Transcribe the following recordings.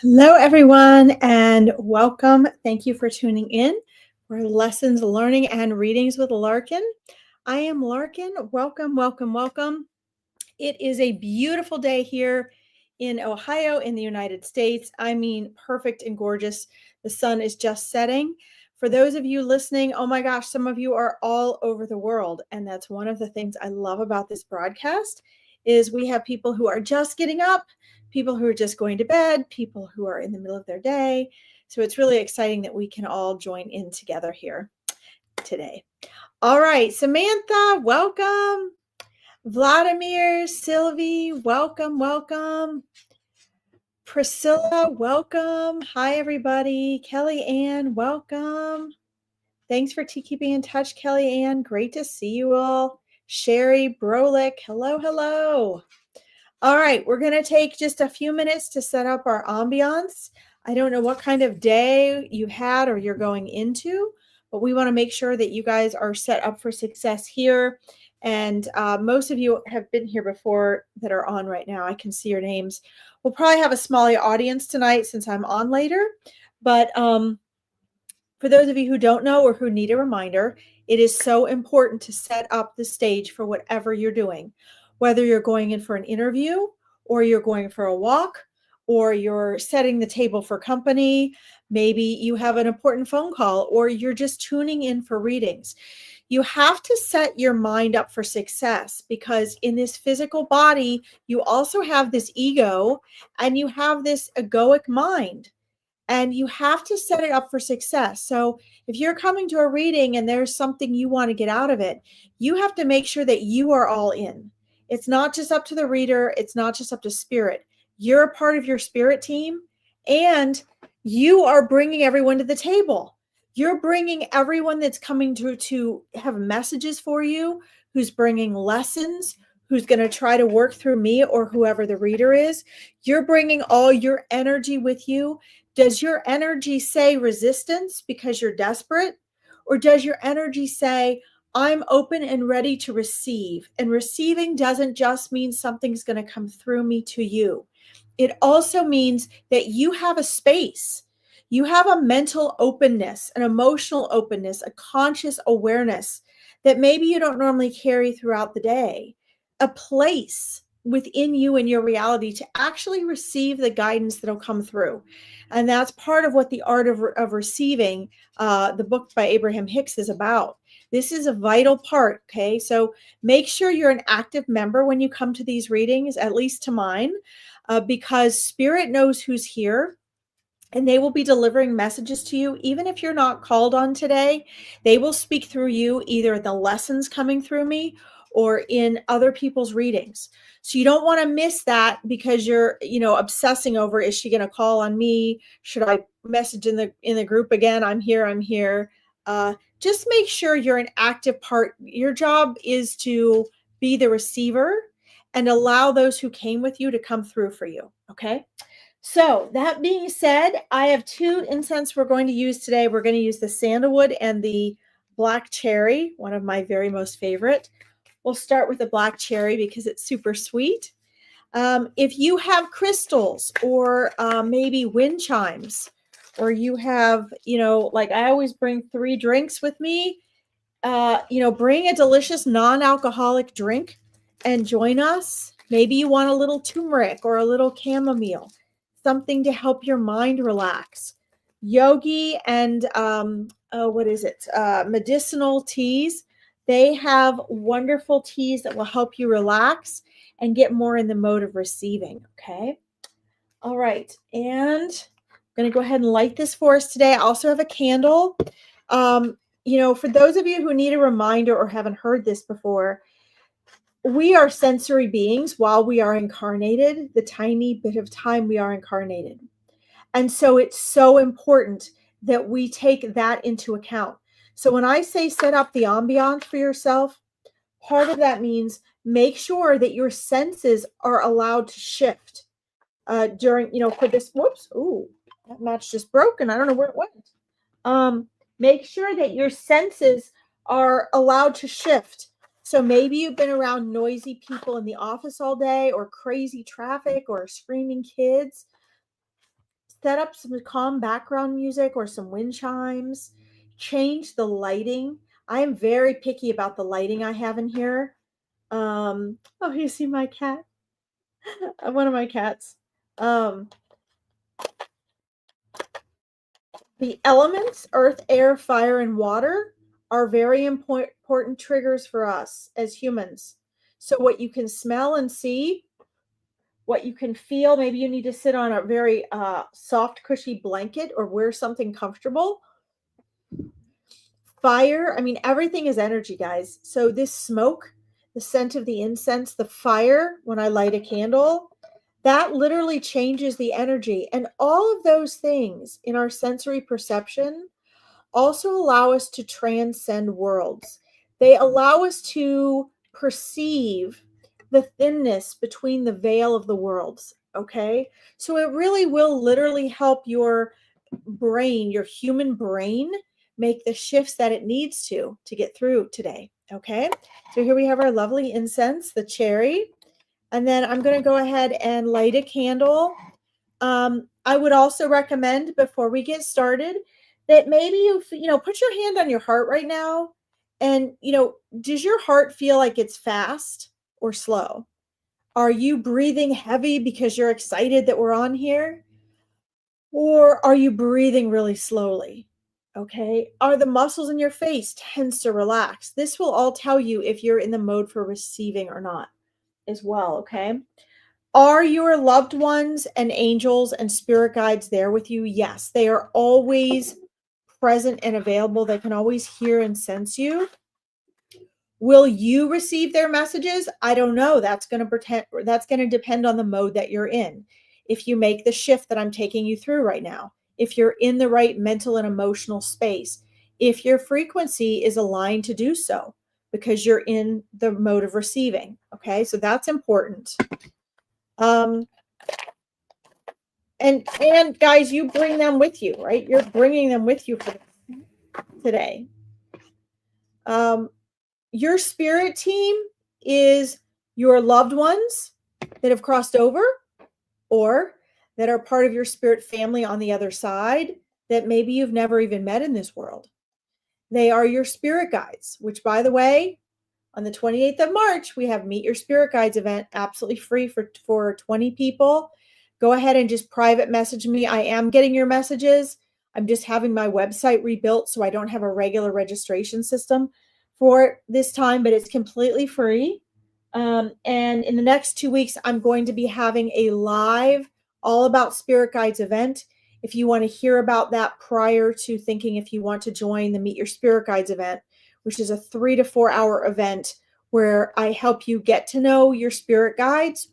Hello, everyone, and welcome. Thank you for tuning in for Lessons, Learning, and Readings with Larkin. I am Larkin. Welcome, welcome, welcome. It is a beautiful day here in Ohio in the United States. I mean, perfect and gorgeous. The sun is just setting. For those of you listening, oh my gosh, some of you are all over the world. And that's one of the things I love about this broadcast is we have people who are just getting up, people who are just going to bed, people who are in the middle of their day. So it's really exciting that we can all join in together here today. All right, Samantha, welcome. Vladimir, Sylvie, welcome, welcome. Priscilla, welcome. Hi, everybody. Kelly Ann, welcome. Thanks for keeping in touch, Kelly Ann. Great to see you all. Sherry Brolick, hello, hello. All right, we're going to take just a few minutes to set up our ambiance. I don't know what kind of day you had or you're going into, but we want to make sure that you guys are set up for success here. And most of you have been here before that are on right now. I can see your names. We'll probably have a small audience tonight since I'm on later. But for those of you who don't know or who need a reminder, it is so important to set up the stage for whatever you're doing. Whether you're going in for an interview or you're going for a walk or you're setting the table for company, maybe you have an important phone call or you're just tuning in for readings. You have to set your mind up for success because in this physical body, you also have this ego and you have this egoic mind. And you have to set it up for success. So if you're coming to a reading and there's something you want to get out of it, you have to make sure that you are all in. It's not just up to the reader. It's not just up to spirit. You're a part of your spirit team and you are bringing everyone to the table. You're bringing everyone that's coming to have messages for you, who's bringing lessons, who's going to try to work through me or whoever the reader is. You're bringing all your energy with you. Does your energy say resistance because you're desperate? Or does your energy say, I'm open and ready to receive? And receiving doesn't just mean something's going to come through me to you. It also means that you have a space. You have a mental openness, an emotional openness, a conscious awareness that maybe you don't normally carry throughout the day. A place within you and your reality to actually receive the guidance that'll come through. And that's part of what the art of receiving, the book by Abraham Hicks is about. This is a vital part, okay? So make sure you're an active member when you come to these readings, at least to mine, because Spirit knows who's here. And they will be delivering messages to you. Even if you're not called on today, they will speak through you, either in the lessons coming through me or in other people's readings. So you don't want to miss that because you're, obsessing over, is she going to call on me? Should I message in the group again? I'm here. Just make sure you're an active part. Your job is to be the receiver and allow those who came with you to come through for you. Okay. So that being said, I have two incense we're going to use today. We're going to use the sandalwood and the black cherry, one of my very most favorite. We'll start with the black cherry because it's super sweet. If you have crystals or maybe wind chimes, or you have, like I always bring 3 drinks with me, bring a delicious non-alcoholic drink and join us. Maybe you want a little turmeric or a little chamomile, something to help your mind relax. Yogi and medicinal teas. They have wonderful teas that will help you relax and get more in the mode of receiving. Okay. All right. And I'm going to go ahead and light this for us today. I also have a candle. For those of you who need a reminder or haven't heard this before, we are sensory beings while we are incarnated, the tiny bit of time we are incarnated. And so it's so important that we take that into account. So when I say set up the ambiance for yourself, part of that means make sure that your senses are allowed to shift during, for this, that match just broke and I don't know where it went. Make sure that your senses are allowed to shift. So maybe you've been around noisy people in the office all day or crazy traffic or screaming kids. set up some calm background music or some wind chimes, change the lighting. I am very picky about the lighting I have in here. Oh, you see my cat? One of my cats. Um, the elements, earth, air, fire, and water, are very important triggers for us as humans. So, what you can smell and see, what you can feel, maybe you need to sit on a very soft, cushy blanket or wear something comfortable. Fire, I mean, everything is energy, guys. So, this smoke, the scent of the incense, the fire, when I light a candle, that literally changes the energy. And all of those things in our sensory perception also allow us to transcend worlds. They allow us to perceive the thinness between the veil of the worlds. Okay. So it really will literally help your brain, your human brain, make the shifts that it needs to get through today. Okay. So here we have our lovely incense, the cherry. And then I'm going to go ahead and light a candle. I would also recommend before we get started that maybe put your hand on your heart right now, and does your heart feel like it's fast or slow? Are you breathing heavy because you're excited that we're on here, or are you breathing really slowly? Okay, are the muscles in your face tense or relaxed? This will all tell you if you're in the mode for receiving or not as well. Okay. Are your loved ones and angels and spirit guides there with you? Yes, they are always present and available. They can always hear and sense you. Will you receive their messages? I don't know. That's going to depend on the mode that you're in. If you make the shift that I'm taking you through right now, if you're in the right mental and emotional space, if your frequency is aligned to do so because you're in the mode of receiving. Okay? So that's important. Um and guys, you bring them with you, right? You're bringing them with you for today. um your spirit team is your loved ones that have crossed over or that are part of your spirit family on the other side that maybe you've never even met in this world. They are your spirit guides, which, by the way, on the 28th of March, we have Meet Your Spirit Guides event, absolutely free for 20 people. Go ahead and just private message me. I am getting your messages. I'm just having my website rebuilt, so I don't have a regular registration system for this time, but it's completely free. And in the next 2 weeks, I'm going to be having a live All About Spirit Guides event. If you want to hear about that prior to thinking if you want to join the Meet Your Spirit Guides event, which is a 3 to 4 hour event where I help you get to know your spirit guides,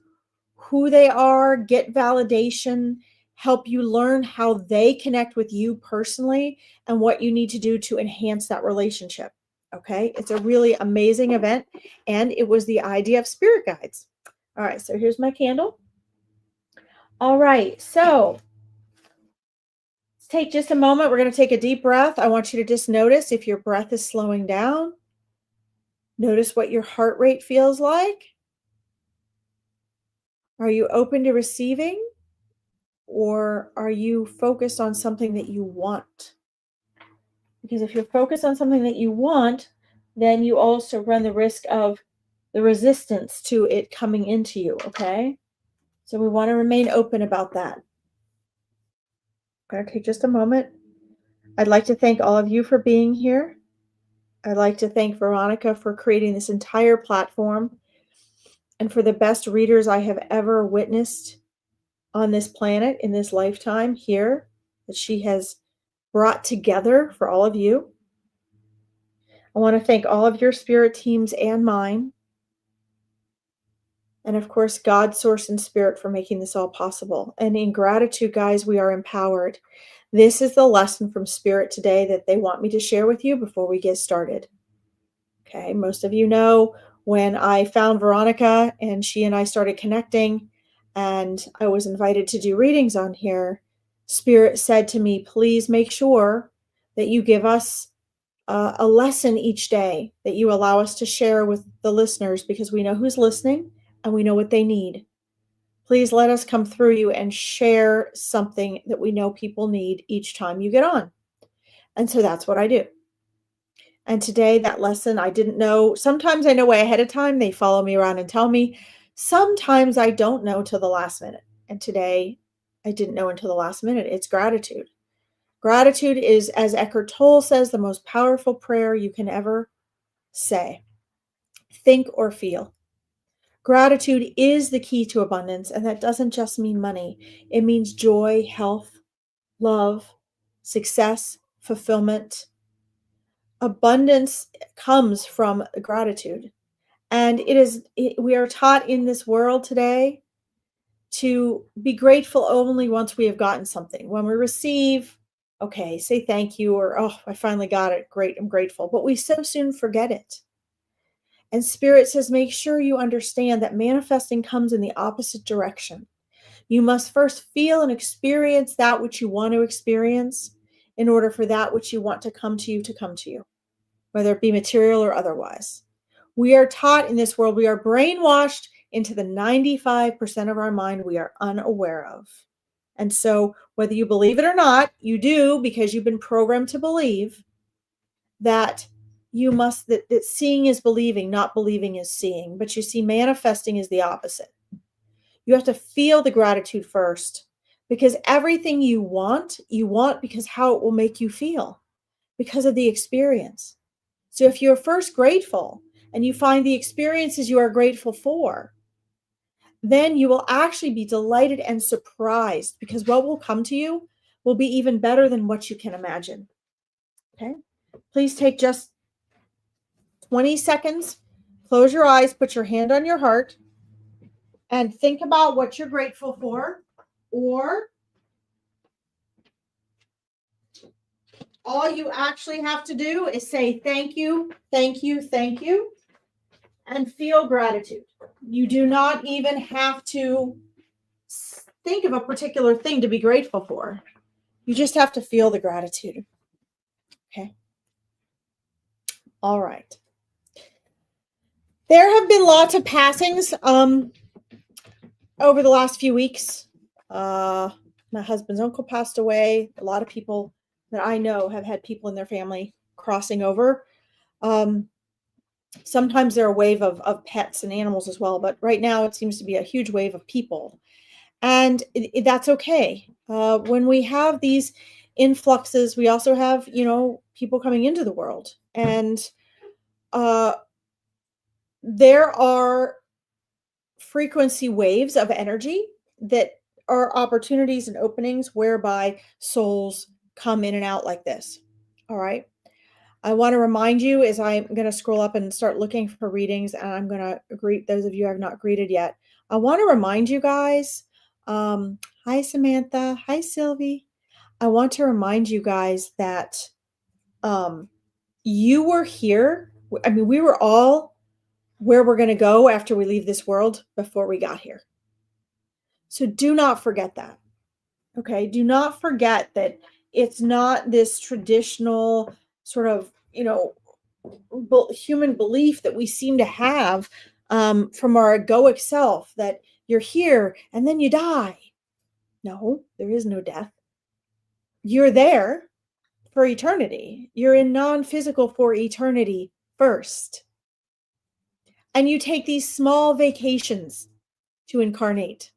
who they are, get validation, help you learn how they connect with you personally, and what you need to do to enhance that relationship. Okay, it's a really amazing event, and it was the idea of spirit guides. All right, so here's my candle. All right, so let's take just a moment. We're going to take a deep breath. I want you to just notice if your breath is slowing down. Notice what your heart rate feels like. Are you open to receiving, or are you focused on something that you want? Because if you're focused on something that you want, then you also run the risk of the resistance to it coming into you, okay? So we want to remain open about that. I'm going to take just a moment. I'd like to thank all of you for being here. I'd like to thank Veronica for creating this entire platform and for the best readers I have ever witnessed on this planet in this lifetime here that she has brought together for all of you. I want to thank all of your spirit teams and mine. And of course, God, Source, and Spirit for making this all possible. And in gratitude, guys, we are empowered. This is the lesson from Spirit today that they want me to share with you before we get started. Okay, most of you know when I found Veronica and she and I started connecting and I was invited to do readings on here, Spirit said to me, please make sure that you give us a lesson each day, that you allow us to share with the listeners, because we know who's listening and we know what they need. Please let us come through you and share something that we know people need each time you get on. And so that's what I do. And today, that lesson I didn't know. Sometimes I know way ahead of time. They follow me around and tell me. Sometimes I don't know till the last minute. And today, I didn't know until the last minute. It's gratitude. Gratitude is, as Eckhart Tolle says, the most powerful prayer you can ever say, think, or feel. Gratitude is the key to abundance, and that doesn't just mean money. It means joy, health, love, success, fulfillment. Abundance comes from gratitude. And we are taught in this world today to be grateful only once we have gotten something. When we receive, okay, say thank you, or, oh, I finally got it. Great, I'm grateful. But we so soon forget it. And Spirit says, make sure you understand that manifesting comes in the opposite direction. You must first feel and experience that which you want to experience in order for that which you want to come to you, whether it be material or otherwise. We are taught in this world, we are brainwashed into the 95% of our mind we are unaware of. And so, whether you believe it or not, you do, because you've been programmed to believe that that seeing is believing, not believing is seeing. But you see, manifesting is the opposite. You have to feel the gratitude first, because everything you want because how it will make you feel, because of the experience. So if you're first grateful and you find the experiences you are grateful for, then you will actually be delighted and surprised, because what will come to you will be even better than what you can imagine. Okay? Please take just 20 seconds, close your eyes, put your hand on your heart, and think about what you're grateful for, or all you actually have to do is say thank you, thank you, thank you, and feel gratitude. You do not even have to think of a particular thing to be grateful for. You just have to feel the gratitude. Okay. All right. There have been lots of passings over the last few weeks. My husband's uncle passed away. A lot of people that I know have had people in their family crossing over. Sometimes there are a wave of pets and animals as well, but right now it seems to be a huge wave of people. And that's okay. When we have these influxes, we also have, people coming into the world. And there are frequency waves of energy that are opportunities and openings whereby souls come in and out like this. All right. I want to remind you, as I'm going to scroll up and start looking for readings, and I'm going to greet those of you I have not greeted yet. I want to remind you guys, hi Samantha, hi Sylvie. I want to remind you guys that you were here. I mean, we were all where we're going to go after we leave this world before we got here. So do not forget that. Okay. Do not forget that it's not this traditional sort of, human belief that we seem to have from our egoic self, that you're here and then you die. No, there is no death. You're there for eternity. You're in non-physical for eternity first. And you take these small vacations to incarnate.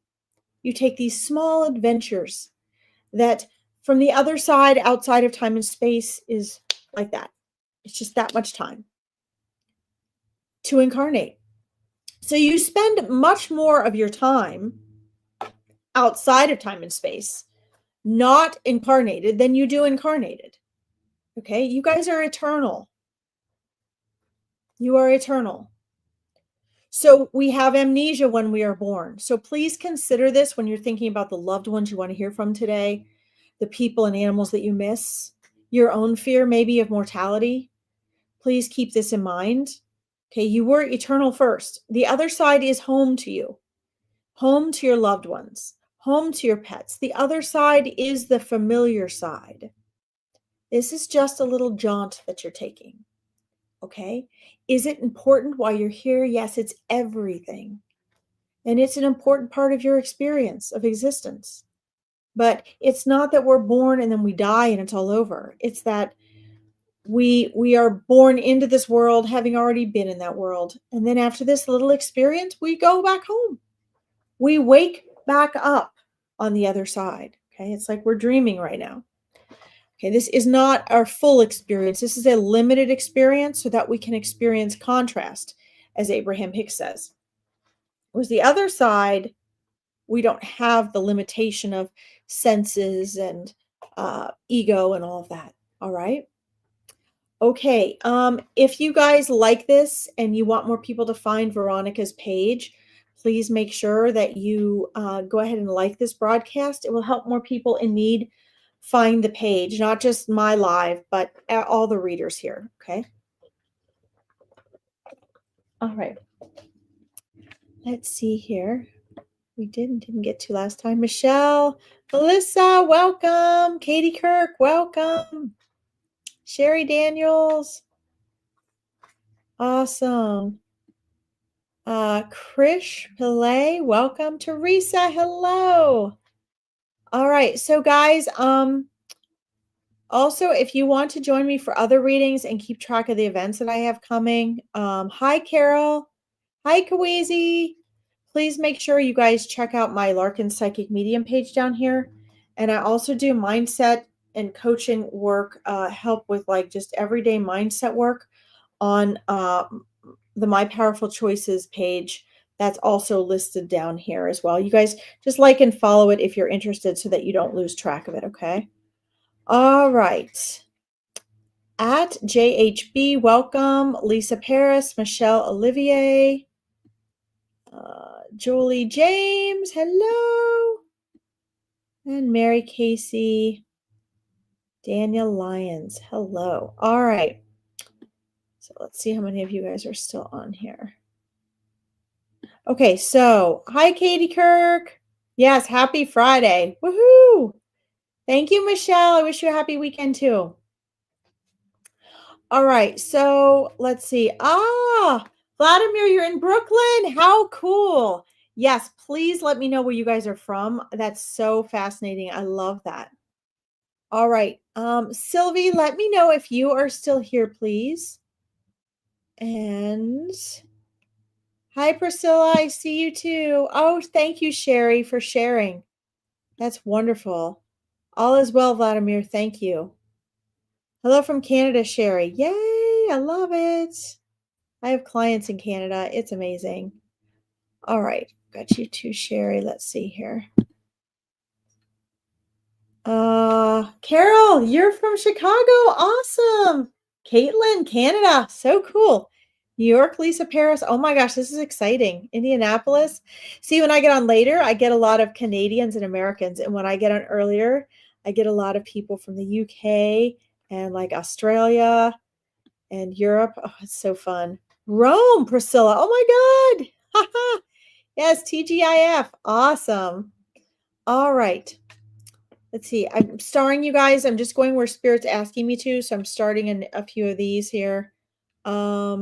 You take these small adventures that from the other side, outside of time and space, is like that. It's just that much time to incarnate. So you spend much more of your time outside of time and space, not incarnated, than you do incarnated. Okay? You guys are eternal. You are eternal. So we have amnesia when we are born. So please consider this when you're thinking about the loved ones you want to hear from today, the people and animals that you miss, your own fear maybe of mortality. Please keep this in mind. Okay, you were eternal first. The other side is home to you, home to your loved ones, home to your pets. The other side is the familiar side. This is just a little jaunt that you're taking. Okay, is it important while you're here? Yes, it's everything. and it's an important part of your experience of existence. But it's not that we're born and then we die and it's all over. It's that we are born into this world having already been in that world. And then after this little experience, we go back home. We wake back up on the other side. Okay? It's like we're dreaming right now. Okay, this is not our full experience. This is a limited experience so that we can experience contrast, as Abraham Hicks says. Whereas the other side, we don't have the limitation of senses and ego and all of that. All right. Okay. If you guys like this and you want more people to find Veronica's page, please make sure that you go ahead and like this broadcast. It will help more people in need find the page, not just my live, but all the readers here. Okay. All right. Let's see here. We didn't get to last time. Michelle, Melissa, welcome. Katie Kirk, welcome. Sherry Daniels, awesome. Krish Pillay, welcome. Teresa, hello. All right, so guys, also if you want to join me for other readings and keep track of the events that I have coming, hi Carol, hi Kawizi. Please make sure you guys check out my Larkin Psychic Medium page down here. And I also do mindset and coaching work, help with like just everyday mindset work on the My Powerful Choices page. That's also listed down here as well. You guys just like and follow it if you're interested so that you don't lose track of it, okay? All right. At JHB, welcome. Lisa Paris, Michelle Olivier, Julie James, hello. And Mary Casey, Daniel Lyons, hello. All right. So let's see how many of you guys are still on here. Okay, so hi, Katie Kirk. Yes, happy Friday. Woohoo! Thank you, Michelle. I wish you a happy weekend too. All right, so let's see. Vladimir, you're in Brooklyn. How cool. Yes, please let me know where you guys are from. That's so fascinating. I love that. All right. Sylvie, let me know if you are still here, please. And hi, Priscilla. I see you too. Oh, thank you, Sherry, for sharing. That's wonderful. All is well, Vladimir. Thank you. Hello from Canada, Sherry. Yay, I love it. I have clients in Canada. It's amazing. All right, got you too, Sherry. Let's see here. Carol, you're from Chicago. Awesome. Caitlin, Canada. So cool. New York, Lisa Paris. Oh my gosh, this is exciting. Indianapolis. See, when I get on later, I get a lot of Canadians and Americans. And when I get on earlier, I get a lot of people from the UK and like Australia and Europe. Oh, it's so fun. Rome, Priscilla. Oh my God. Yes, TGIF. Awesome. All right. Let's see. I'm starring you guys. I'm just going where Spirit's asking me to. So I'm starting in a few of these here. Let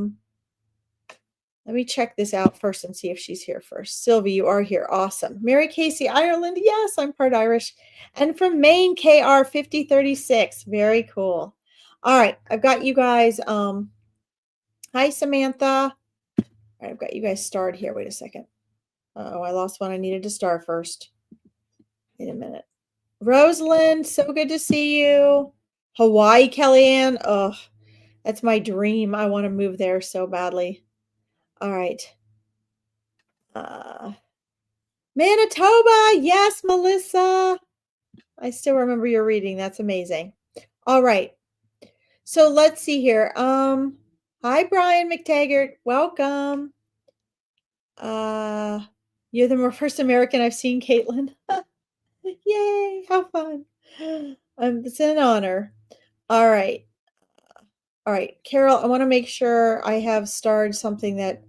me check this out first and see if she's here first. Sylvie, you are here. Awesome. Mary Casey, Ireland. Yes, I'm part Irish. And from Maine, KR 5036. Very cool. All right. I've got you guys. Hi, Samantha. All right, I've got you guys starred here. Wait a second. Oh, I lost one I needed to star first. Wait a minute. Rosalind, so good to see you. Hawaii, Kellyanne. Oh, that's my dream. I want to move there so badly. All right. Manitoba. Yes, Melissa. I still remember your reading. That's amazing. All right. So let's see here. Hi, Brian McTaggart. Welcome. You're the first American I've seen, Caitlin. Yay, how fun. It's an honor. All right. All right, Carol, I want to make sure I have starred something that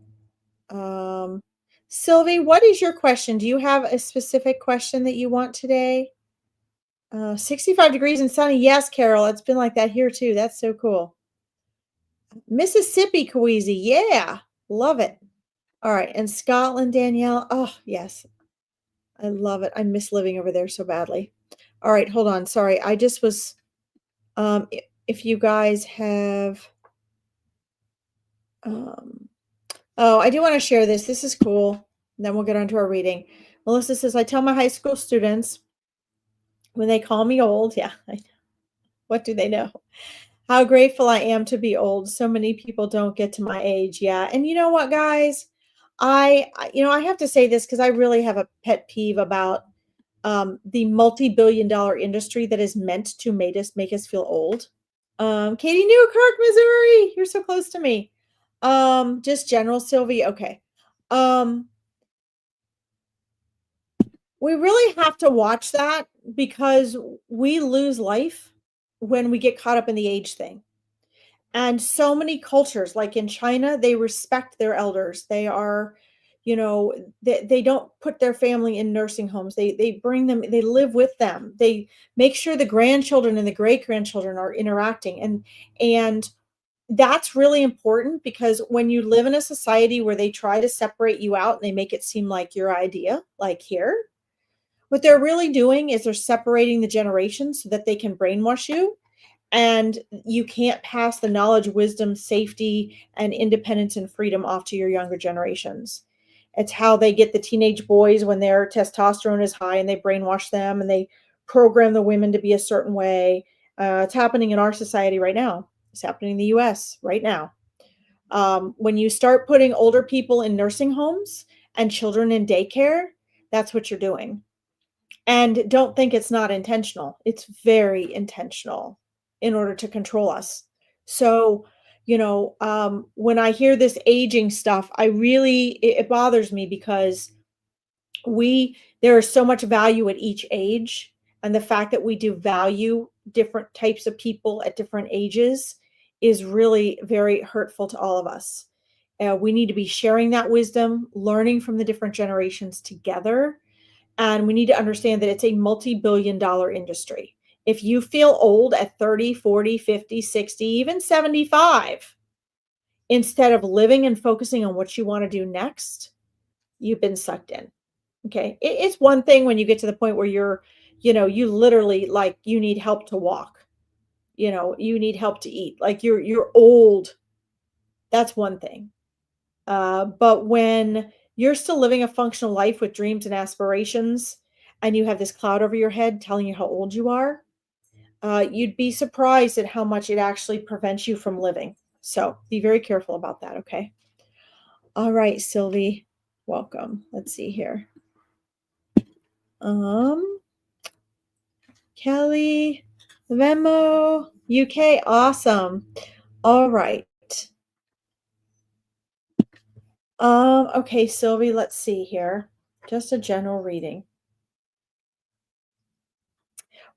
Sylvie, what is your question? Do you have a specific question that you want today? 65 degrees and sunny. Yes, Carol, it's been like that here too. That's so cool. Mississippi, Kawizi. Yeah, love it. All right. And Scotland, Danielle. Oh, yes. I love it. I miss living over there so badly. All right, hold on. Sorry. I just was if you guys have um oh, I do want to share this. This is cool. Then we'll get on to our reading. Melissa says, I tell my high school students when they call me old, yeah, what do they know? How grateful I am to be old. So many people don't get to my age. Yeah. And you know what, guys? I have to say this because I really have a pet peeve about the multi-billion-dollar industry that is meant to make us feel old. Katie Newkirk, Missouri. You're so close to me. Just General Sylvie. Okay. Um, we really have to watch that because we lose life when we get caught up in the age thing. And so many cultures, like in China, they respect their elders. They are, they don't put their family in nursing homes. They bring them, they live with them. They make sure the grandchildren and the great grandchildren are interacting. And that's really important because when you live in a society where they try to separate you out and they make it seem like your idea, like here, what they're really doing is they're separating the generations so that they can brainwash you and you can't pass the knowledge, wisdom, safety, and independence and freedom off to your younger generations. It's how they get the teenage boys when their testosterone is high and they brainwash them and they program the women to be a certain way. It's happening in our society right now. It's happening in the US right now. When you start putting older people in nursing homes and children in daycare, that's what you're doing. And don't think it's not intentional. It's very intentional in order to control us. So, when I hear this aging stuff, it bothers me because there is so much value at each age. And the fact that we do value different types of people at different ages is really very hurtful to all of us. We need to be sharing that wisdom, learning from the different generations together, and we need to understand that it's a multi-billion-dollar industry. If you feel old at 30, 40, 50, 60, even 75, instead of living and focusing on what you want to do next, you've been sucked in. Okay. It's one thing when you get to the point where you literally like you need help to walk, you need help to eat, like you're old. That's one thing. But when you're still living a functional life with dreams and aspirations, and you have this cloud over your head telling you how old you are, you'd be surprised at how much it actually prevents you from living. So be very careful about that, okay? All right, Sylvie, welcome. Let's see here. Um, Kelly, Venmo, UK, awesome. All right. Okay, Sylvie, let's see here. Just a general reading.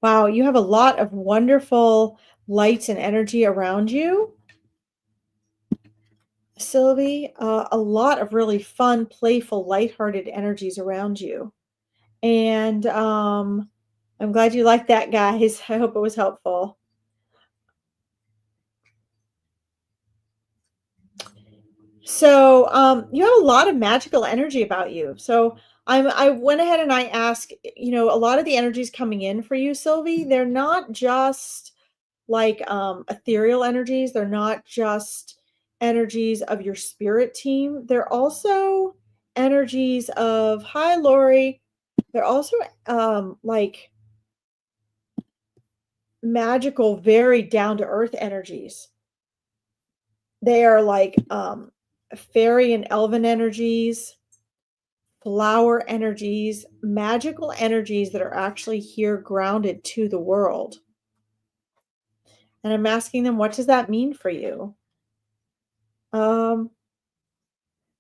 Wow, you have a lot of wonderful lights and energy around you, Sylvie. A lot of really fun, playful, lighthearted energies around you. And I'm glad you liked that, guys. I hope it was helpful. So you have a lot of magical energy about you. So I went ahead and I asked, a lot of the energies coming in for you, Sylvie, they're not just like ethereal energies. They're not just energies of your spirit team. They're also energies of, hi, Lori. They're also like magical, very down to earth energies. They are like fairy and elven energies, flower energies, magical energies that are actually here grounded to the world. And I'm asking them, what does that mean for you? Um,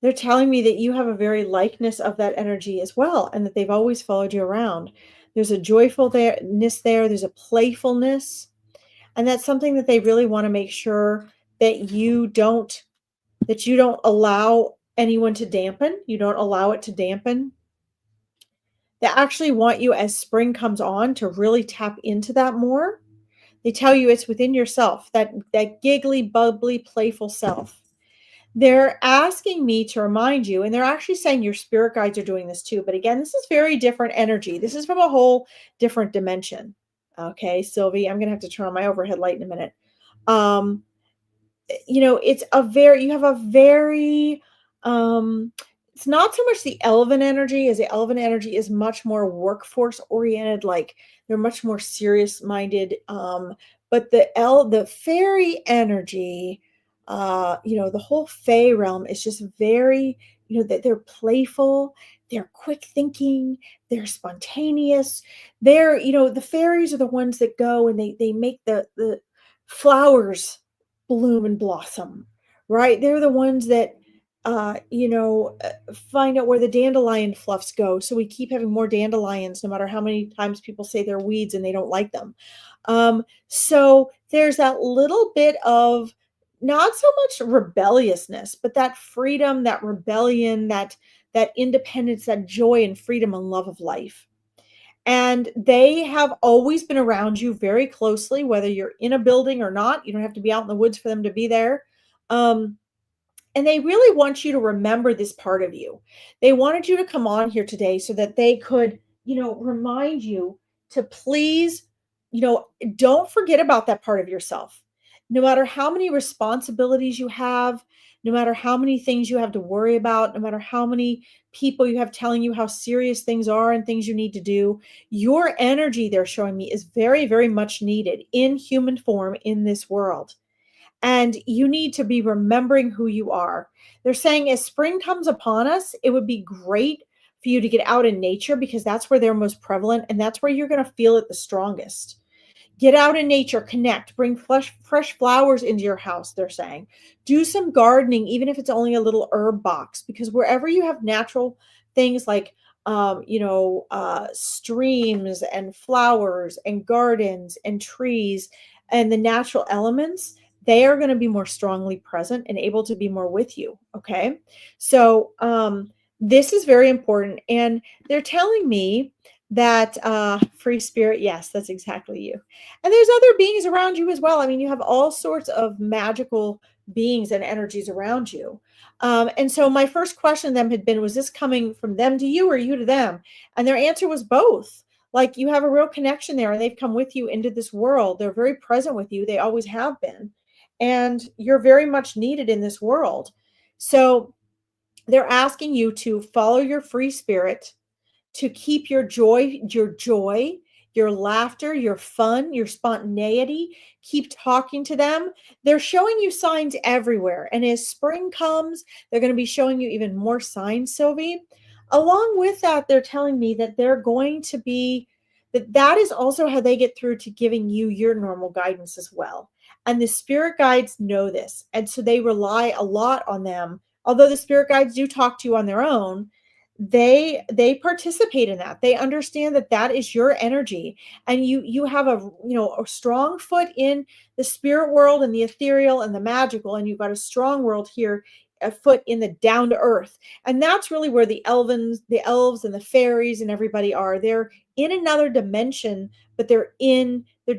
they're telling me that you have a very likeness of that energy as well, and that they've always followed you around. There's a joyfulness there, there's a playfulness, and that's something that they really want to make sure that you don't allow anyone to dampen. You don't allow it to dampen. They actually want you, as spring comes on, to really tap into that more. They tell you it's within yourself, that giggly, bubbly, playful self. They're asking me to remind you, and they're actually saying your spirit guides are doing this too. But again, this is very different energy. This is from a whole different dimension. Okay, Sylvie, I'm going to have to turn on my overhead light in a minute. Um, it's you have a very, um, it's not so much the elven energy, as the elven energy is much more workforce oriented, like they're much more serious minded. But the fairy energy, the whole fey realm is just very, that they're playful, they're quick thinking, they're spontaneous. The fairies are the ones that go and they make the flowers bloom and blossom, right? They're the ones that, find out where the dandelion fluffs go. So we keep having more dandelions, no matter how many times people say they're weeds and they don't like them. So there's that little bit of not so much rebelliousness, but that freedom, that rebellion, that independence, that joy and freedom and love of life. And they have always been around you very closely, whether you're in a building or not. You don't have to be out in the woods for them to be there. Um, and they really want you to remember this part of you. They wanted you to come on here today so that they could, remind you to please, don't forget about that part of yourself. No matter how many responsibilities you have, no matter how many things you have to worry about, no matter how many people you have telling you how serious things are and things you need to do, your energy, they're showing me, is very, very much needed in human form in this world. And you need to be remembering who you are. They're saying as spring comes upon us, it would be great for you to get out in nature, because that's where they're most prevalent and that's where you're going to feel it the strongest. Get out in nature, connect, bring fresh flowers into your house, they're saying. Do some gardening, even if it's only a little herb box, because wherever you have natural things like, streams and flowers and gardens and trees and the natural elements, they are going to be more strongly present and able to be more with you. Okay. So, this is very important. And they're telling me that, free spirit, yes, that's exactly you. And there's other beings around you as well. I mean, you have all sorts of magical beings and energies around you. And so my first question to them had been, was this coming from them to you or you to them? And their answer was both. Like, you have a real connection there and they've come with you into this world. They're very present with you. They always have been. And you're very much needed in this world. So they're asking you to follow your free spirit, to keep your joy, your laughter, your fun, your spontaneity. Keep talking to them. They're showing you signs everywhere. And as spring comes, they're going to be showing you even more signs, Sylvie. Along with that, they're telling me that they're going to be, that is also how they get through to giving you your normal guidance as well. And the spirit guides know this. And so they rely a lot on them. Although the spirit guides do talk to you on their own, they participate in that. They understand that that is your energy, and you have a strong foot in the spirit world and the ethereal and the magical, and you've got a strong world here, a foot in the down to earth. And that's really where the elves and the fairies and everybody are. They're in another dimension, but they're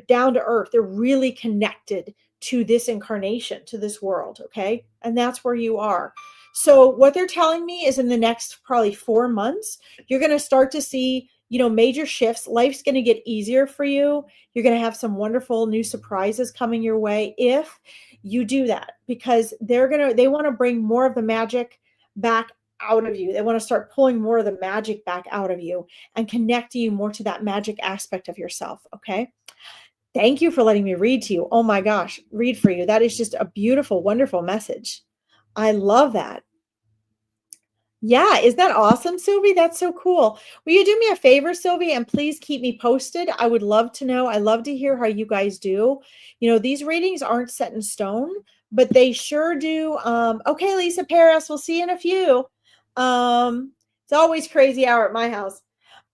down to earth. They're really connected to this incarnation, to this world. Okay, and that's where you are. So what they're telling me is in the next probably 4 months, you're going to start to see, major shifts. Life's going to get easier for you. You're going to have some wonderful new surprises coming your way if you do that, because they want to bring more of the magic back out of you. They want to start pulling more of the magic back out of you and connecting you more to that magic aspect of yourself. Okay. Thank you for letting me read to you. Oh my gosh, read for you. That is just a beautiful, wonderful message. I love that. Yeah, is that awesome, Sylvie? That's so cool. Will you do me a favor, Sylvie, and please keep me posted? I would love to know. I love to hear how you guys do. These readings aren't set in stone, but they sure do. Okay, Lisa Paris, we'll see you in a few. It's always crazy hour at my house.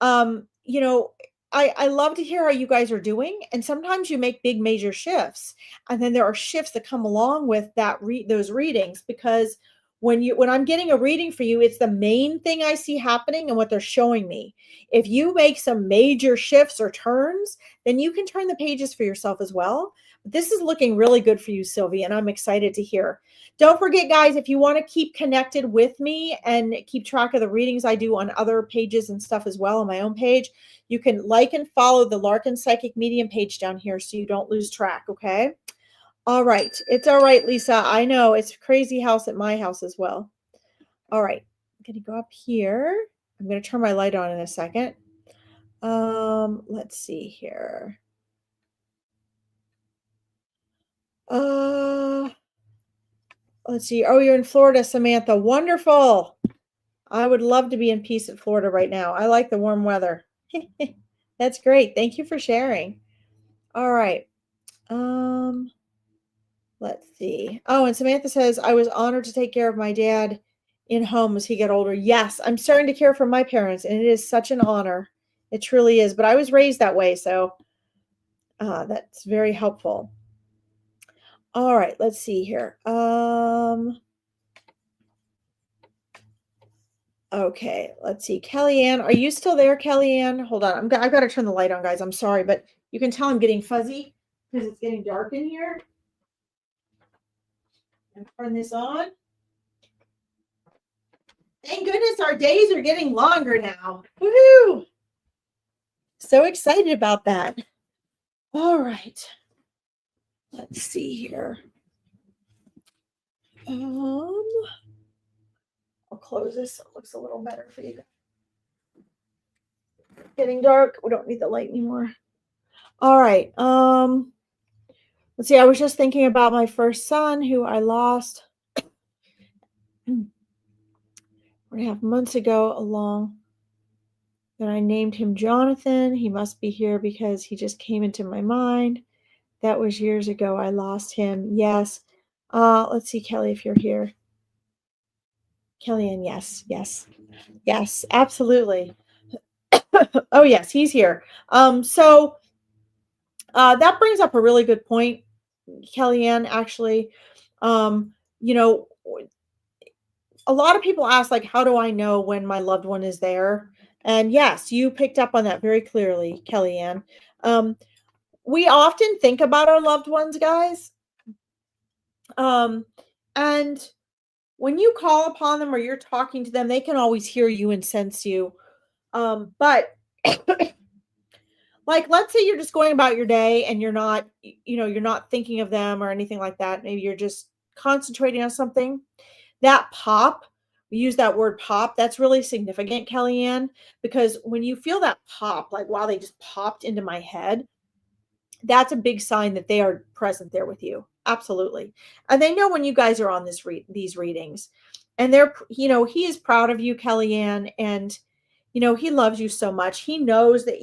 Um, you know, I love to hear how you guys are doing, and sometimes you make big major shifts, and then there are shifts that come along with those readings, because when I'm getting a reading for you, it's the main thing I see happening and what they're showing me. If you make some major shifts or turns, then you can turn the pages for yourself as well. This is looking really good for you, Sylvie, and I'm excited to hear. Don't forget, guys, if you want to keep connected with me and keep track of the readings I do on other pages and stuff as well on my own page, you can like and follow the Larkin Psychic Medium page down here so you don't lose track, okay? All right. It's all right, Lisa. I know it's crazy house at my house as well. All right. I'm going to go up here. I'm going to turn my light on in a second. Let's see here. Let's see. Oh, you're in Florida, Samantha. Wonderful. I would love to be in peace at Florida right now. I like the warm weather. That's great. Thank you for sharing. All right. Let's see. Oh, and Samantha says, I was honored to take care of my dad in home as he got older. Yes, I'm starting to care for my parents, and it is such an honor. It truly is. But I was raised that way, so that's very helpful. All right, let's see here. Okay, let's see. Kellyanne, are you still there, Kellyanne? Hold on. I've got to turn the light on, guys. I'm sorry, but you can tell I'm getting fuzzy because it's getting dark in here. And turn this on. Thank goodness our days are getting longer now. Woohoo! So excited about that. All right. Let's see here. I'll close this so it looks a little better for you guys. Getting dark. We don't need the light anymore. All right. Let's see. I was just thinking about my first son who I lost 4.5 months ago along. Then I named him Jonathan. He must be here because he just came into my mind. That was years ago. I lost him. Yes. Let's see, Kelly, if you're here. Kellyanne, yes, absolutely. Oh, yes, he's here. So that brings up a really good point, Kellyanne, actually. You know, a lot of people ask, like, how do I know when my loved one is there? And yes, you picked up on that very clearly, Kellyanne. We often think about our loved ones, guys. And when you call upon them or you're talking to them, they can always hear you and sense you. But like, let's say you're just going about your day and you're not, you're not thinking of them or anything like that. Maybe you're just concentrating on something. That pop, we use that word pop. That's really significant, Kellyanne, because when you feel that pop, like, wow, they just popped into my head, that's a big sign that they are present there with you. Absolutely. And they know when you guys are on these readings, and they're, he is proud of you, Kellyanne, and he loves you so much. He knows that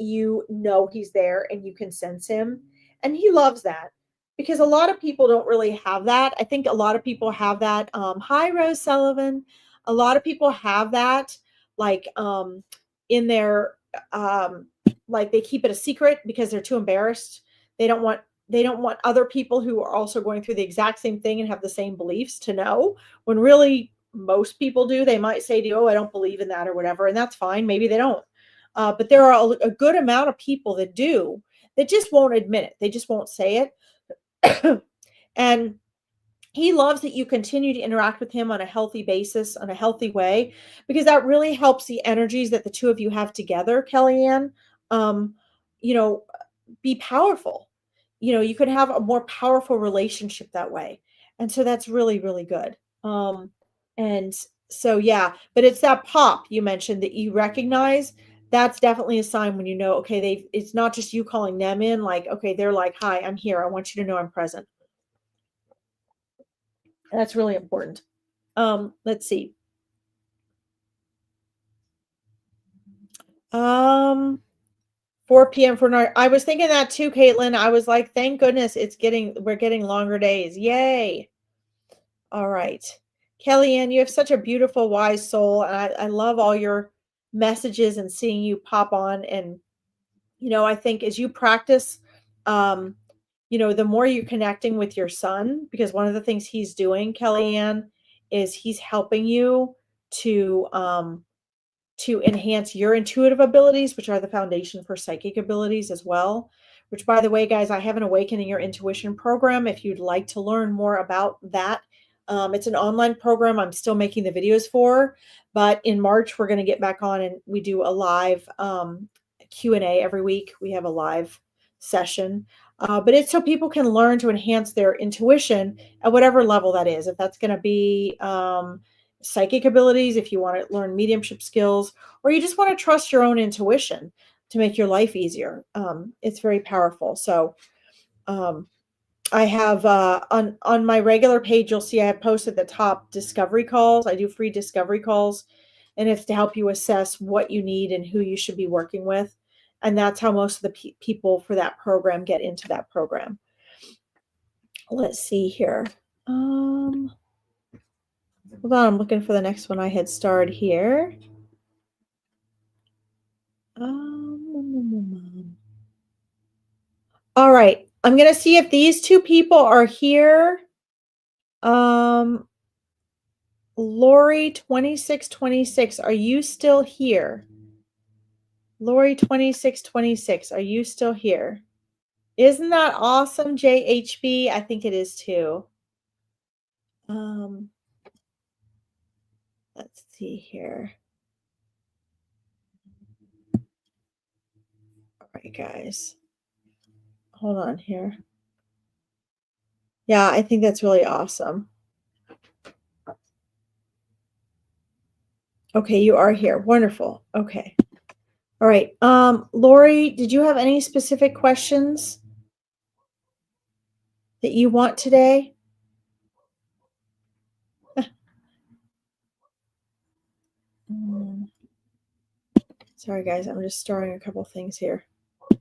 he's there and you can sense him, and he loves that, because a lot of people don't really have that. I think a lot of people have that. Hi, Rose Sullivan. A lot of people have that, like, in their, like, they keep it a secret because they're too embarrassed. They don't want other people who are also going through the exact same thing and have the same beliefs to know, when really most people do. They might say to you, oh, I don't believe in that or whatever, and that's fine. Maybe they don't. But there are a good amount of people that do, that just won't admit it. They just won't say it. And he loves that you continue to interact with him on a healthy basis, on a healthy way, because that really helps the energies that the two of you have together, Kellyanne, um, you know, be powerful. You could have a more powerful relationship that way. And so that's really, really good. And so, yeah, but it's that pop you mentioned that you recognize. That's definitely a sign when okay, it's not just you calling them in, like, okay, they're like, hi, I'm here. I want you to know I'm present. That's really important. Let's see. 4 p.m. for night. I was thinking that too, Caitlin. I was like, thank goodness we're getting longer days. Yay. All right. Kellyanne, you have such a beautiful, wise soul. And I love all your messages and seeing you pop on. And, I think as you practice, the more you're connecting with your son, because one of the things he's doing, Kellyanne, is he's helping you to enhance your intuitive abilities, which are the foundation for psychic abilities as well. which, by the way, guys, I have an Awakening Your Intuition program if you'd like to learn more about that. It's an online program I'm still making the videos for, but in March, we're going to get back on and we do a live Q&A every week. We have a live session, but it's so people can learn to enhance their intuition at whatever level that is. If that's going to be psychic abilities, if you want to learn mediumship skills, or you just want to trust your own intuition to make your life easier. It's very powerful. So I have on my regular page, you'll see I have posted at the top discovery calls. I do free discovery calls, and it's to help you assess what you need and who you should be working with. And that's how most of the people for that program get into that program. Let's see here. Hold on, I'm looking for the next one I had starred here. All right, I'm going to see if these two people are here. Lori 2626, are you still here? Lori 2626, are you still here? Isn't that awesome, JHB? I think it is too. Let's see here. All right, guys. Hold on here. Yeah, I think that's really awesome. Okay, you are here. Wonderful. Okay. All right. Lori, did you have any specific questions that you want today? Sorry, guys. I'm just starting a couple things here. I'm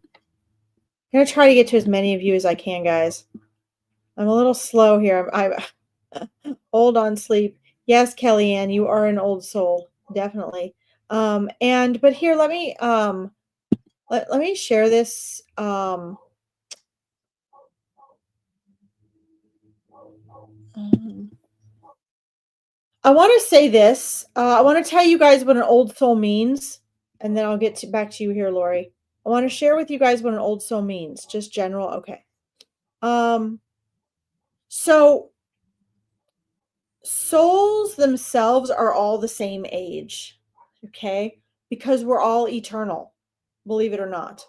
going to try to get to as many of you as I can, guys. I'm a little slow here. I'm old on sleep. Yes, Kellyanne, you are an old soul. Definitely. But here, let me let me share this. I want to say this. I want to tell you guys what an old soul means, and then I'll get back to you here, Lori. I want to share with you guys what an old soul means, just general. Okay. So souls themselves are all the same age, okay? Because we're all eternal, believe it or not.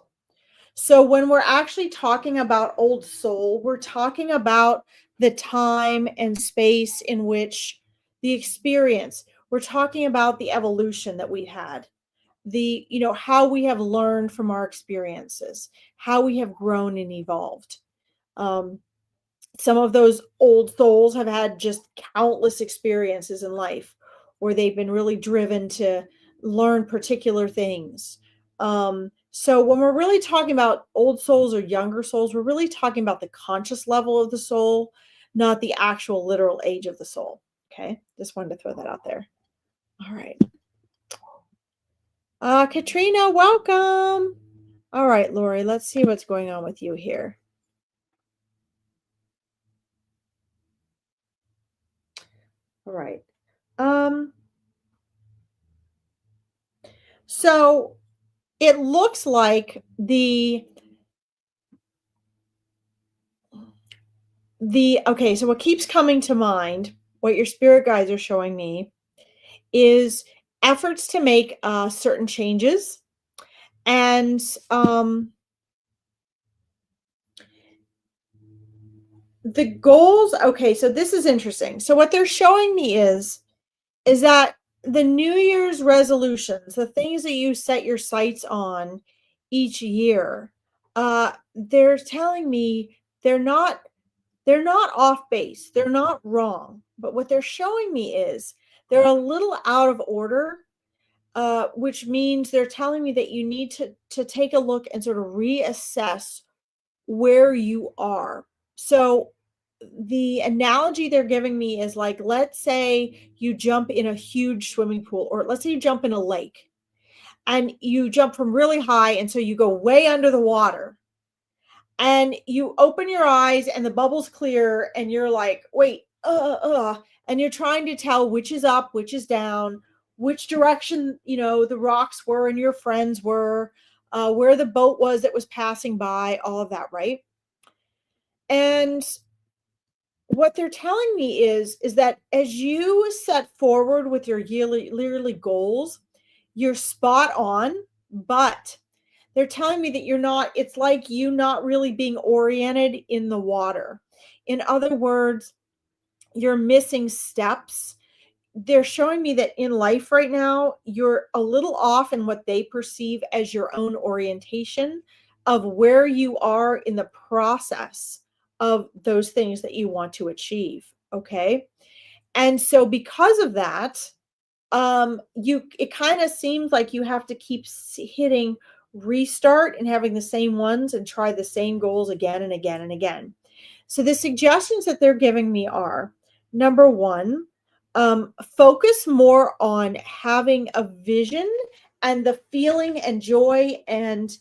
So when we're actually talking about old soul, we're talking about the time and space in which the experience, we're talking about the evolution that we had, how we have learned from our experiences, how we have grown and evolved. Some of those old souls have had just countless experiences in life where they've been really driven to learn particular things. So when we're really talking about old souls or younger souls, we're really talking about the conscious level of the soul, not the actual literal age of the soul. Okay. Just wanted to throw that out there. All right. Katrina, welcome. All right, Lori, let's see what's going on with you here. All right. So it looks like okay, so what keeps coming to mind, what your spirit guides are showing me, is efforts to make certain changes. And the goals, okay, so this is interesting. So what they're showing me is that the New Year's resolutions, the things that you set your sights on each year, they're telling me they're not off base. They're not wrong. But what they're showing me is they're a little out of order, which means they're telling me that you need to take a look and sort of reassess where you are. So the analogy they're giving me is like, let's say you jump in a huge swimming pool, or let's say you jump in a lake and you jump from really high. And so you go way under the water and you open your eyes and the bubbles clear and you're like, wait, and you're trying to tell which is up, which is down, which direction, the rocks were and your friends were. where the boat was that was passing by, all of that, right? And what they're telling me is that as you set forward with your yearly goals, you're spot on, but they're telling me that you're not, it's like you not really being oriented in the water. In other words, you're missing steps. They're showing me that in life right now, you're a little off in what they perceive as your own orientation of where you are in the process of those things that you want to achieve. Okay. And so because of that, it kind of seems like you have to keep hitting restart and having the same ones and try the same goals again and again and again. So the suggestions that they're giving me are, number one, focus more on having a vision and the feeling and joy and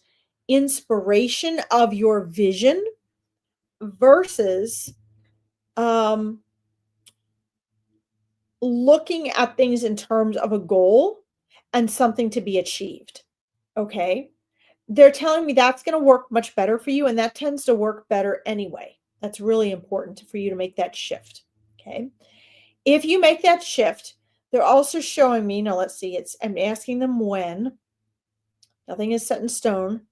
inspiration of your vision versus um, looking at things in terms of a goal and something to be achieved. Okay. They're telling me that's going to work much better for you, and that tends to work better anyway. That's really important for you to make that shift. Okay. If you make that shift, they're also showing me, now let's see, I'm asking them when. Nothing is set in stone,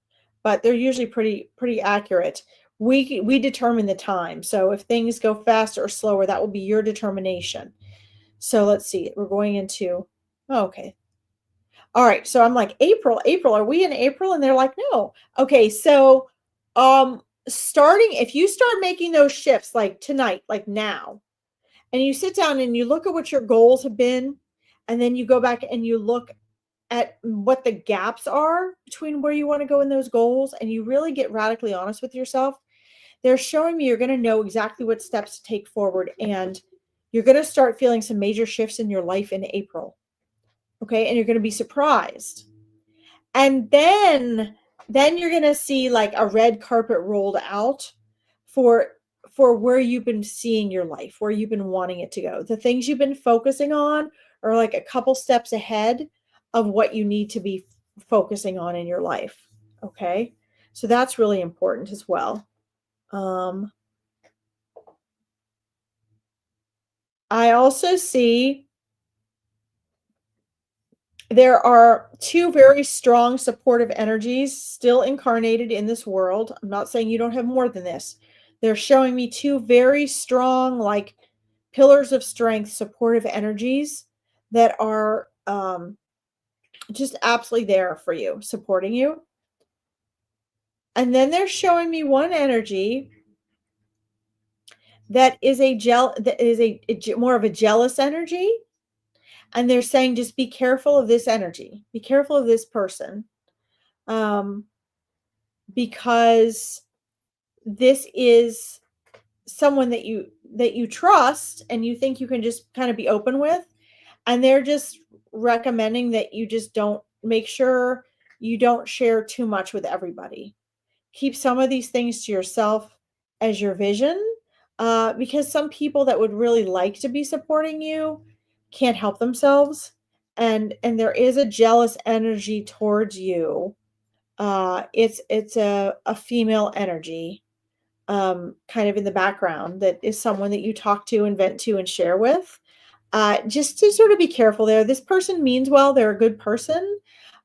but they're usually pretty accurate. We determine the time. So if things go faster or slower, that will be your determination. So let's see. We're going into, oh, okay. All right. So I'm like, April, are we in April? And they're like, no. Okay. So starting, if you start making those shifts like tonight, like now, and you sit down and you look at what your goals have been, and then you go back and you look at what the gaps are between where you want to go in those goals, and you really get radically honest with yourself, they're showing me you're going to know exactly what steps to take forward, and you're going to start feeling some major shifts in your life in April. Okay. And you're going to be surprised. And then you're going to see like a red carpet rolled out for where you've been seeing your life, where you've been wanting it to go. The things you've been focusing on are like a couple steps ahead of what you need to be focusing on in your life. Okay. So that's really important as well. I also see there are two very strong supportive energies still incarnated in this world. I'm not saying you don't have more than this. They're showing me two very strong, like pillars of strength, supportive energies that are just absolutely there for you, supporting you. And then they're showing me one energy that is more of a jealous energy. And they're saying, just be careful of this energy. Be careful of this person. Because this is someone that you trust and you think you can just kind of be open with, and they're just recommending that you just don't, make sure you don't share too much with everybody. Keep some of these things to yourself as your vision, because some people that would really like to be supporting you can't help themselves, and there is a jealous energy towards you. It's a female energy, kind of in the background, that is someone that you talk to and vent to and share with. Just to sort of be careful there. This person means well. They're a good person.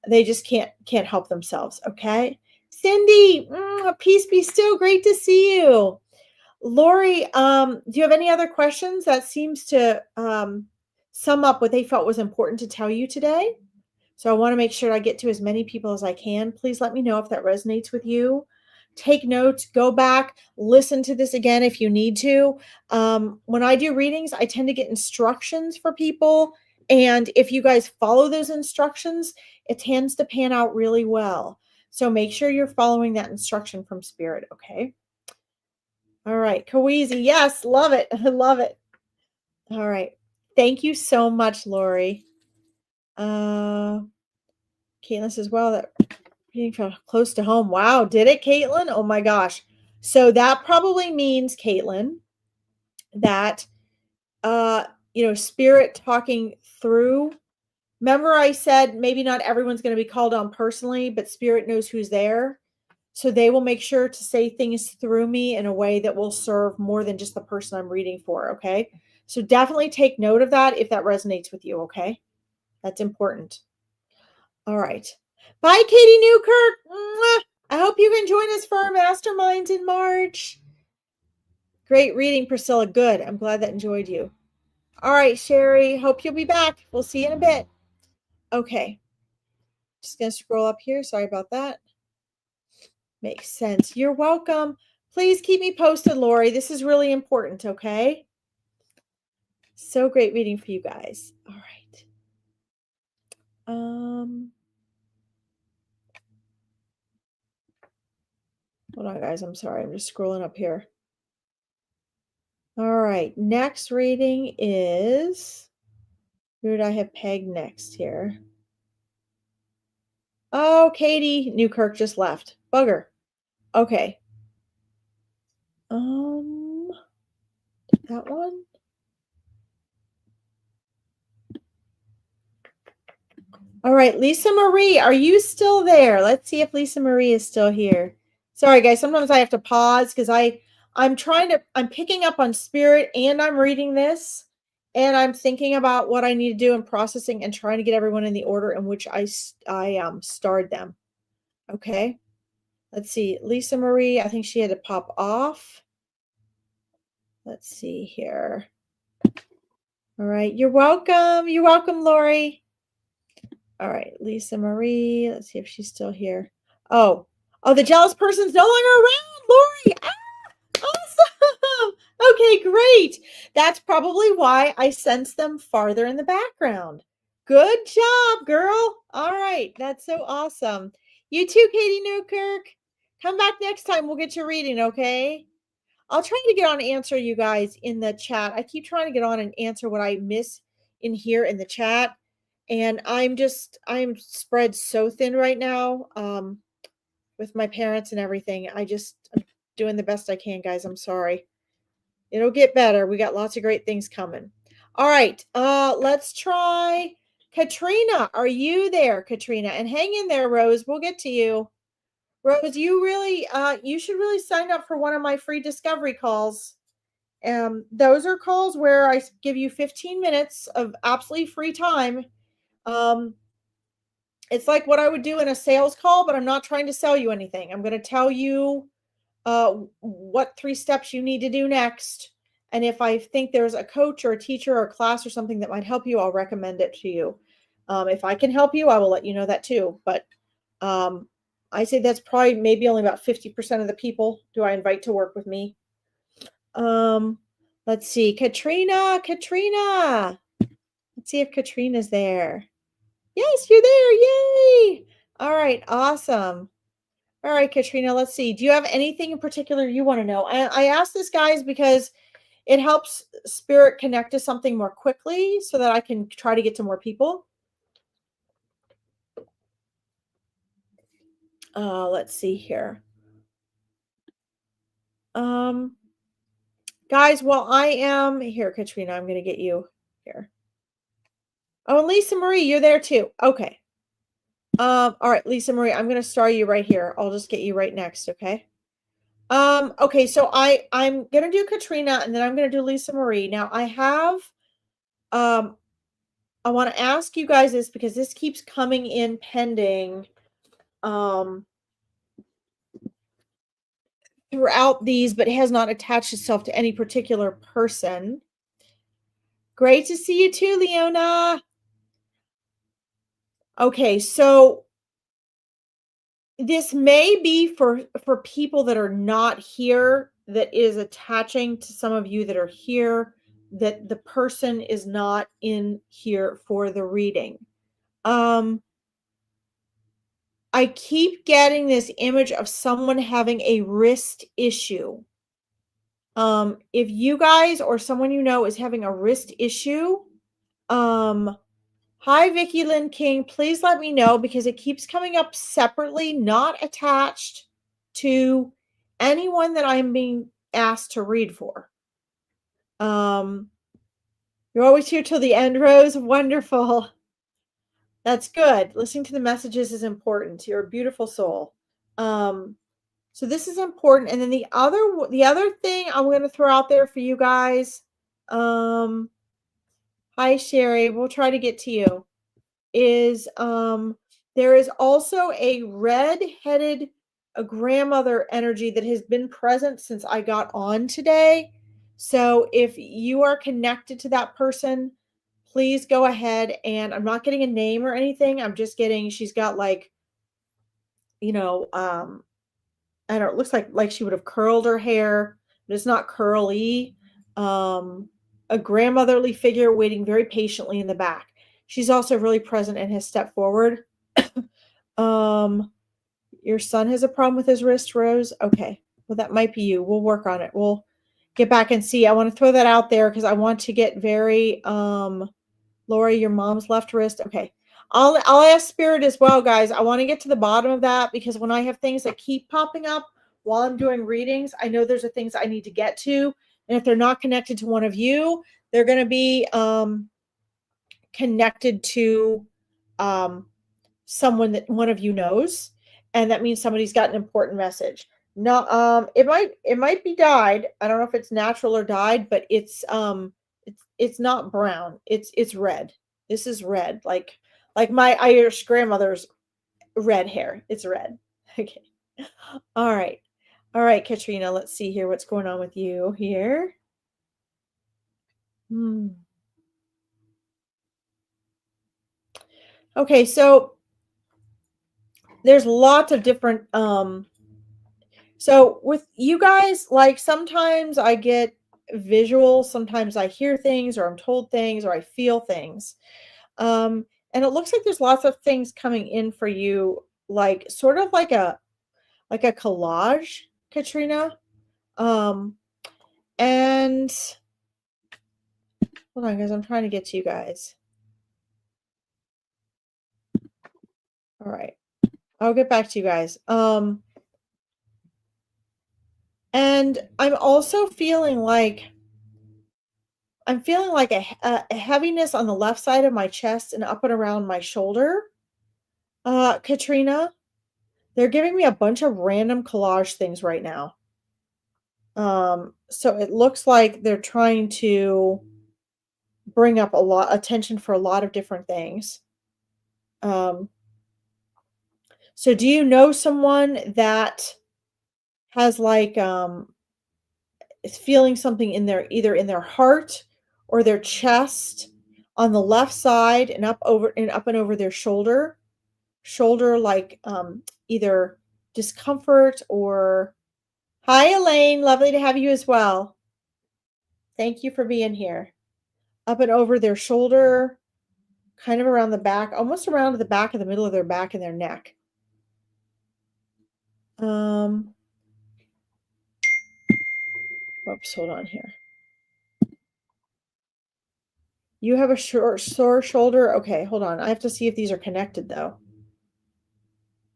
They just can't help themselves. Okay. Cindy, peace be still. Great to see you. Lori, do you have any other questions? That seems to sum up what they felt was important to tell you today. So I want to make sure I get to as many people as I can. Please let me know if that resonates with you. Take notes, go back, listen to this again if you need to. When I do readings, I tend to get instructions for people. And if you guys follow those instructions, it tends to pan out really well. So make sure you're following that instruction from Spirit, okay? All right, Kaweezy, yes, love it. I love it. All right. Thank you so much, Lori. Caitlin says, well, that being close to home. Wow, did it, Caitlin? Oh my gosh. So that probably means, Caitlin, that Spirit talking through Remember I said maybe not everyone's going to be called on personally, but spirit knows who's there. So they will make sure to say things through me in a way that will serve more than just the person I'm reading for, okay? So definitely take note of that if that resonates with you, okay? That's important. All right. Bye, Katie Newkirk. Mwah. I hope you can join us for our masterminds in March. Great reading, Priscilla. Good. I'm glad that enjoyed you. All right, Sherry. Hope you'll be back. We'll see you in a bit. Okay. Just going to scroll up here. Sorry about that. Makes sense. You're welcome. Please keep me posted, Lori. This is really important, okay? So great reading for you guys. All right. Hold on, guys. I'm sorry. I'm just scrolling up here. All right. Next reading is, who did I have pegged next here? Oh, Katie Newkirk just left. Bugger. Okay. That one. All right, Lisa Marie, are you still there? Let's see if Lisa Marie is still here. Sorry, guys. Sometimes I have to pause because I'm picking up on spirit and I'm reading this and I'm thinking about what I need to do and processing and trying to get everyone in the order in which I starred them. Okay. Let's see. Lisa Marie, I think she had to pop off. Let's see here. All right. You're welcome. You're welcome, Lori. All right. Lisa Marie. Let's see if she's still here. Oh, the jealous person's no longer around, Lori. Ah, awesome. Okay, great. That's probably why I sense them farther in the background. Good job, girl. All right. That's so awesome. You too, Katie Newkirk. Come back next time. We'll get you reading, okay? I'll try to get on and answer you guys in the chat. I keep trying to get on and answer what I miss in here in the chat. And I'm spread so thin right now with my parents and everything. I'm doing the best I can, guys. I'm sorry. It'll get better. We got lots of great things coming. All right. Let's try Katrina. Are you there, Katrina? And hang in there, Rose. We'll get to you. Rose, you should really sign up for one of my free discovery calls. Those are calls where I give you 15 minutes of absolutely free time. It's like what I would do in a sales call, but I'm not trying to sell you anything. I'm going to tell you what 3 steps you need to do next. And if I think there's a coach or a teacher or a class or something that might help you, I'll recommend it to you. If I can help you, I will let you know that too. But I say that's probably maybe only about 50% of the people do I invite to work with me. Let's see. Katrina. Let's see if Katrina's there. Yes, you're there. Yay. All right. Awesome. All right, Katrina, let's see. Do you have anything in particular you want to know? I asked this, guys, because it helps spirit connect to something more quickly so that I can try to get to more people. Let's see here. Guys, while I am here, Katrina, I'm going to get you here. Oh, Lisa Marie, you're there too. Okay. All right, Lisa Marie, I'm going to star you right here. I'll just get you right next, okay? Okay, so I'm going to do Katrina and then I'm going to do Lisa Marie. Now I have, I want to ask you guys this because this keeps coming in pending, throughout these, but it has not attached itself to any particular person. Great to see you too, Leona. Okay, so this may be for people that are not here, that is attaching to some of you that are here, that the person is not in here for the reading. I keep getting this image of someone having a wrist issue. If you guys or someone you know is having a wrist issue, hi, Vicky Lynn King, please let me know because it keeps coming up separately, not attached to anyone that I'm being asked to read for. You're always here till the end, Rose. Wonderful. That's good. Listening to the messages is important. You're a beautiful soul. Um, so this is important. And then the other thing I'm going to throw out there for you guys. Um, Hi Sherry, we'll try to get to you. Is there is also a red-headed a grandmother energy that has been present since I got on today. So if you are connected to that person, please go ahead, and I'm not getting a name or anything. I'm just getting she's got like, you know, I don't know, it looks like she would have curled her hair, but it's not curly. Um a grandmotherly figure waiting very patiently in the back. She's also really present and has stepped forward. Um, your son has a problem with his wrist, Rose? Okay. Well, that might be you. We'll work on it. We'll get back and see. I want to throw that out there because I want to get very Lori, your mom's left wrist. Okay. I'll ask spirit as well, guys. I want to get to the bottom of that because when I have things that keep popping up while I'm doing readings, I know there's things I need to get to. And if they're not connected to one of you, they're going to be connected to um someone that one of you knows, and that means somebody's got an important message. No, it might be dyed. I don't know if it's natural or dyed, but it's not brown. It's red. This is red, like my Irish grandmother's red hair. It's red. Okay. All right. All right, Katrina, let's see here what's going on with you here. Hmm. Okay, so there's lots of different so with you guys, like sometimes I get visual, sometimes I hear things or I'm told things or I feel things. And it looks like there's lots of things coming in for you, like sort of like a collage, Katrina. Um, and hold on, guys, I'm trying to get to you guys. All right. I'll get back to you guys. And I'm feeling like a heaviness on the left side of my chest and up and around my shoulder. Katrina, they're giving me a bunch of random collage things right now. So it looks like they're trying to bring up a lot attention for a lot of different things. Um, so do you know someone that has is feeling something in their either in their heart or their chest on the left side and up and over their shoulder, like either discomfort or hi Elaine, lovely to have you as well. Thank you for being here. Up and over their shoulder, kind of around the back, almost around the back of the middle of their back and their neck. Um Whoops, hold on here. You have a short sore shoulder. Okay, hold on. I have to see if these are connected though.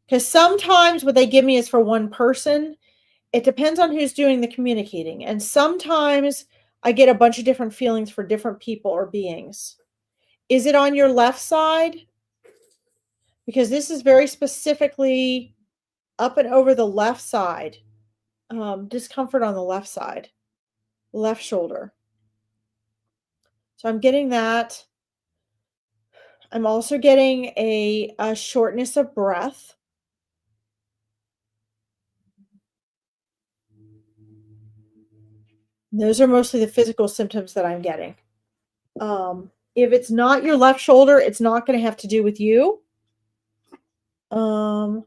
Because sometimes what they give me is for one person. It depends on who's doing the communicating. And sometimes I get a bunch of different feelings for different people or beings. Is it on your left side? Because this is very specifically up and over the left side. Discomfort on the left side, left shoulder. So I'm getting that. I'm also getting a shortness of breath. Those are mostly the physical symptoms that I'm getting. If it's not your left shoulder, it's not going to have to do with you. Um,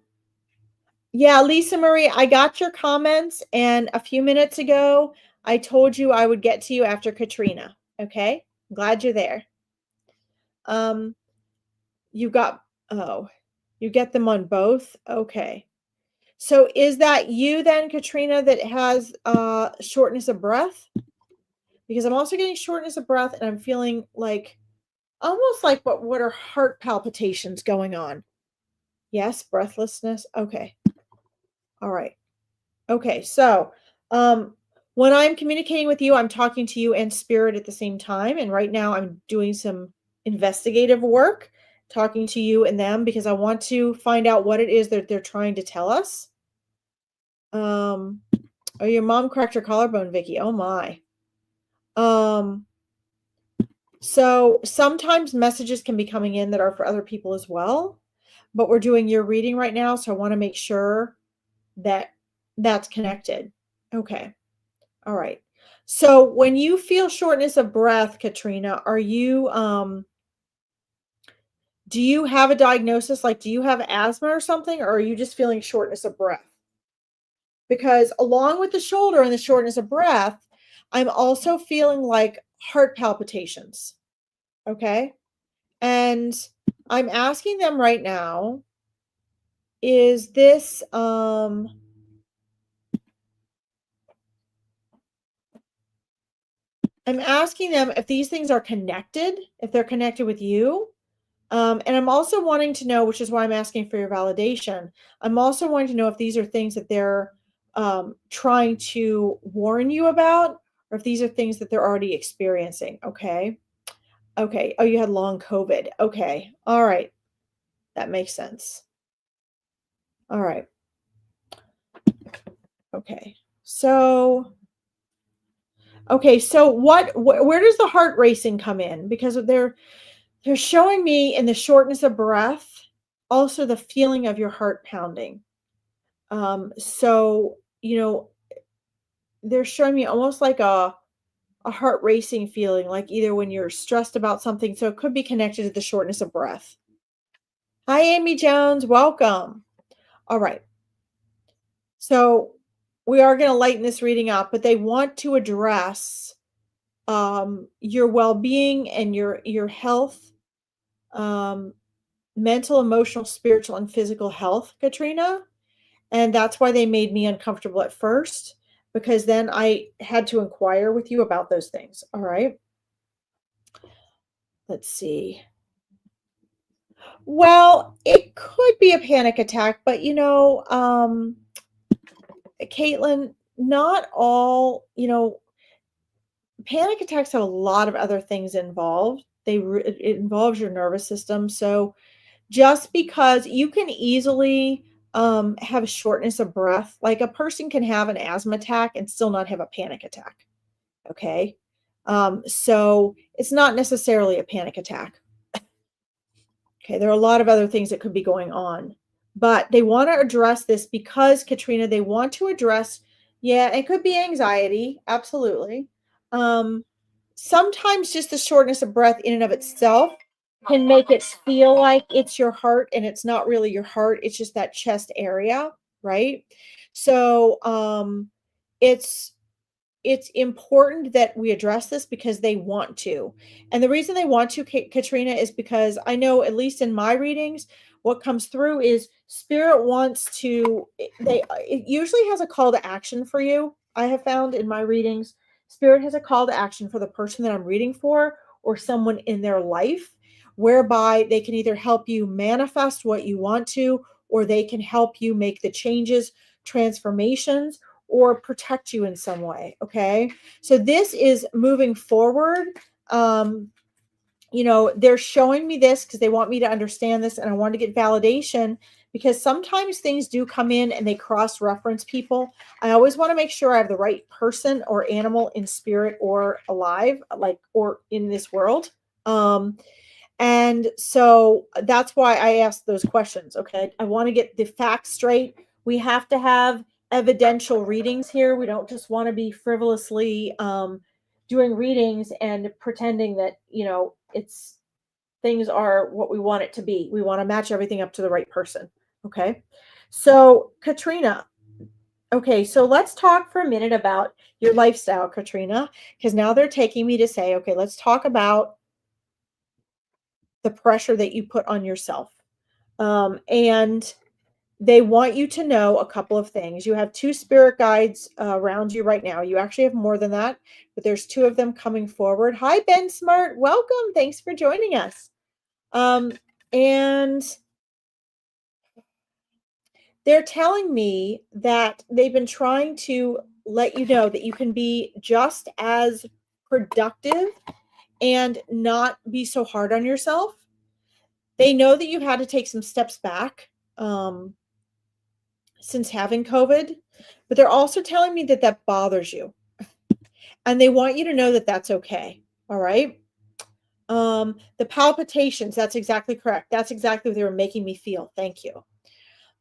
yeah, Lisa Marie, I got your comments, and a few minutes ago, I told you I would get to you after Katrina. Okay, glad you're there. Um, you got oh, you get them on both. Okay, so is that you then, Katrina, that has shortness of breath? Because I'm also getting shortness of breath, and I'm feeling like almost like what are heart palpitations going on? Yes, breathlessness. Okay. All right. Okay. So, um when I'm communicating with you, I'm talking to you and spirit at the same time, and right now I'm doing some investigative work talking to you and them because I want to find out what it is that they're trying to tell us. Oh, your mom cracked her collarbone, Vicky. Oh my. Um, so sometimes messages can be coming in that are for other people as well, but we're doing your reading right now, so I want to make sure that that's connected. Okay. All right. So when you feel shortness of breath, Katrina, are you do you have a diagnosis? Like, do you have asthma or something, or are you just feeling shortness of breath? Because along with the shoulder and the shortness of breath, I'm also feeling like heart palpitations. Okay. And I'm asking them right now, is this I'm asking them if these things are connected, if they're connected with you. And I'm also wanting to know, which is why I'm asking for your validation. I'm also wanting to know if these are things that they're trying to warn you about, or if these are things that they're already experiencing. Okay. Okay. Oh, you had long COVID. Okay. All right. That makes sense. All right. Okay. So, okay. So where does the heart racing come in? Because they're showing me in the shortness of breath, also the feeling of your heart pounding. So, they're showing me almost like a heart racing feeling, like either when you're stressed about something. So it could be connected to the shortness of breath. Hi, Amy Jones. Welcome. All right. So we are going to lighten this reading up, but they want to address your well-being and your health, um, mental, emotional, spiritual, and physical health, Katrina. And that's why they made me uncomfortable at first, because then I had to inquire with you about those things. All right. Let's see. Well, it could be a panic attack, but Caitlin, not all, panic attacks have a lot of other things involved. It involves your nervous system. So just because you can easily have a shortness of breath, like a person can have an asthma attack and still not have a panic attack. Okay. So it's not necessarily a panic attack. Okay. There are a lot of other things that could be going on, but they want to address this because, Katrina, they want to address, yeah, it could be anxiety. Absolutely. Um, Sometimes just the shortness of breath in and of itself can make it feel like it's your heart and it's not really your heart. It's just that chest area. Right. So, it's, it's important that we address this because they want to. And the reason they want to, Katrina, is because I know, at least in my readings, what comes through is spirit wants to, it usually has a call to action for you. I have found in my readings, spirit has a call to action for the person that I'm reading for or someone in their life, whereby they can either help you manifest what you want to, or they can help you make the changes, transformations, or protect you in some way. Okay. So this is moving forward. Um, they're showing me this because they want me to understand this, and I want to get validation because sometimes things do come in and they cross reference people. I always want to make sure I have the right person or animal in spirit or alive, like, or in this world. And so that's why I asked those questions. Okay. I want to get the facts straight. We have to have evidential readings here. We don't just want to be frivolously doing readings and pretending that, it's things are what we want it to be. We want to match everything up to the right person. Okay. So, Katrina, okay, so let's talk for a minute about your lifestyle, Katrina, because now they're taking me to say, okay, let's talk about the pressure that you put on yourself. And they want you to know a couple of things. You have two spirit guides around you right now. You actually have more than that, but there's two of them coming forward. Hi, Ben Smart. Welcome. Thanks for joining us. And they're telling me that they've been trying to let you know that you can be just as productive and not be so hard on yourself. They know that you've had to take some steps back since having COVID, but they're also telling me that that bothers you. And they want you to know that that's okay. All right. The palpitations, that's exactly correct. That's exactly what they were making me feel. Thank you.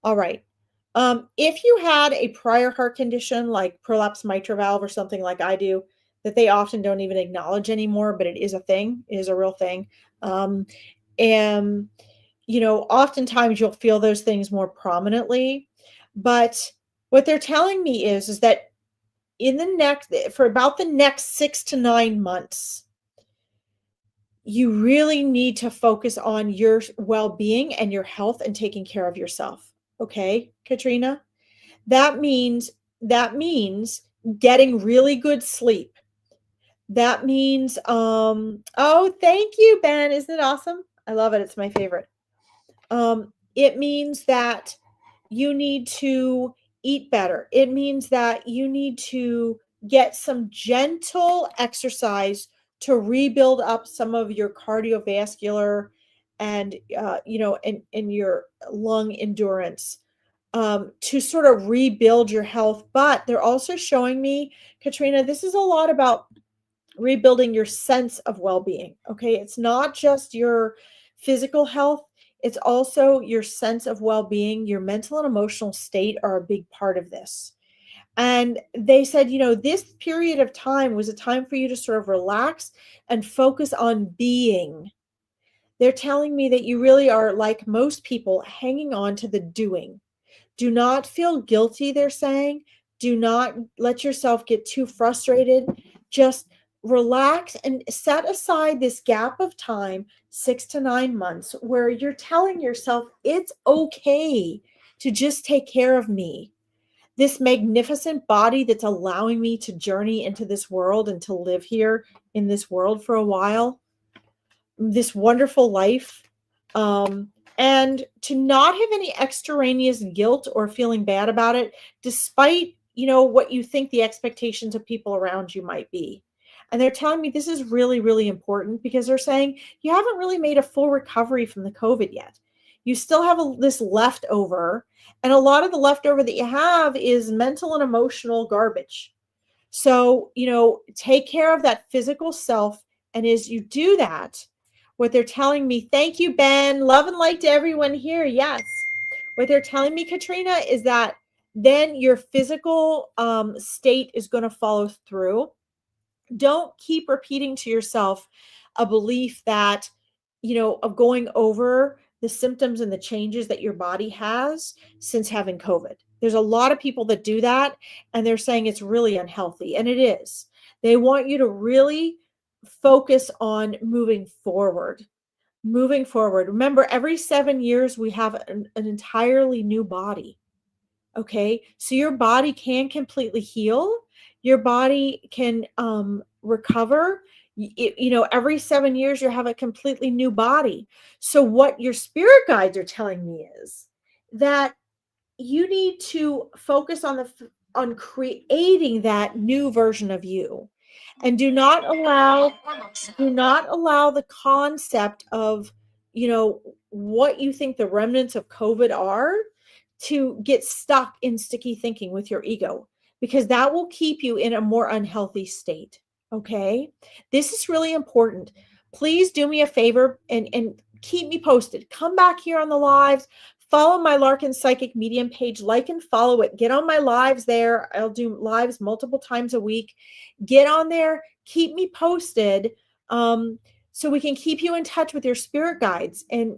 All right. If you had a prior heart condition like prolapsed mitral valve or something like I do, that they often don't even acknowledge anymore, but it is a thing, it is a real thing. Um, and, oftentimes you'll feel those things more prominently. But what they're telling me is that for about the next 6 to 9 months, you really need to focus on your well-being and your health and taking care of yourself. Okay, Katrina? That means that means getting really good sleep. That means oh, thank you, Ben. Isn't it awesome? I love it. It's my favorite. It means that you need to eat better. It means that you need to get some gentle exercise to rebuild up some of your cardiovascular and and your lung endurance, to sort of rebuild your health. But they're also showing me, Katrina, this is a lot about rebuilding your sense of well-being. Okay, it's not just your physical health, it's also your sense of well-being. Your mental and emotional state are a big part of this. And they said, this period of time was a time for you to sort of relax and focus on being. They're telling me that you really are, like most people, hanging on to the doing. Do not feel guilty, they're saying. Do not let yourself get too frustrated. Just relax and set aside this gap of time, 6 to 9 months, where you're telling yourself it's okay to just take care of me. This magnificent body that's allowing me to journey into this world and to live here in this world for a while, this wonderful life, and to not have any extraneous guilt or feeling bad about it, despite what you think the expectations of people around you might be. And they're telling me this is really, really important, because they're saying you haven't really made a full recovery from the COVID yet. You still have this leftover, and a lot of the leftover that you have is mental and emotional garbage. So, take care of that physical self. And as you do that, what they're telling me, thank you, Ben. Love and light to everyone here. Yes. What they're telling me, Katrina, is that then your physical state is going to follow through. Don't keep repeating to yourself a belief that, of going over the symptoms and the changes that your body has since having COVID. There's a lot of people that do that, and they're saying it's really unhealthy, and it is. They want you to really focus on moving forward. Moving forward. Remember, every 7 years, we have an entirely new body. Okay, so your body can completely heal. Your body can recover. Every 7 years you have a completely new body. So what your spirit guides are telling me is that you need to focus on creating that new version of you, and do not allow the concept of what you think the remnants of COVID are to get stuck in sticky thinking with your ego, because that will keep you in a more unhealthy state. Okay, this is really important. Please do me a favor and keep me posted. Come back here on the lives. Follow my Larkin Psychic Medium page. Like and follow it. Get on my lives there. I'll do lives multiple times a week. Get on there. Keep me posted, so we can keep you in touch with your spirit guides. And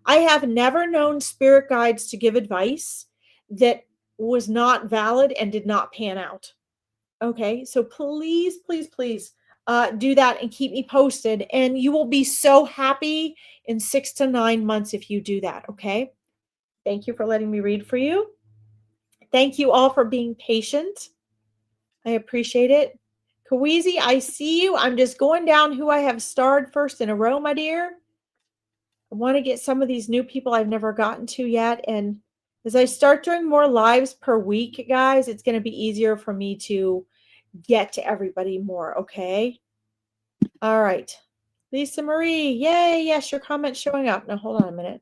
I have never known spirit guides to give advice that was not valid and did not pan out. Okay, so please, please, please do that and keep me posted. And you will be so happy in 6 to 9 months if you do that. Okay. Thank you for letting me read for you. Thank you all for being patient. I appreciate it. Kawizi, I see you. I'm just going down who I have starred first in a row, my dear. I want to get some of these new people I've never gotten to yet. And as I start doing more lives per week, guys, it's going to be easier for me to get to everybody more. Okay. All right. Lisa Marie, yay, yes, your comment's showing up. Now, hold on a minute.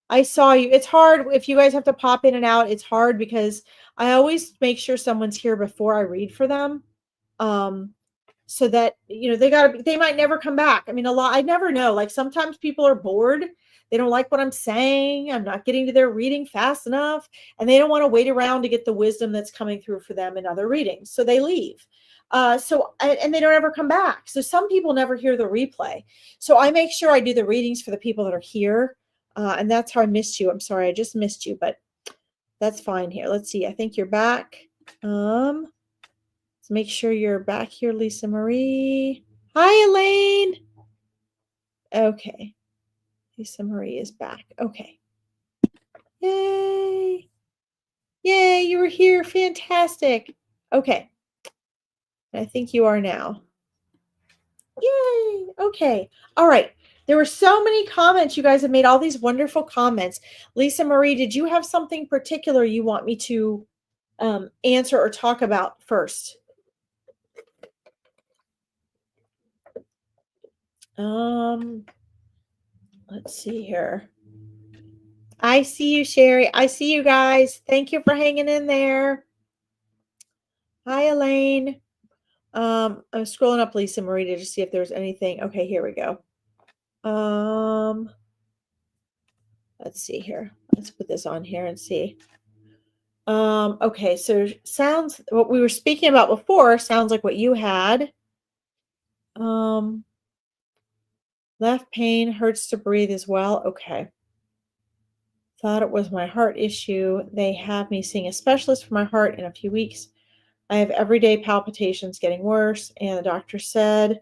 I saw you. It's hard if you guys have to pop in and out. It's hard because I always make sure someone's here before I read for them. So that, they might never come back. I mean, I never know. Like sometimes people are bored. They don't like what I'm saying. I'm not getting to their reading fast enough, and they don't want to wait around to get the wisdom that's coming through for them in other readings. So they leave. And they don't ever come back. So some people never hear the replay. So I make sure I do the readings for the people that are here. And that's how I missed you. I'm sorry, I just missed you, but that's fine here. Let's see. I think you're back. Let's make sure you're back here, Lisa Marie. Hi, Elaine. Okay. Lisa Marie is back. Okay. Yay. Yay, you were here. Fantastic. Okay. I think you are now. Yay. Okay. All right. There were so many comments. You guys have made all these wonderful comments. Lisa Marie, did you have something particular you want me to answer or talk about first? Let's see here. I see you, Sherry. I see you guys. Thank you for hanging in there. Hi, Elaine. I'm scrolling up Lisa Marie to just see if there's anything. Okay, here we go. Let's see here. Let's put this on here and see. Okay, so sounds what we were speaking about before sounds like what you had. Left pain, hurts to breathe as well. Okay. Thought it was my heart issue. They have me seeing a specialist for my heart in a few weeks. I have everyday palpitations getting worse, and the doctor said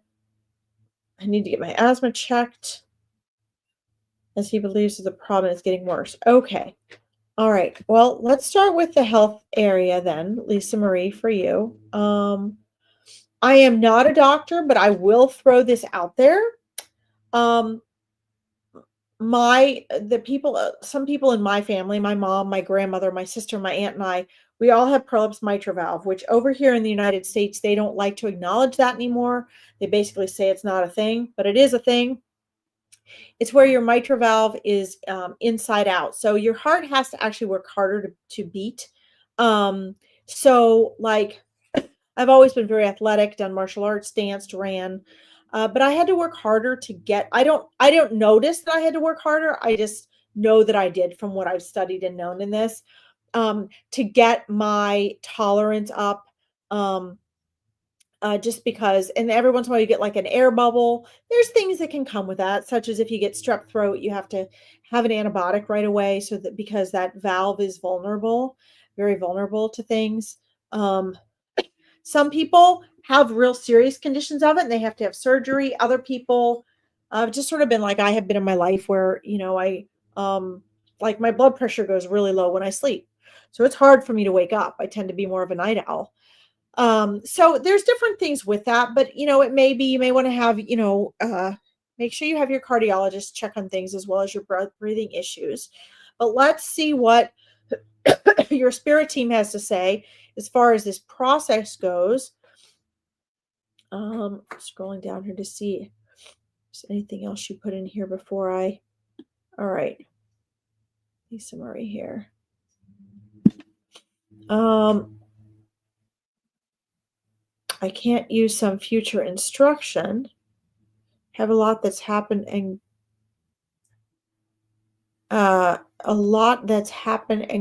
I need to get my asthma checked as he believes that the problem is getting worse. Okay. All right. Well, let's start with the health area then, Lisa Marie, for you. I am not a doctor, but I will throw this out there. Some people in my family, my mom, my grandmother, my sister, my aunt, and I, we all have prolapsed mitral valve, which over here in the United States, they don't like to acknowledge that anymore. They basically say it's not a thing, but it is a thing. It's where your mitral valve is inside out. So your heart has to actually work harder to beat. So like I've always been very athletic, done martial arts, danced, ran, but I had to work harder to get. I don't notice that I had to work harder. I just know that I did from what I've studied and known in this to get my tolerance up. Just because, and every once in a while you get like an air bubble. There's things that can come with that, such as if you get strep throat, you have to have an antibiotic right away, so that because that valve is vulnerable, very vulnerable to things. Some people have real serious conditions of it and they have to have surgery. Other people just sort of been like I have been in my life where, I like my blood pressure goes really low when I sleep. So it's hard for me to wake up. I tend to be more of a night owl. So there's different things with that, but it may be, you may want to have, make sure you have your cardiologist check on things as well as your breathing issues. But let's see what your spirit team has to say as far as this process goes. Scrolling down here to see if there's anything else you put in here before all right. Lisa Marie here. I can't use some future instruction. Have a lot that's happened and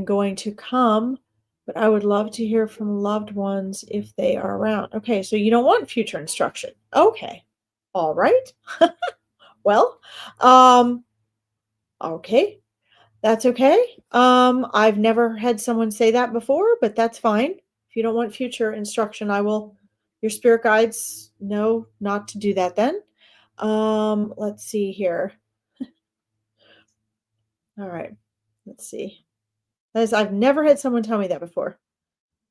going to come, but I would love to hear from loved ones if they are around. Okay, so you don't want future instruction. Okay. All right. Well, okay. That's okay. I've never had someone say that before, but that's fine. If you don't want future instruction, your spirit guides know not to do that then. Let's see here. All right. Let's see. I've never had someone tell me that before.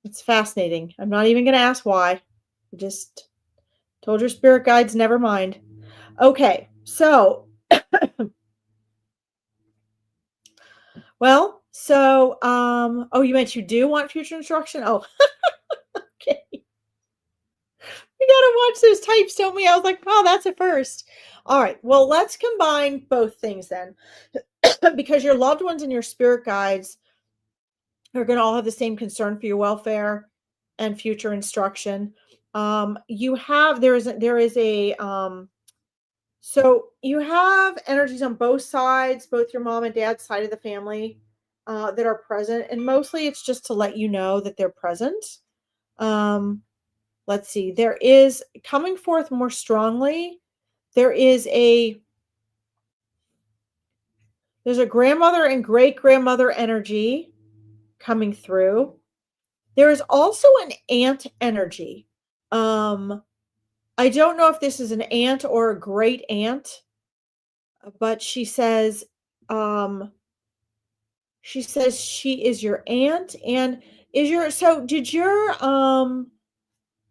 It's fascinating. I'm not even going to ask why. I just told your spirit guides, never mind. Okay. So, you meant you do want future instruction? Oh, okay. We got to watch those types, don't we? I was like, wow, that's a first. All right. Well, let's combine both things then, because your loved ones and your spirit guides are going to all have the same concern for your welfare and future instruction. You have there is a So you have energies on both sides, both your mom and dad's side of the family, that are present, and mostly it's just to let you know that they're present. Um, let's see. There is coming forth more strongly. There is a there's a grandmother and great grandmother energy coming through. There is also an aunt energy. Um, I don't know if this is an aunt or a great aunt, but um, she says she is your aunt and is your so did your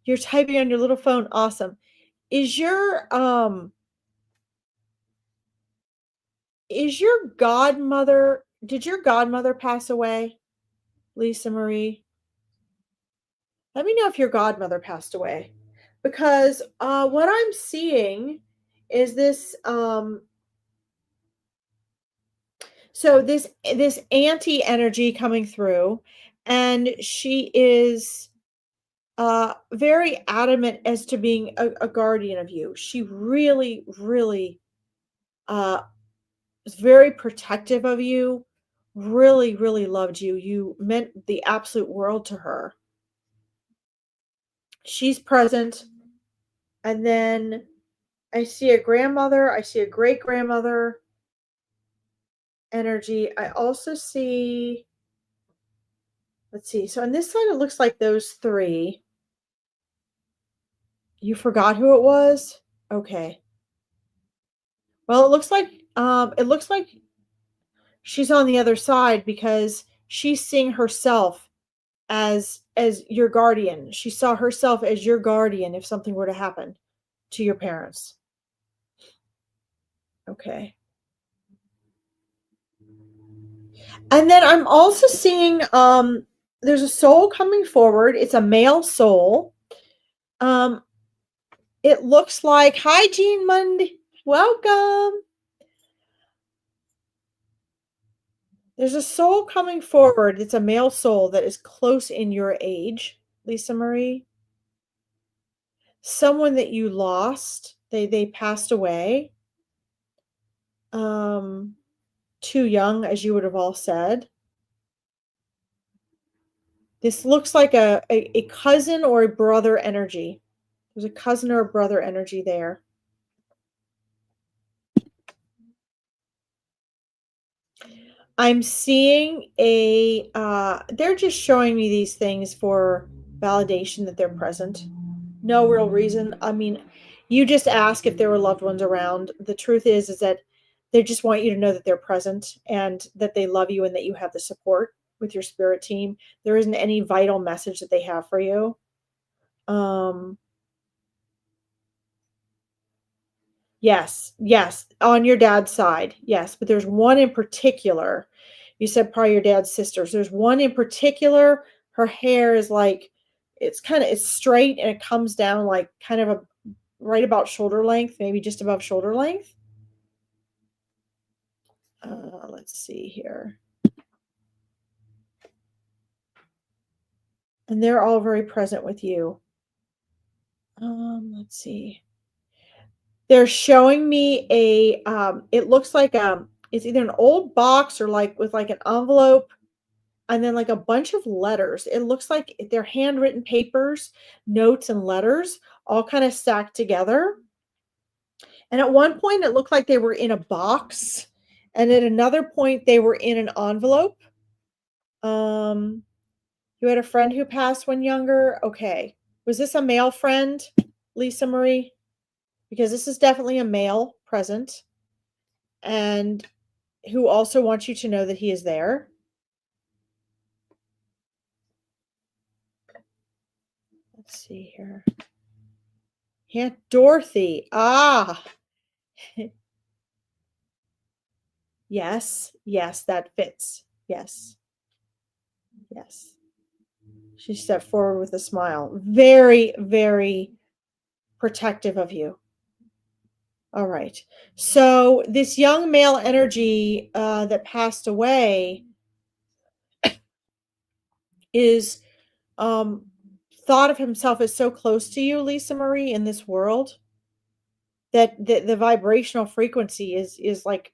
you're typing on your little phone. Awesome. Is your godmother did your godmother pass away, Lisa Marie? Let me know if your godmother passed away. Because what I'm seeing is this auntie energy coming through, and she is very adamant as to being a guardian of you. She really, really uh, was very protective of you, really, really loved you. You meant the absolute world to her. She's present. And then I see a grandmother, I see a great grandmother energy. I also see, let's see. So on this side, it looks like those three. You forgot who it was? Okay. Well, it looks like she's on the other side because she's seeing herself as your guardian. She saw herself as your guardian if something were to happen to your parents. Okay. And then I'm also seeing there's a soul coming forward. It's a male soul. Um it looks like hi Jean Monday. Welcome. There's a soul coming forward. It's a male soul that is close in your age, Lisa Marie. Someone that you lost. They passed away. Um too young, as you would have all said. This looks like a cousin or a brother energy. There's a cousin or a brother energy there. I'm seeing they're just showing me these things for validation that they're present. No real reason. I mean, you just ask if there were loved ones around. The truth is that they just want you to know that they're present and that they love you and that you have the support with your spirit team. There isn't any vital message that they have for you. Um, yes, on your dad's side, yes, but there's one in particular. You said probably your dad's sisters. There's one in particular. Her hair is like it's straight and it comes down like kind of a right about shoulder length, maybe just above shoulder length. Let's see here. And they're all very present with you. Let's see. They're showing me it looks like it's either an old box or like with like an envelope and then like a bunch of letters. It looks like they're handwritten papers, notes and letters all kind of stacked together. And at one point it looked like they were in a box and at another point they were in an envelope. Um you had a friend who passed when younger. Okay. Was this a male friend, Lisa Marie? Because this is definitely a male present and who also wants you to know that he is there. Let's see here. Aunt Dorothy. Ah, yes, that fits. Yes, yes. She stepped forward with a smile. Very, very protective of you. All right. So this young male energy that passed away is um, thought of himself as so close to you, Lisa Marie, in this world that the vibrational frequency is like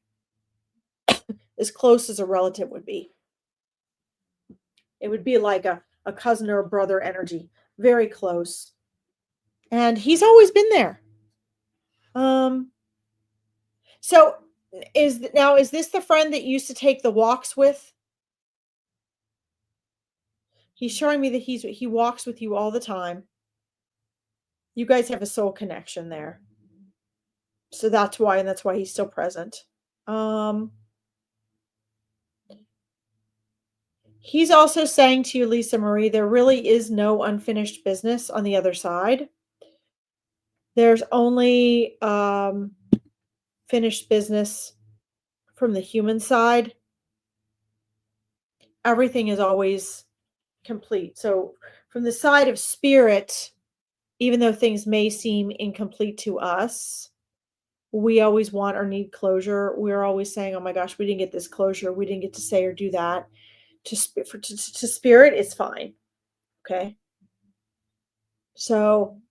as close as a relative would be. It would be like a cousin or a brother energy, very close. And he's always been there. Um, so is this the friend that you used to take the walks with? He's showing me that he walks with you all the time. You guys have a soul connection there. So that's why he's still present. Um, he's also saying to you, Lisa Marie, there really is no unfinished business on the other side. There's only finished business from the human side. Everything is always complete. So from the side of spirit, even though things may seem incomplete to us, we always want or need closure. We're always saying, "Oh my gosh, we didn't get this closure. We didn't get to say or do that." To spirit, it's fine. Okay. So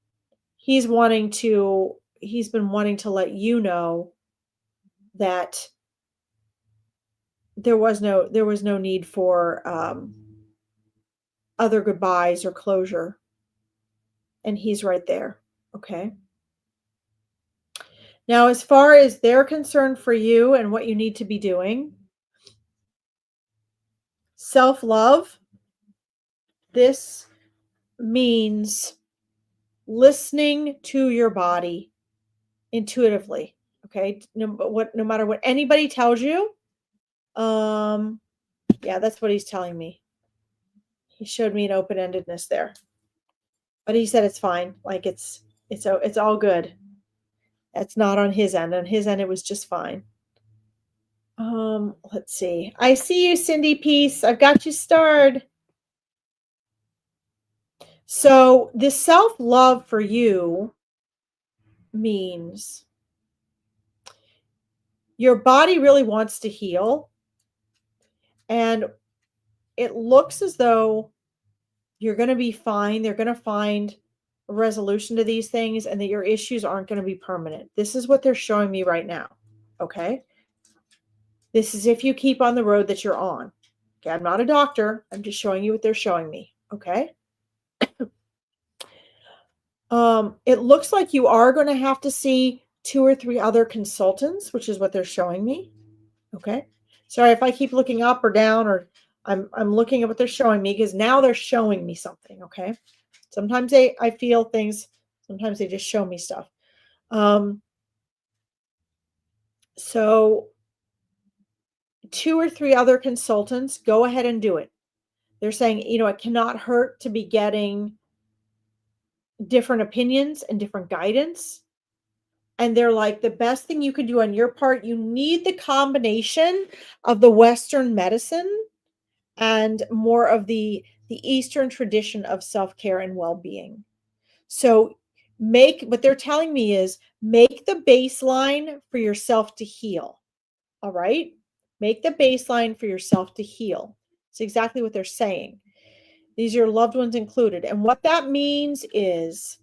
he's been wanting to let you know that there was no need for other goodbyes or closure, and he's right there. Okay. Now, as far as they're concerned for you and what you need to be doing, self love, this means listening to your body intuitively. Okay. No matter what anybody tells you, um, yeah, that's what he's telling me. He showed me an open endedness there, but he said it's fine. Like it's all good. It's not on his end. On his end, it was just fine. Let's see. I see you, Cindy Peace. I've got you starred. So this self-love for you means your body really wants to heal, and it looks as though you're going to be fine. They're going to find a resolution to these things and that your issues aren't going to be permanent. This is what they're showing me right now. Okay? This is if you keep on the road that you're on. Okay, I'm not a doctor. I'm just showing you what they're showing me. Okay? It looks like you are going to have to see 2 or 3 other consultants, which is what they're showing me. Okay. Sorry if I keep looking up or down, or I'm looking at what they're showing me because now they're showing me something. Okay. Sometimes I feel things, sometimes they just show me stuff. Um, so 2 or 3 other consultants, go ahead and do it. They're saying, it cannot hurt to be getting different opinions and different guidance. And they're like, the best thing you can do on your part, you need the combination of the Western medicine and more of the Eastern tradition of self-care and well-being. So make what they're telling me is make the baseline for yourself to heal. All right? Make the baseline for yourself to heal. It's exactly what they're saying. These are your loved ones included. And what that means is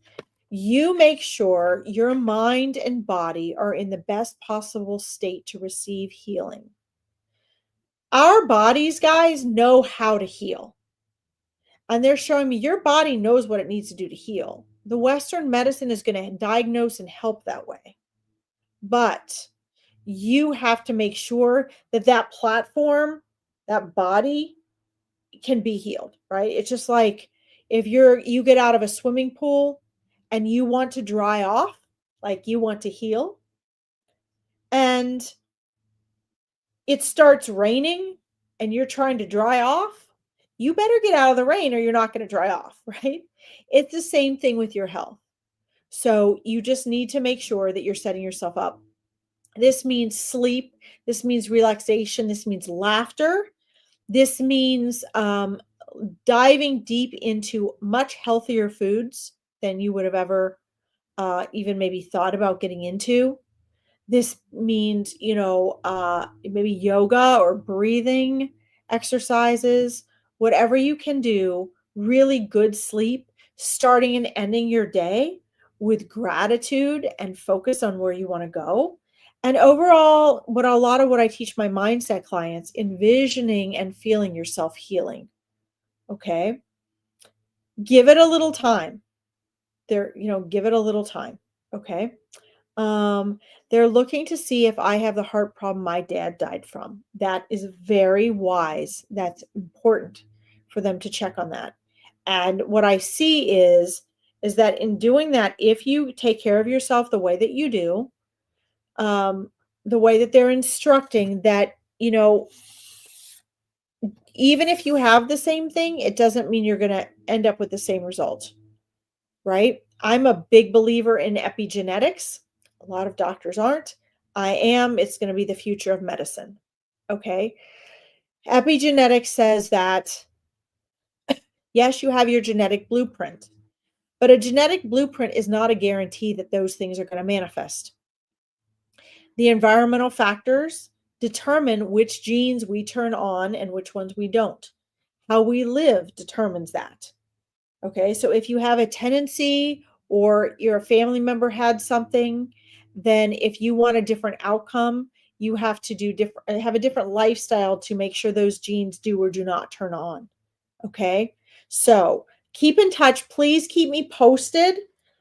you make sure your mind and body are in the best possible state to receive healing. Our bodies, guys, know how to heal. And they're showing me your body knows what it needs to do to heal. The Western medicine is going to diagnose and help that way. But you have to make sure that that platform, that body can be healed, right? It's just like if you get out of a swimming pool and you want to dry off, like you want to heal, and it starts raining and you're trying to dry off, you better get out of the rain or you're not going to dry off, right? It's the same thing with your health. So you just need to make sure that you're setting yourself up. This means sleep. This means relaxation. This means laughter. This means diving deep into much healthier foods than you would have ever even maybe thought about getting into. This means, maybe yoga or breathing exercises, whatever you can do, really good sleep, starting and ending your day with gratitude and focus on where you want to go. And overall, a lot of what I teach my mindset clients, envisioning and feeling yourself healing. Okay. Give it a little time. Give it a little time. Okay. Um, they're looking to see if I have the heart problem my dad died from. That is very wise. That's important for them to check on that. And what I see is that in doing that, if you take care of yourself the way that you do, um, the way that they're instructing that, even if you have the same thing, it doesn't mean you're going to end up with the same result, right? I'm a big believer in epigenetics. A lot of doctors aren't. I am. It's going to be the future of medicine. Okay. Epigenetics says that, yes, you have your genetic blueprint, but a genetic blueprint is not a guarantee that those things are going to manifest. The environmental factors determine which genes we turn on and which ones we don't. How we live determines that. Okay, so if you have a tendency or your family member had something, then if you want a different outcome, you have to have a different lifestyle to make sure those genes do or do not turn on. Okay, so keep in touch. Please keep me posted.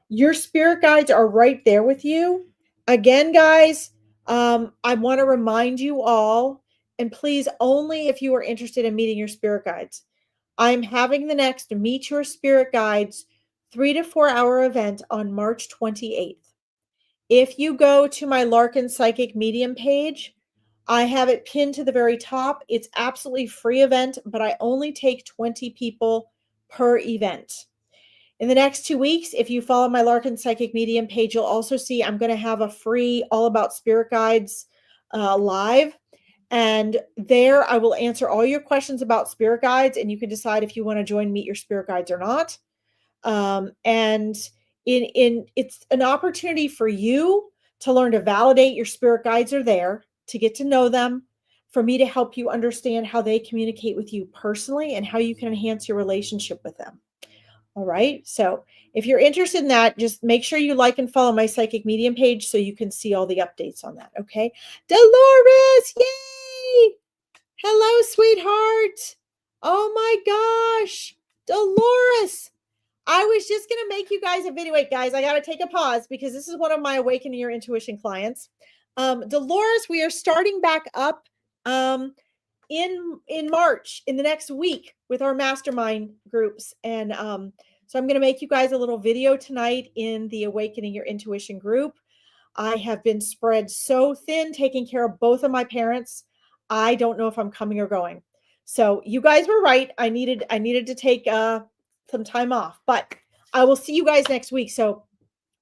Your spirit guides are right there with you. Again, guys, I want to remind you all, and please, only if you are interested in meeting your spirit guides. I'm having the next Meet Your Spirit Guides 3 to 4 hour event on March 28th. If you go to my Larkin Psychic Medium page, I have it pinned to the very top. It's absolutely free event, but I only take 20 people per event. In the next 2 weeks, if you follow my Larkin Psychic Medium page, you'll also see I'm going to have a free All About Spirit Guides live. And there I will answer all your questions about spirit guides, and you can decide if you want to join Meet Your Spirit Guides or not. And it's an opportunity for you to learn to validate your spirit guides are there, to get to know them, for me to help you understand how they communicate with you personally and how you can enhance your relationship with them. All right. So if you're interested in that, just make sure you like and follow my Psychic Medium page so you can see all the updates on that. Okay. Dolores, yay! Hello, sweetheart. Oh my gosh. Dolores. I was just going to make you guys a video. Wait, guys, I got to take a pause because this is one of my Awakening Your Intuition clients. Dolores, we are starting back up in March, in the next week, with our mastermind groups. And so I'm going to make you guys a little video tonight in the Awakening Your Intuition group. I have been spread so thin taking care of both of my parents. I don't know if I'm coming or going. So you guys were right. I needed to take some time off, but I will see you guys next week. So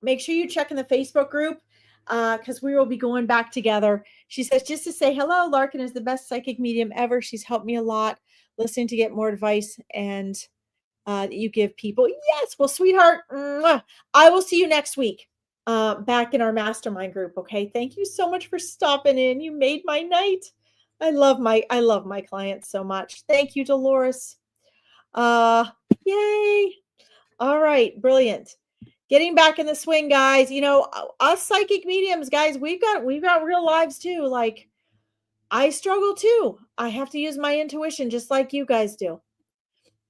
make sure you check in the Facebook group because we will be going back together. She says, just to say hello, Larkin is the best psychic medium ever. She's helped me a lot listening to get more advice and that you give people. Yes. Well, sweetheart, I will see you next week back in our mastermind group. Okay. Thank you so much for stopping in. You made my night. I love my clients so much. Thank you, Dolores. Yay. All right. Brilliant. Getting back in the swing, guys. Us psychic mediums, guys, we've got real lives too. Like, I struggle too. I have to use my intuition just like you guys do.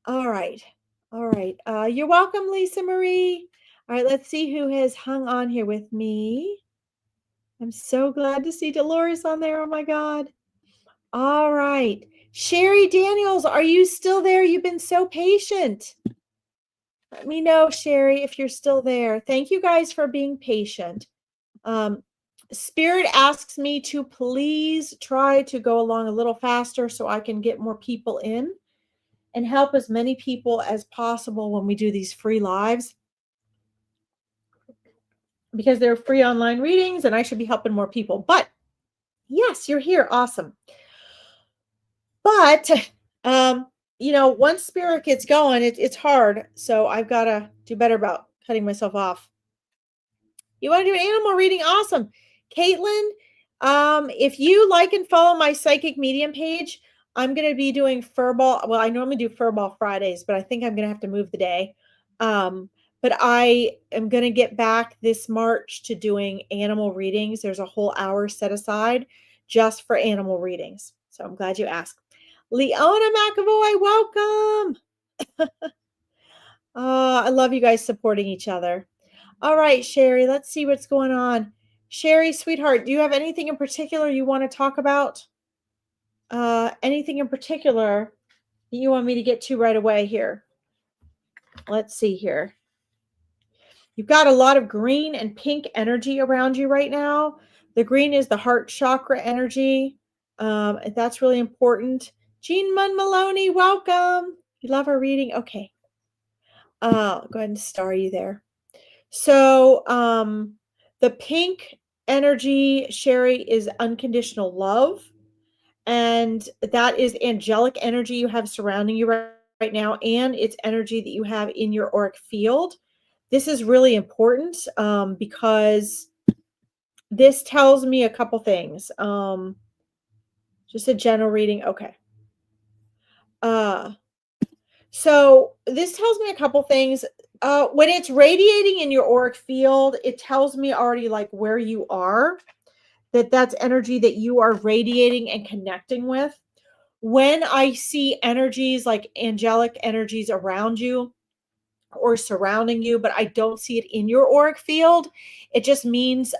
All right. All right. You're welcome, Lisa Marie. All right, let's see who has hung on here with me. I'm so glad to see Dolores on there. Oh my God. All right. Sherry Daniels, are you still there? You've been so patient. Let me know, Sherry, if you're still there. Thank you guys for being patient. Spirit asks me to please try to go along a little faster so I can get more people in and help as many people as possible when we do these free lives, because they're free online readings and I should be helping more people. But yes, you're here. Awesome. But, once spirit gets going, it's hard. So I've got to do better about cutting myself off. You want to do an animal reading? Awesome. Caitlin, if you like and follow my psychic medium page, I'm going to be doing furball. Well, I normally do furball Fridays, but I think I'm going to have to move the day. But I am going to get back this March to doing animal readings. There's a whole hour set aside just for animal readings. So I'm glad you asked. Leona McAvoy, welcome. I love you guys supporting each other. All right, Sherry, let's see what's going on. Sherry, sweetheart, do you have anything in particular you want to talk about? Anything in particular you want me to get to right away here? Let's see here. You've got a lot of green and pink energy around you right now. The green is the heart chakra energy. That's really important. Jean Munn Maloney, welcome. You love our reading? Okay. Go ahead and star you there. So the pink energy, Sherry, is unconditional love. And that is angelic energy you have surrounding you right now. And it's energy that you have in your auric field. This is really important because this tells me a couple things. Just a general reading. Okay. So this tells me a couple things. When it's radiating in your auric field, it tells me already like where you are, that's energy that you are radiating and connecting with. When I see energies like angelic energies around you or surrounding you, but I don't see it in your auric field, it just means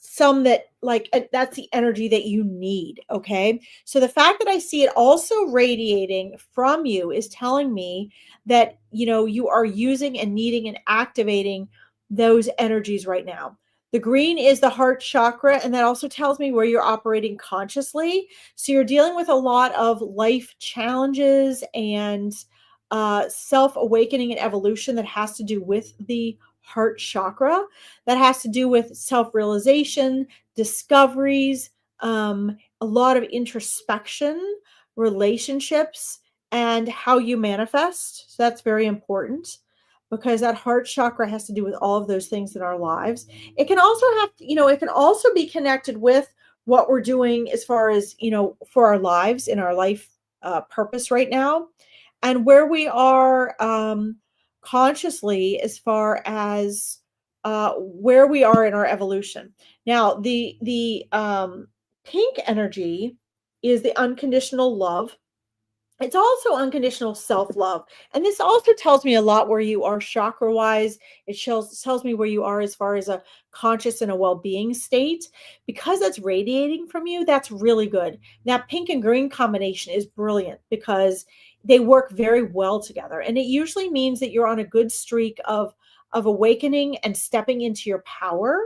some that like that's the energy that you need. Okay, so the fact that I see it also radiating from you is telling me that you are using and needing and activating those energies right now. The green is the heart chakra, and that also tells me where you're operating consciously. So you're dealing with a lot of life challenges and self awakening and evolution that has to do with the heart chakra, that has to do with self-realization, discoveries, a lot of introspection, relationships, and how you manifest. So that's very important because that heart chakra has to do with all of those things in our lives. It can also it can also be connected with what we're doing as far as, for our lives in our life purpose right now, and where we are consciously as far as where we are in our evolution. Now, the pink energy is the unconditional love. It's also unconditional self-love. And this also tells me a lot where you are chakra-wise. It tells me where you are as far as a conscious and a well-being state. Because that's radiating from you, that's really good. Now, pink and green combination is brilliant because they work very well together. And it usually means that you're on a good streak of awakening and stepping into your power.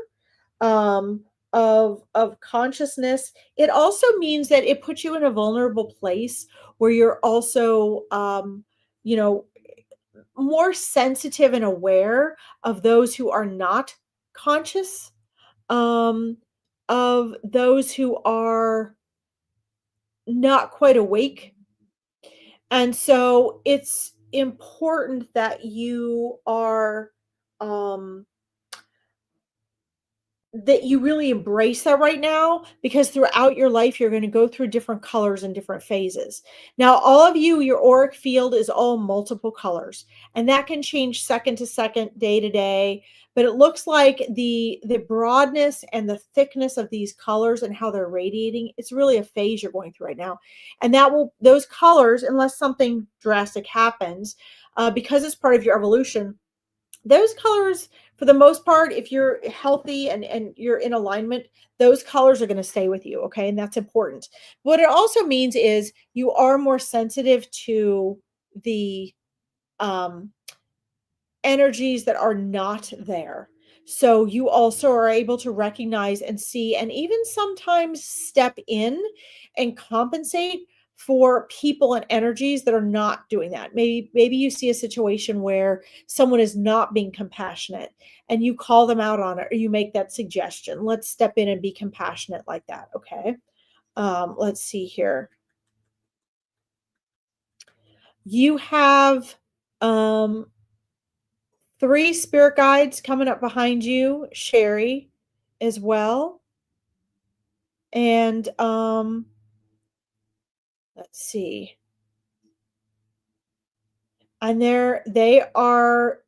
Of consciousness. It also means that it puts you in a vulnerable place where you're also you know more sensitive and aware of those who are not conscious, um of those who are not quite awake. And so it's important that you are um that you really embrace that right now, because throughout your life you're going to go through different colors and different phases. Now, all of you, your auric field is all multiple colors, and that can change second to second, day to day, but it looks like the broadness and the thickness of these colors and how they're radiating, it's really a phase you're going through right now. And those colors, unless something drastic happens, because it's part of your evolution, those colors, for the most part, if you're healthy and you're in alignment, those colors are going to stay with you. Okay, and that's important. What it also means is you are more sensitive to the um energies that are not there. So you also are able to recognize and see, and even sometimes step in and compensate for people and energies that are not doing that. Maybe you see a situation where someone is not being compassionate and you call them out on it, or you make that suggestion. Let's step in and be compassionate like that. Okay. Let's see here. You have um 3 spirit guides coming up behind you, Sherry. as well. And let's see. And they are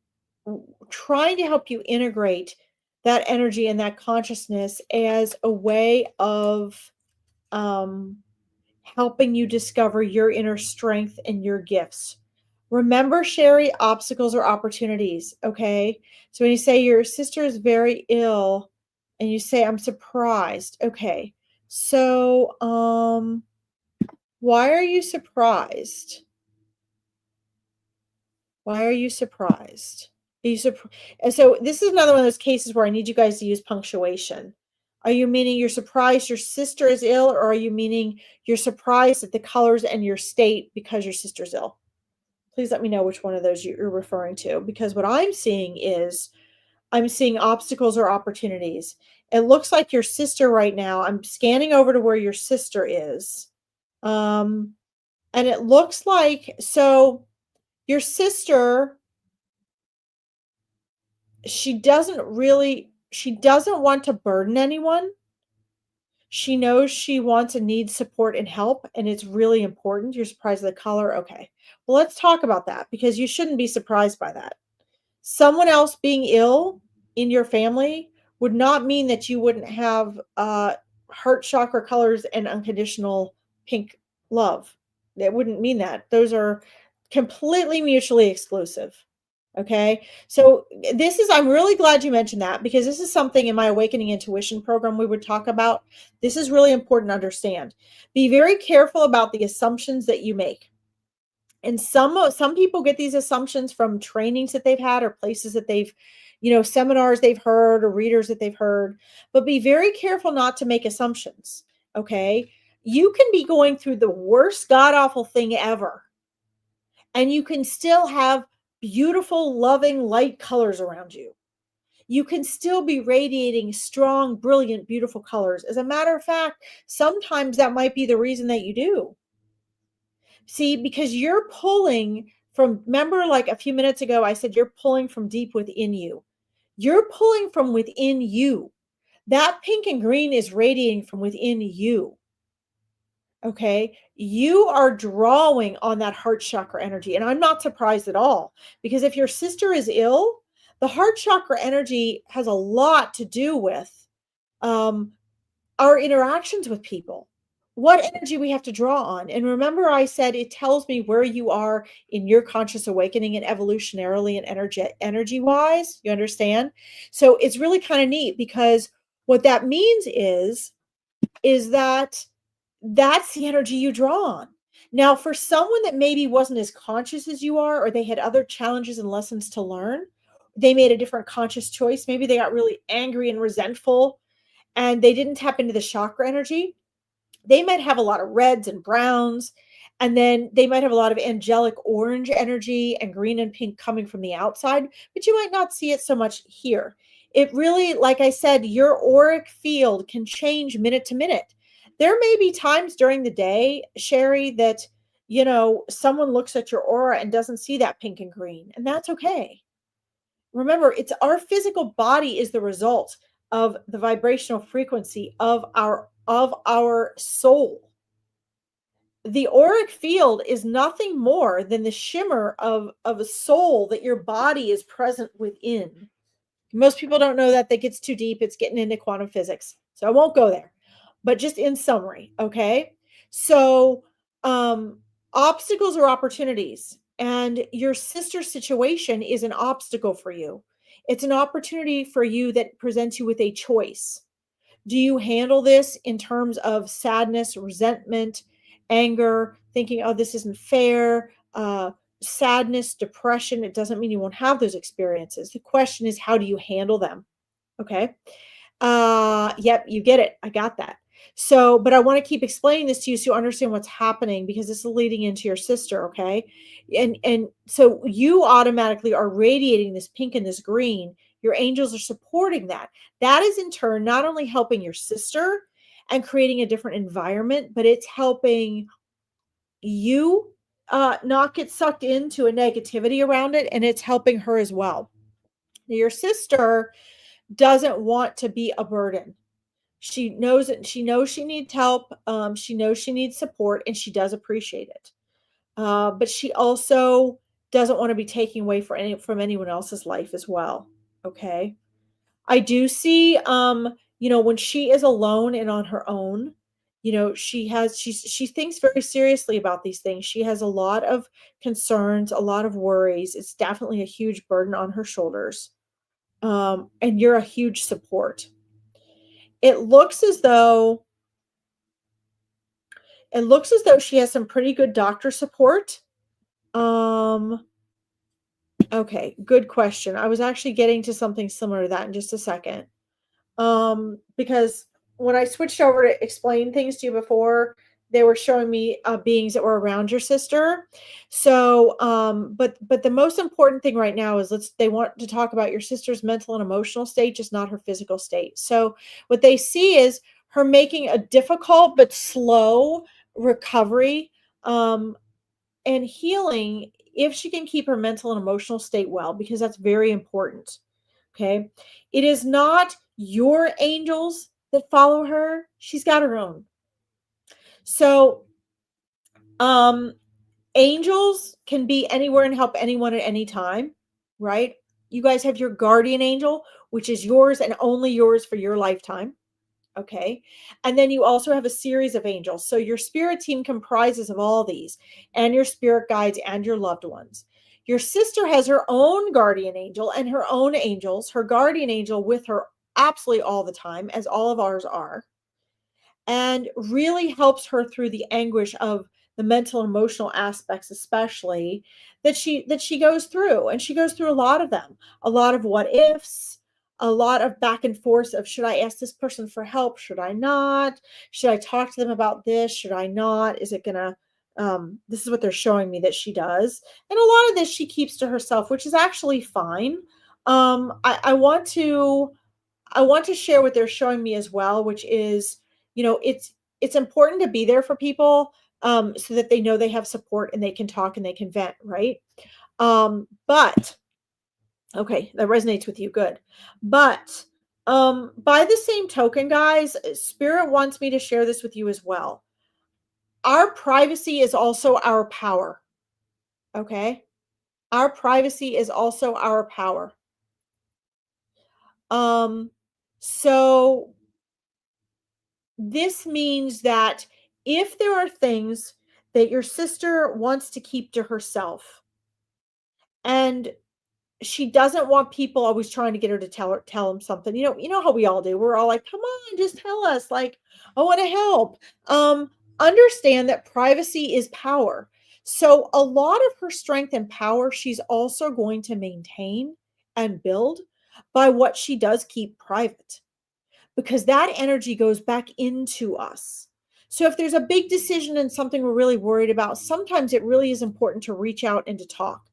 trying to help you integrate that energy and that consciousness as a way of um, helping you discover your inner strength and your gifts. Remember, Sherry, obstacles are opportunities. Okay. So when you say your sister is very ill and you say, I'm surprised. Okay. So, why are you surprised? Why are you surprised? Are you and so this is another one of those cases where I need you guys to use punctuation. Are you meaning you're surprised your sister is ill, or are you meaning you're surprised at the colors and your state because your sister's ill? Please let me know which one of those you're referring to, because what I'm seeing is I'm seeing obstacles or opportunities. It looks like your sister right now. I'm scanning over to where your sister is. Um, and it looks like so your sister she doesn't want to burden anyone. She knows she wants and needs support and help, and it's really important. You're surprised at the color? Okay. Well, let's talk about that because you shouldn't be surprised by that. Someone else being ill in your family would not mean that you wouldn't have heart chakra colors and unconditional pink love. It wouldn't mean that. Those are completely mutually exclusive. Okay. So I'm really glad you mentioned that because this is something in my Awakening Intuition program we would talk about. This is really important to understand. Be very careful about the assumptions that you make. And some people get these assumptions from trainings that they've had or places that they've, seminars they've heard or readers that they've heard. But be very careful not to make assumptions. Okay. You can be going through the worst god awful thing ever and you can still have beautiful, loving, light colors around you. You can still be radiating strong, brilliant, beautiful colors. As a matter of fact, sometimes that might be the reason that you do. See, because you're pulling from, remember, like a few minutes ago, I said you're pulling from deep within you. You're pulling from within you. That pink and green is radiating from within you. Okay. You are drawing on that heart chakra energy. And I'm not surprised at all because if your sister is ill, the heart chakra energy has a lot to do with um, our interactions with people, what energy we have to draw on. And remember, I said it tells me where you are in your conscious awakening and evolutionarily and energy wise. You understand? So it's really kind of neat because what that means is that that's the energy you draw on. Now, for someone that maybe wasn't as conscious as you are, or they had other challenges and lessons to learn, they made a different conscious choice. Maybe they got really angry and resentful and they didn't tap into the chakra energy. They might have a lot of reds and browns, and then they might have a lot of angelic orange energy and green and pink coming from the outside, but you might not see it so much here. It really, like I said, your auric field can change minute to minute. There may be times during the day, Sherry, that someone looks at your aura and doesn't see that pink and green, and that's okay. Remember, it's our physical body is the result of the vibrational frequency of our soul. The auric field is nothing more than the shimmer of a soul that your body is present within. Most people don't know that gets too deep. It's getting into quantum physics. So I won't go there. But just in summary, okay? So obstacles are opportunities. And your sister's situation is an obstacle for you. It's an opportunity for you that presents you with a choice. Do you handle this in terms of sadness, resentment, anger, thinking, oh, this isn't fair, sadness, depression? It doesn't mean you won't have those experiences. The question is, how do you handle them? Okay. Yep, you get it. I got that. So, but I want to keep explaining this to you so you understand what's happening because this is leading into your sister, okay? And so you automatically are radiating this pink and this green. Your angels are supporting that. That is in turn not only helping your sister and creating a different environment, but it's helping you not get sucked into a negativity around it, and it's helping her as well. Your sister doesn't want to be a burden. She knows it. She knows she needs help. She knows she needs support, and she does appreciate it. But she also doesn't want to be taking away from anyone else's life as well. Okay. I do see, when she is alone and on her own, she thinks very seriously about these things. She has a lot of concerns, a lot of worries. It's definitely a huge burden on her shoulders. And you're a huge support. It looks as though she has some pretty good doctor support. Um, okay, good question. I was actually getting to something similar to that in just a second. Because when I switched over to explain things to you before, they were showing me beings that were around your sister. So, but the most important thing right now is they want to talk about your sister's mental and emotional state, just not her physical state. So, what they see is her making a difficult but slow recovery, and healing if she can keep her mental and emotional state well, because that's very important. Okay. It is not your angels that follow her. She's got her own. So, um, angels can be anywhere and help anyone at any time, right? You guys have your guardian angel, which is yours and only yours for your lifetime. Okay. And then you also have a series of angels. So your spirit team comprises of all these, and your spirit guides and your loved ones. Your sister has her own guardian angel and her own angels, her guardian angel with her absolutely all the time, as all of ours are, and really helps her through the anguish of the mental and emotional aspects, especially that she goes through. And she goes through a lot of them, a lot of what ifs, a lot of back and forth of, should I ask this person for help, should I not, should I talk to them about this, should I not, is it gonna this is what they're showing me that she does. And a lot of this she keeps to herself, which is actually fine. I want to share what they're showing me as well, which is, it's important to be there for people, so that they know they have support and they can talk and they can vent, right? But okay, that resonates with you, good. But by the same token, guys, Spirit wants me to share this with you as well. Our privacy is also our power. Okay, our privacy is also our power. Um, so this means that if there are things that your sister wants to keep to herself, and she doesn't want people always trying to get her to tell them something. You know how we all do. We're all like, "Come on, just tell us." Like, "I want to help." Understand that privacy is power. So a lot of her strength and power she's also going to maintain and build by what she does keep private, because that energy goes back into us. So if there's a big decision and something we're really worried about, sometimes it really is important to reach out and to talk.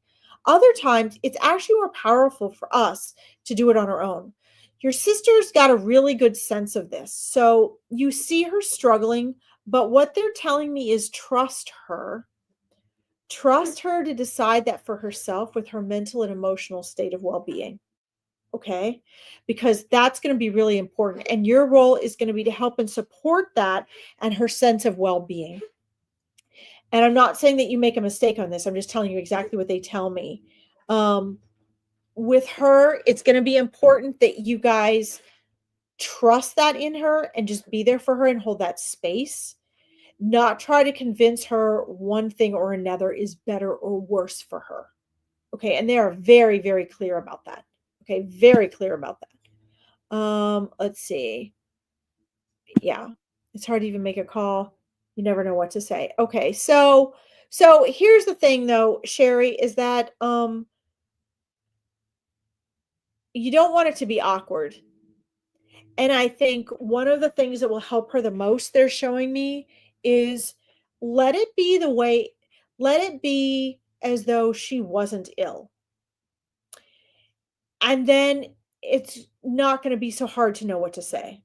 Other times, it's actually more powerful for us to do it on our own. Your sister's got a really good sense of this. So you see her struggling, but what they're telling me is trust her. Trust her to decide that for herself with her mental and emotional state of well being. Okay, because that's going to be really important, and your role is going to be to help and support that and her sense of well-being. And I'm not saying that you make a mistake on this, I'm just telling you exactly what they tell me. um, with her, it's going to be important that you guys trust that in her and just be there for her and hold that space, not try to convince her one thing or another is better or worse for her. Okay, and they are very, very clear about that. Okay, very clear about that. Let's see. Yeah, it's hard to even make a call. You never know what to say. Okay, so here's the thing though, Sherry, is that you don't want it to be awkward. And I think one of the things that will help her the most, they're showing me, is let it be the way, let it be as though she wasn't ill. And then it's not going to be so hard to know what to say,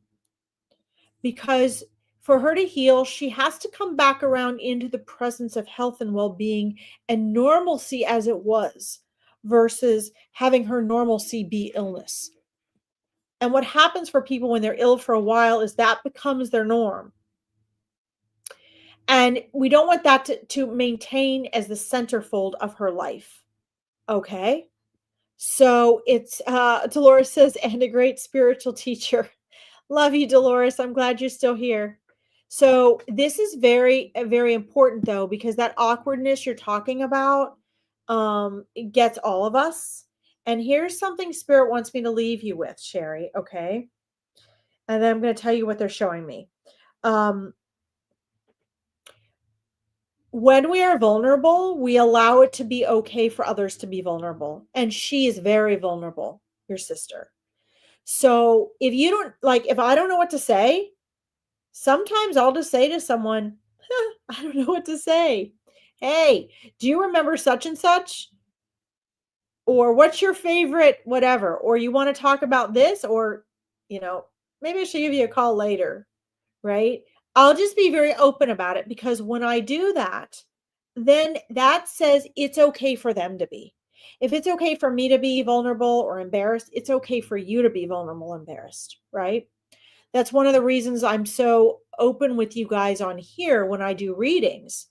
because for her to heal, she has to come back around into the presence of health and well-being and normalcy as it was, versus having her normalcy be illness. And what happens for people when they're ill for a while is that becomes their norm. And we don't want that to maintain as the centerfold of her life. Okay. So it's Dolores says, and a great spiritual teacher. Love you, Dolores. I'm glad you're still here. So this is very, very important though, because that awkwardness you're talking about it gets all of us. And here's something Spirit wants me to leave you with, Sherry. Okay. And then I'm going to tell you what they're showing me. Um, when we are vulnerable, we allow it to be okay for others to be vulnerable. And she is very vulnerable, your sister. So if you don't like, if I don't know what to say, sometimes I'll just say to someone, I don't know what to say. Hey, do you remember such and such? Or what's your favorite, whatever? Or you want to talk about this? Or, you know, maybe I should give you a call later, right? I'll just be very open about it because when I do that, then that says it's okay for them to be. If it's okay for me to be vulnerable or embarrassed, it's okay for you to be vulnerable, embarrassed, right? That's one of the reasons I'm so open with you guys on here when I do readings.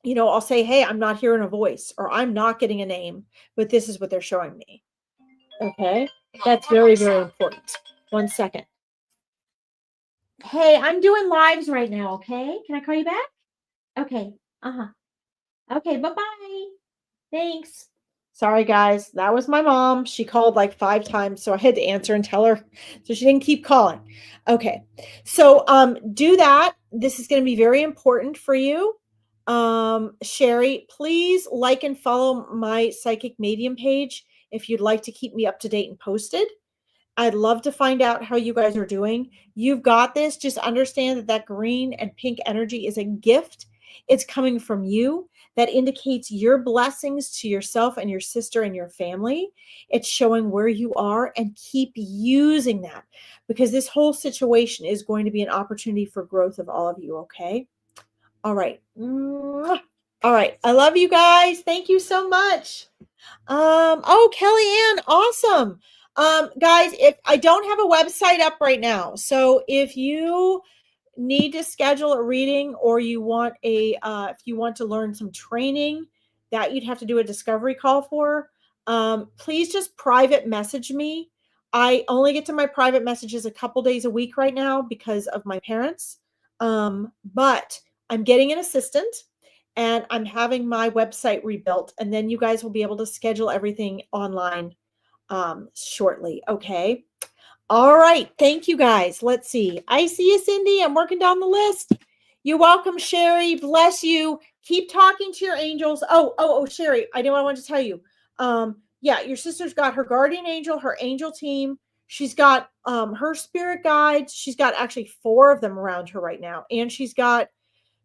You know, I'll say, hey, I'm not hearing a voice or I'm not getting a name, but this is what they're showing me. Okay. That's very, very important. 1 second. Hey, I'm doing lives right now. Okay. Can I call you back? Okay. Uh-huh. Okay. Bye-bye. Thanks. Sorry, guys. That was my mom. She called like 5 times, so I had to answer and tell her so she didn't keep calling. Okay. So do that. This is going to be very important for you. Sherry, please like and follow my psychic medium page if you'd like to keep me up to date and posted. I'd love to find out how you guys are doing. You've got this. Just understand that that green and pink energy is a gift. It's coming from you. That indicates your blessings to yourself and your sister and your family. It's showing where you are and keep using that because this whole situation is going to be an opportunity for growth of all of you. Okay. All right. Mwah. All right. I love you guys. Thank you so much. Oh, Kellyanne, awesome. Guys, if I don't have a website up right now, so if you need to schedule a reading or you want if you want to learn some training that you'd have to do a discovery call for, please just private message me. I only get to my private messages a couple days a week right now because of my parents. But I'm getting an assistant and I'm having my website rebuilt, and then you guys will be able to schedule everything online shortly. Okay. All right. Thank you guys. Let's see. I see you, Cindy. I'm working down the list. You're welcome, Sherry. Bless you. Keep talking to your angels. Oh, Sherry, I know what I wanted to tell you. Yeah, your sister's got her guardian angel, her angel team. She's got her spirit guides. She's got actually 4 of them around her right now. And she's got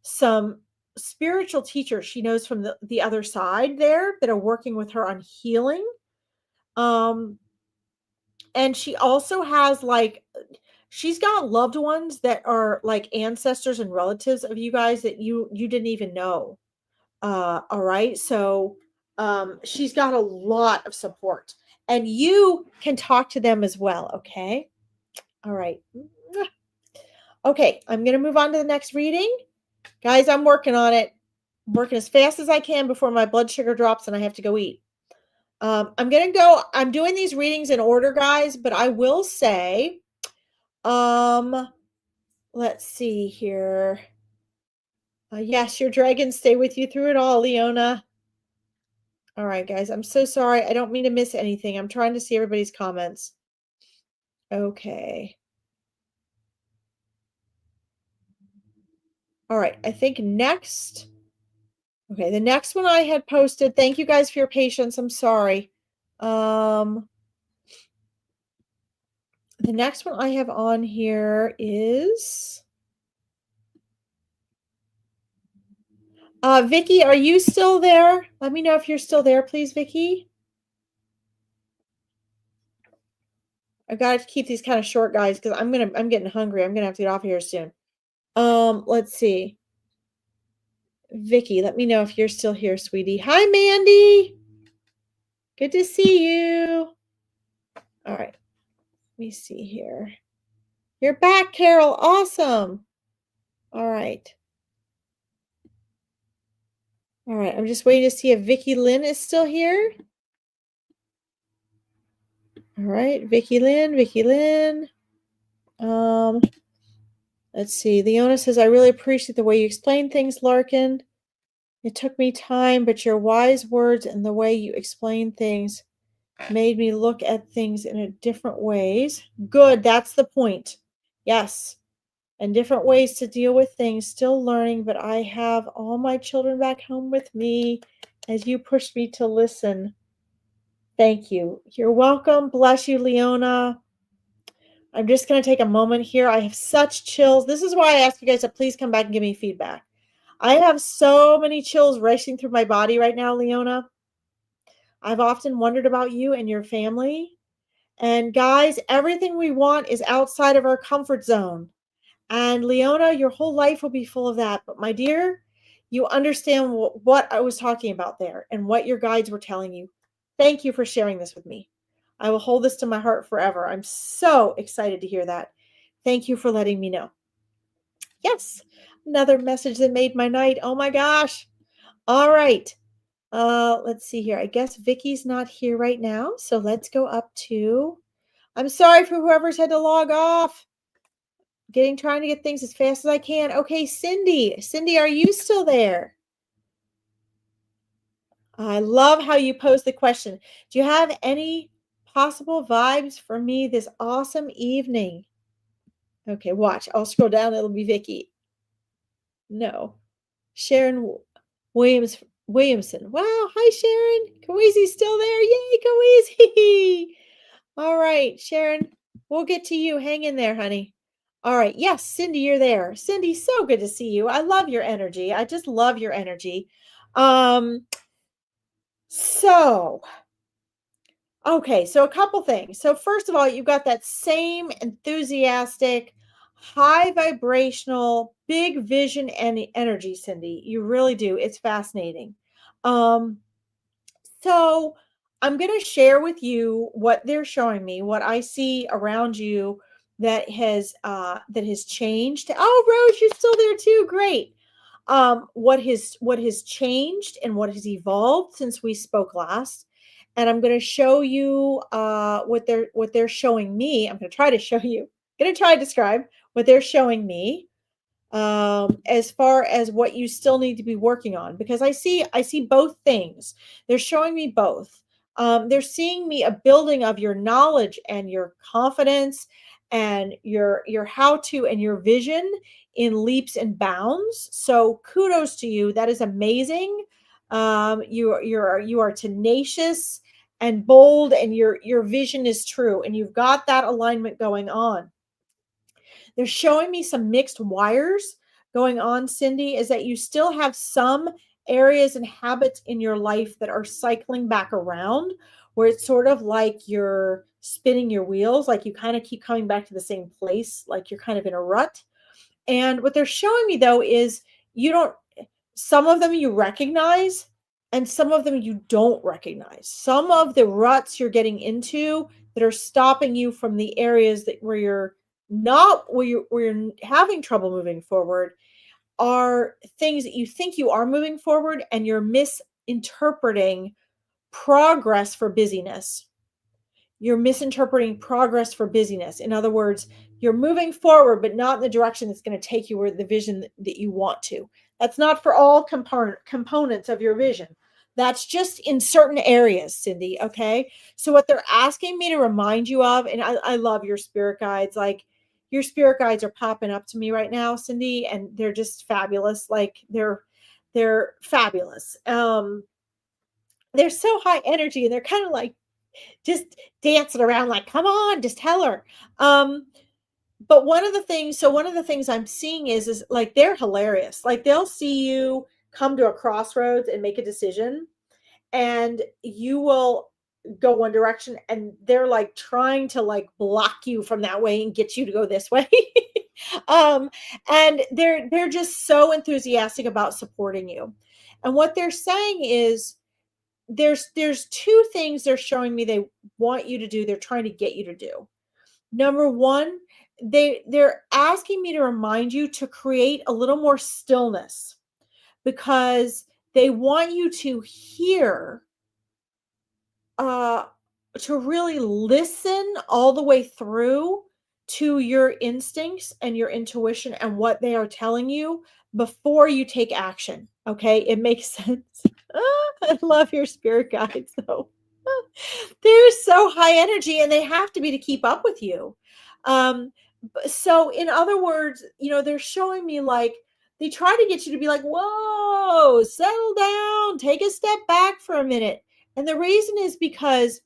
some spiritual teachers she knows from the other side there that are working with her on healing. And she also has like she's got loved ones that are like ancestors and relatives of you guys that you didn't even know. All right. So she's got a lot of support and you can talk to them as well. Okay. All right. Okay, I'm going to move on to the next reading. Guys, I'm working on it. I'm working as fast as I can before my blood sugar drops and I have to go eat. I'm doing these readings in order, guys, but I will say, let's see here. Yes, your dragons stay with you through it all, Leona. All right, guys, I'm so sorry. I don't mean to miss anything. I'm trying to see everybody's comments. Okay. All right, I think next. Okay, the next one I had posted. Thank you guys for your patience. I'm sorry. The next one I have on here is Vicky, are you still there? Let me know if you're still there, please, Vicky. I gotta keep these kind of short, guys, because I'm getting hungry. I'm gonna have to get off here soon. Let's see. Vicky, let me know if you're still here, sweetie. Hi, Mandy. Good to see you. All right. Let me see here. You're back, Carol. Awesome. All right. All right. I'm just waiting to see if Vicky Lynn is still here. All right. Vicky Lynn, Vicky Lynn. Um, let's see. Leona says, I really appreciate the way you explain things, Larkin. It took me time, but your wise words and the way you explain things made me look at things in a different ways. Good. That's the point. Yes. And different ways to deal with things, still learning, but I have all my children back home with me as you pushed me to listen. Thank you. You're welcome. Bless you, Leona. I'm just going to take a moment here. I have such chills. This is why I ask you guys to please come back and give me feedback. I have so many chills racing through my body right now, Leona. I've often wondered about you and your family. And guys, everything we want is outside of our comfort zone. And Leona, your whole life will be full of that. But my dear, you understand what I was talking about there and what your guides were telling you. Thank you for sharing this with me. I will hold this to my heart forever. I'm so excited to hear that. Thank you for letting me know. Yes, another message that made my night. Oh my gosh. All right. Let's see here. I guess Vicky's not here right now. So let's go up to, I'm sorry for whoever's had to log off. Trying to get things as fast as I can. Okay, Cindy. Cindy, are you still there? I love how you posed the question. Do you have any possible vibes for me this awesome evening? Okay, watch. I'll scroll down. It'll be Vicky. No. Sharon Williamson. Wow. Hi, Sharon. Kaweezy's still there. Yay, Kaweezy. All right, Sharon. We'll get to you. Hang in there, honey. All right. Yes, Cindy, you're there. Cindy, so good to see you. I love your energy. I just love your energy. Um, so okay, so a couple things. So first of all, you've got that same enthusiastic, high vibrational, big vision and energy, Cindy. You really do. It's fascinating. Um, so I'm going to share with you what they're showing me, what I see around you that has changed. Oh, Rose, you're still there too. Great. What has changed and what has evolved since we spoke last. And I'm going to show you what they're showing me. I'm going to try to show you. I'm going to try to describe what they're showing me as far as what you still need to be working on, because I see both things. They're showing me both. They're seeing me a building of your knowledge and your confidence and your how to and your vision in leaps and bounds. So kudos to you. That is amazing. You are tenacious and bold, and your vision is true, and you've got that alignment going on. They're showing me some mixed wires going on, Cindy, is that you still have some areas and habits in your life that are cycling back around, where it's sort of like you're spinning your wheels, like you kind of keep coming back to the same place, like you're kind of in a rut. And what they're showing me though is you don't, some of them you recognize and some of them you don't recognize. Some of the ruts you're getting into that are stopping you from the areas that where you're not where you're having trouble moving forward are things that you think you are moving forward, and you're misinterpreting progress for busyness. You're misinterpreting progress for busyness. In other words, you're moving forward, but not in the direction that's going to take you where the vision that you want to. That's not for all components of your vision. That's just in certain areas, Cindy. Okay. So, what they're asking me to remind you of, and I love your spirit guides, like your spirit guides are popping up to me right now, Cindy, and they're just fabulous. Like they're fabulous. They're so high energy, and they're kind of like just dancing around like, come on, just tell her. But one of the things I'm seeing is like they're hilarious. Like they'll see you come to a crossroads and make a decision, and you will go one direction, and they're like trying to like block you from that way and get you to go this way. um and they're just so enthusiastic about supporting you. And what they're saying is there's two things they're showing me they want you to do, they're trying to get you to do. Number one, they're asking me to remind you to create a little more stillness because they want you to hear, uh, to really listen all the way through to your instincts and your intuition and what they are telling you before you take action. Okay, it makes sense. I love your spirit guides, though. They're so high energy and they have to be to keep up with you. Um, so, in other words, they're showing me like they try to get you to be like, whoa, settle down, take a step back for a minute. And the reason is because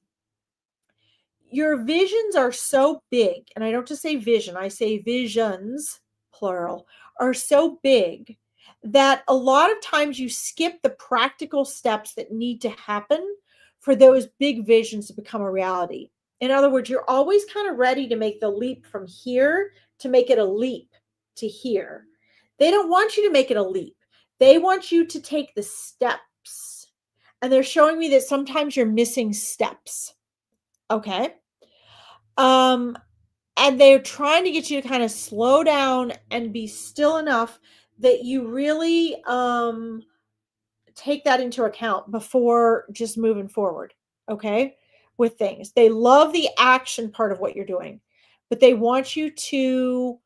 your visions are so big, and I don't just say vision, I say visions, plural, are so big that a lot of times you skip the practical steps that need to happen for those big visions to become a reality. In other words, you're always kind of ready to make the leap from here to make it a leap to here. They don't want you to make it a leap. They want you to take the steps. And they're showing me that sometimes you're missing steps. Okay. Um, and they're trying to get you to kind of slow down and be still enough that you really take that into account before just moving forward, okay, with things. They love the action part of what you're doing, but they want you to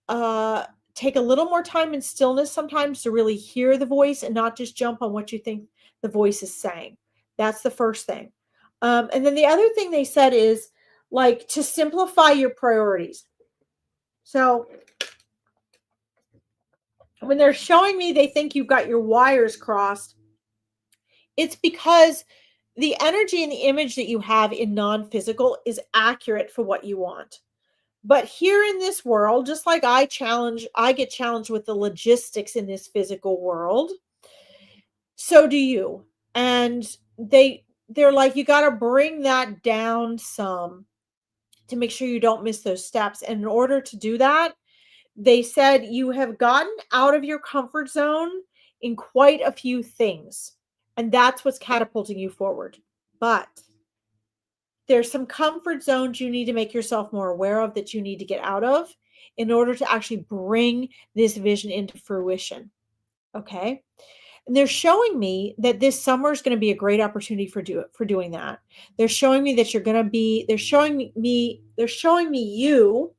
uh, take a little more time in stillness sometimes to really hear the voice and not just jump on what you think the voice is saying. That's the first thing. And then the other thing they said is like to simplify your priorities. So when they're showing me they think you've got your wires crossed, it's because the energy and the image that you have in non-physical is accurate for what you want. But here in this world, just like I get challenged with the logistics in this physical world, so do you. And they're like, you got to bring that down some to make sure you don't miss those steps. And in order to do that, they said you have gotten out of your comfort zone in quite a few things. And that's what's catapulting you forward. But there's some comfort zones you need to make yourself more aware of that you need to get out of in order to actually bring this vision into fruition. Okay. And they're showing me that this summer is going to be a great opportunity for doing that. They're showing me that they're showing me you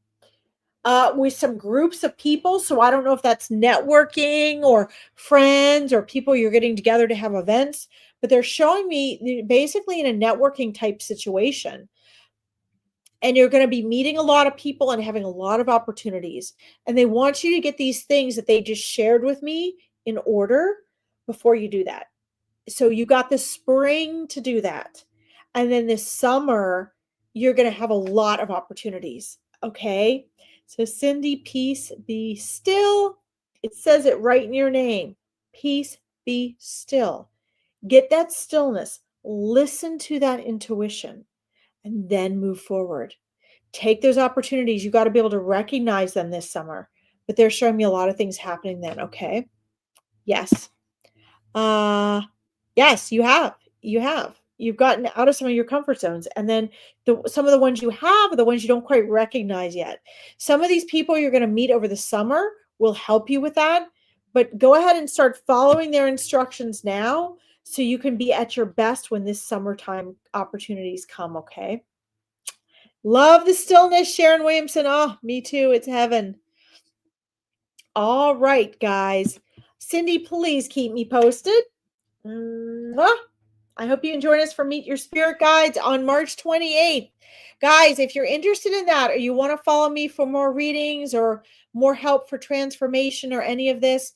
with some groups of people. So I don't know if that's networking or friends or people you're getting together to have events, but they're showing me basically in a networking type situation. And you're going to be meeting a lot of people and having a lot of opportunities. And they want you to get these things that they just shared with me in order before you do that. So you got the spring to do that. And then this summer, you're going to have a lot of opportunities. Okay. So, Cindy, peace, be still. It says it right in your name. Peace, be still. Get that stillness. Listen to that intuition and then move forward. Take those opportunities. You got to be able to recognize them this summer. But they're showing me a lot of things happening then. Okay. Yes. Yes, you have. You have. You've gotten out of some of your comfort zones. And then some of the ones you have are the ones you don't quite recognize yet. Some of these people you're going to meet over the summer will help you with that. But go ahead and start following their instructions now so you can be at your best when this summertime opportunities come, okay? Love the stillness, Sharon Williamson. Oh, me too. It's heaven. All right, guys. Cindy, please keep me posted. Mwah. I hope you join us for Meet Your Spirit Guides on March 28th. Guys, if you're interested in that or you want to follow me for more readings or more help for transformation or any of this,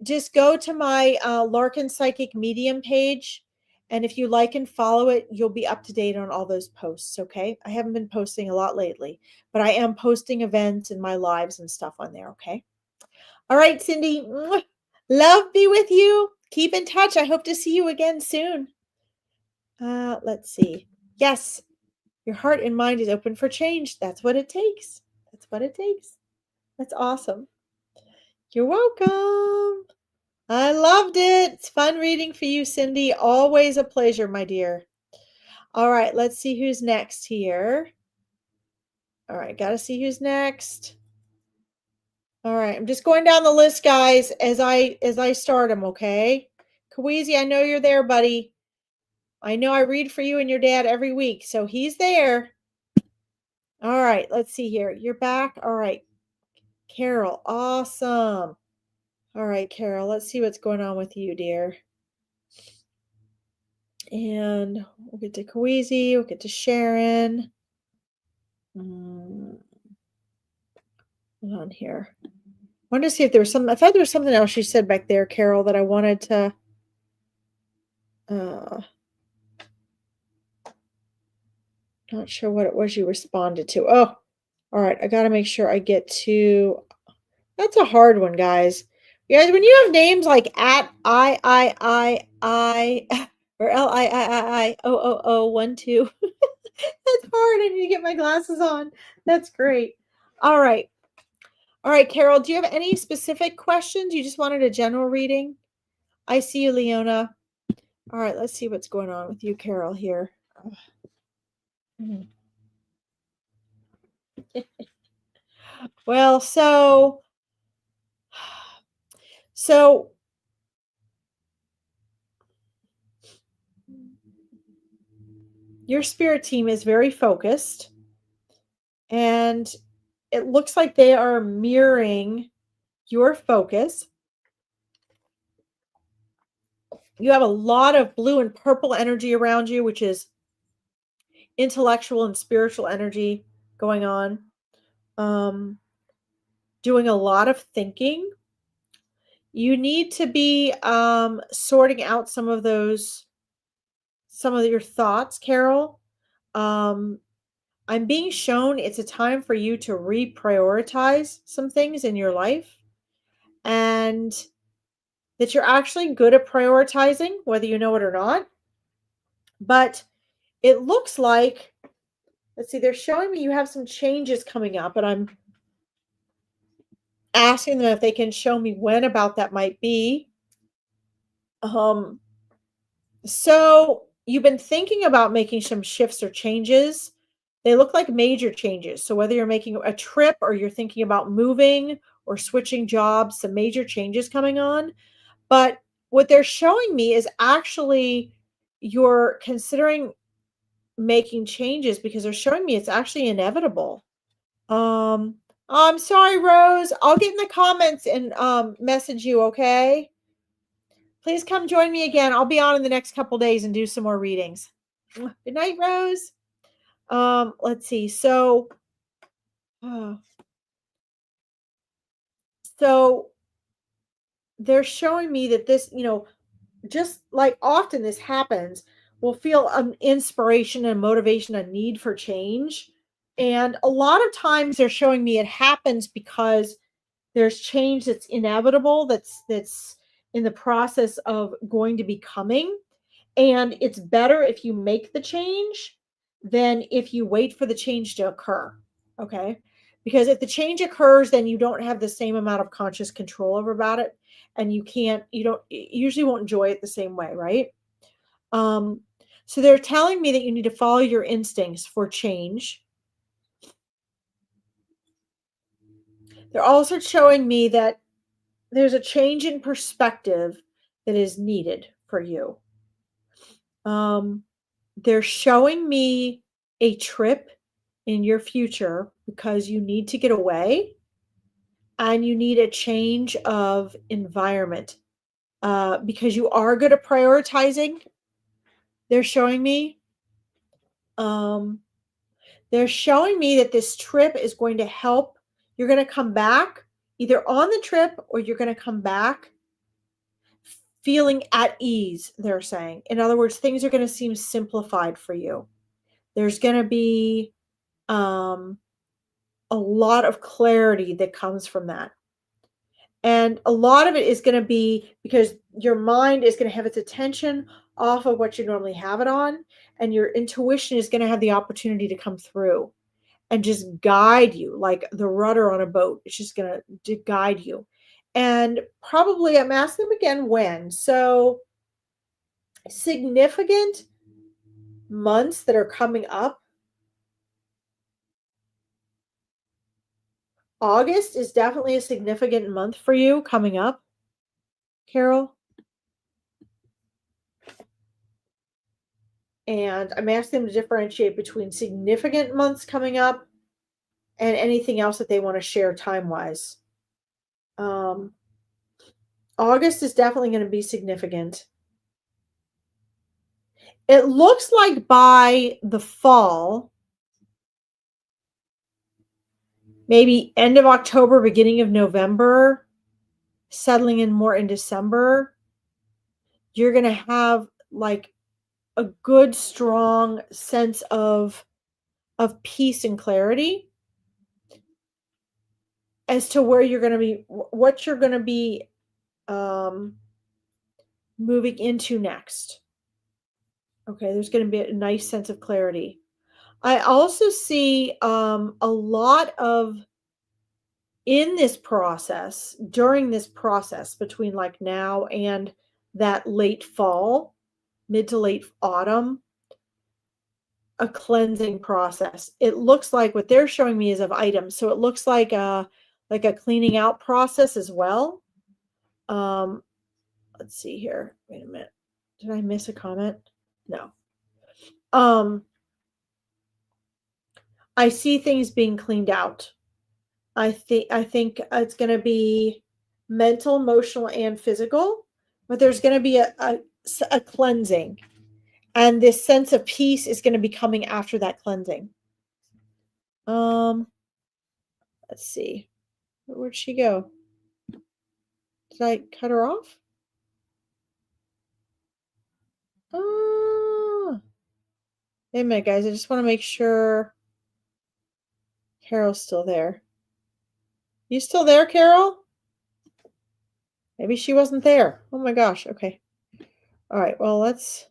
just go to my Larkin Psychic Medium page. And if you like and follow it, you'll be up to date on all those posts, okay? I haven't been posting a lot lately, but I am posting events and my lives and stuff on there, okay? All right, Cindy. Mwah. Love be with you. Keep in touch. I hope to see you again soon. Let's see. Yes, your heart and mind is open for change. That's what it takes. That's what it takes. That's awesome. You're welcome. I loved it. It's fun reading for you, Cindy. Always a pleasure, my dear. All right, let's see who's next here. All right, got to see who's next. All right, I'm just going down the list, guys, as I start them. Okay, Kaweezy, I know you're there, buddy. I know I read for you and your dad every week, so he's there. All right, let's see here. You're back. All right, Carol, awesome. All right, Carol, let's see what's going on with you, dear. And we'll get to Kaweezy, we'll get to Sharon. Hold on here. I wanted to see if there was something. I thought there was something else you said back there, Carol, that I wanted to. Uh, Not sure what it was you responded to. Oh, all right. I got to make sure I get to. That's a hard one, guys. You guys, when you have names like at I or LIIIO that's hard. I need to get my glasses on. That's great. All right. All right, Carol, do you have any specific questions? You just wanted a general reading? I see you, Leona. All right, let's see what's going on with you, Carol, here. Well, so your spirit team is very focused, and it looks like they are mirroring your focus. You have a lot of blue and purple energy around you, which is intellectual and spiritual energy going on. Doing a lot of thinking. You need to be sorting out some of your thoughts, Carol. Um, I'm being shown it's a time for you to reprioritize some things in your life, and that you're actually good at prioritizing, whether you know it or not. But it looks like, let's see, they're showing me you have some changes coming up, and I'm asking them if they can show me when about that might be. Um, So you've been thinking about making some shifts or changes. They look like major changes. So whether you're making a trip or you're thinking about moving or switching jobs, some major changes coming on. But what they're showing me is actually you're considering making changes because they're showing me it's actually inevitable. Um, I'm sorry, Rose. I'll get in the comments and message you, okay? Please come join me again. I'll be on in the next couple days and do some more readings. Good night, Rose. Let's see. Uh, so they're showing me that this, just like often this happens, we'll feel an inspiration and motivation, a need for change. And a lot of times they're showing me it happens because there's change that's inevitable, that's in the process of going to be coming. And it's better if you make the change than if you wait for the change to occur. Okay. Because if the change occurs, then you don't have the same amount of conscious control over about it. And you don't, you usually won't enjoy it the same way. Right. Um, so they're telling me that you need to follow your instincts for change. They're also showing me that there's a change in perspective that is needed for you. Um, they're showing me a trip in your future because you need to get away and you need a change of environment because you are good at prioritizing. They're showing me. Um, they're showing me that this trip is going to help. You're going to come back either on the trip or you're going to come back feeling at ease, they're saying. In other words, things are going to seem simplified for you. There's going to be um, a lot of clarity that comes from that. And a lot of it is going to be because your mind is going to have its attention off of what you normally have it on, and your intuition is going to have the opportunity to come through and just guide you like the rudder on a boat. It's just going to guide you. And probably I'm asking them again when. So significant months that are coming up August is definitely a significant month for you coming up, Carol. And I'm asking them to differentiate between significant months coming up and anything else that they want to share time wise. Um, August is definitely going to be significant. It looks like by the fall, maybe end of October, beginning of November, settling in more in December, you're going to have like a good strong sense of peace and clarity as to where you're going to be, what you're going to be um moving into next. Okay, there's going to be a nice sense of clarity. I also see a lot of in this process, during this process between like now and that late fall, mid to late autumn, a cleansing process. It looks like what they're showing me is of items. So it looks like a cleaning out process as well. Um let's see here. Wait a minute. Did I miss a comment? No. Um I see things being cleaned out. I think it's going to be mental, emotional, and physical, but there's going to be a cleansing, and this sense of peace is going to be coming after that cleansing. Um, let's see, where'd she go? Did I cut her off? Ah, wait a minute, guys. I just want to make sure Carol's still there. You still there, Carol? Maybe she wasn't there. Oh my gosh. Okay. All right. Well, let's.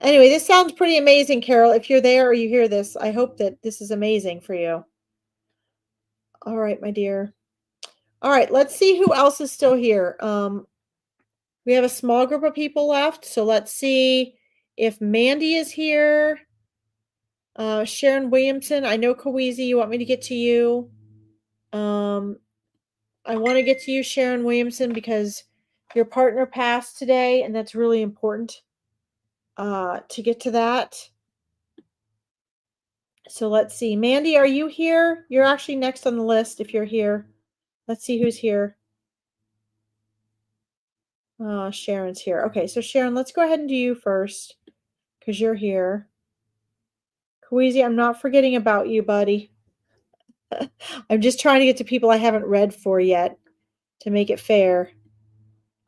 Anyway, this sounds pretty amazing, Carol. If you're there or you hear this, I hope that this is amazing for you. All right, my dear. All right, let's see who else is still here. We have a small group of people left, so let's see if Mandy is here. Sharon Williamson, I know Kawizi, you want me to get to you. Um, I want to get to you, Sharon Williamson, because your partner passed today, and that's really important to get to that. So let's see. Mandy, are you here? You're actually next on the list if you're here. Let's see who's here. Sharon's here. Okay, so Sharon, let's go ahead and do you first because you're here. Kawezi, I'm not forgetting about you, buddy. I'm just trying to get to people I haven't read for yet to make it fair.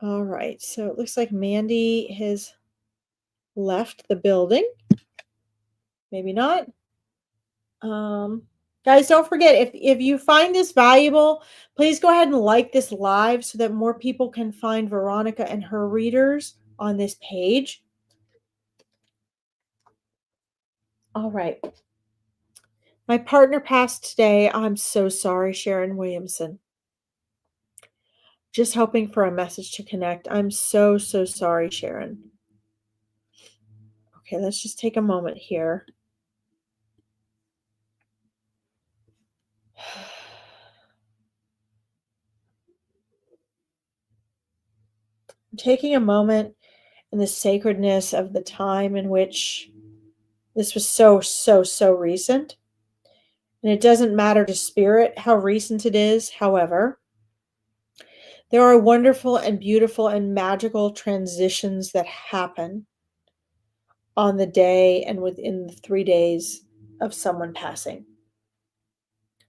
All right, so it looks like Mandy has left the building. Maybe not. Guys, don't forget if you find this valuable, please go ahead and like this live so that more people can find Veronica and her readers on this page. All right. My partner passed today. I'm so sorry, Sharon Williamson. Just hoping for a message to connect. I'm so sorry, Sharon. Okay, let's just take a moment here. I'm taking a moment in the sacredness of the time in which this was so recent. And it doesn't matter to spirit how recent it is. However, there are wonderful and beautiful and magical transitions that happen on the day and within the 3 days of someone passing.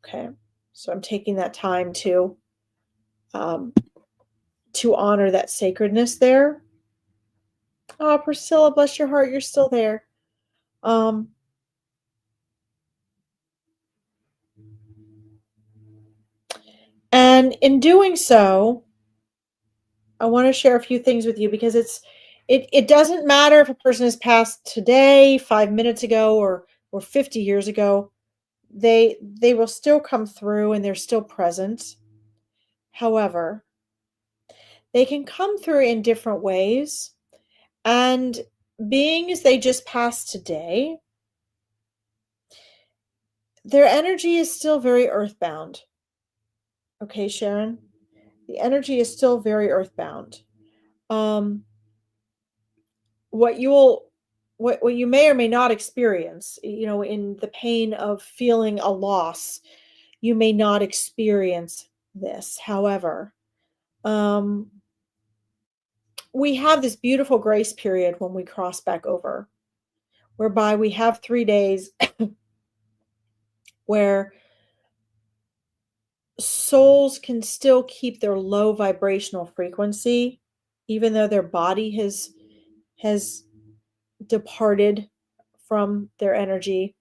Okay. So I'm taking that time to honor that sacredness there. Oh, Priscilla, bless your heart, you're still there. Um, and in doing so, I want to share a few things with you because it doesn't matter if a person has passed today, 5 minutes ago, or 50 years ago. They will still come through and they're still present. However, they can come through in different ways. And being as they just passed today, their energy is still very earthbound. Okay, Sharon. The energy is still very earthbound. Um, what you'll what you may or may not experience, in the pain of feeling a loss, you may not experience this. However, um, we have this beautiful grace period when we cross back over, whereby we have 3 days where souls can still keep their low vibrational frequency, even though their body has departed from their energy.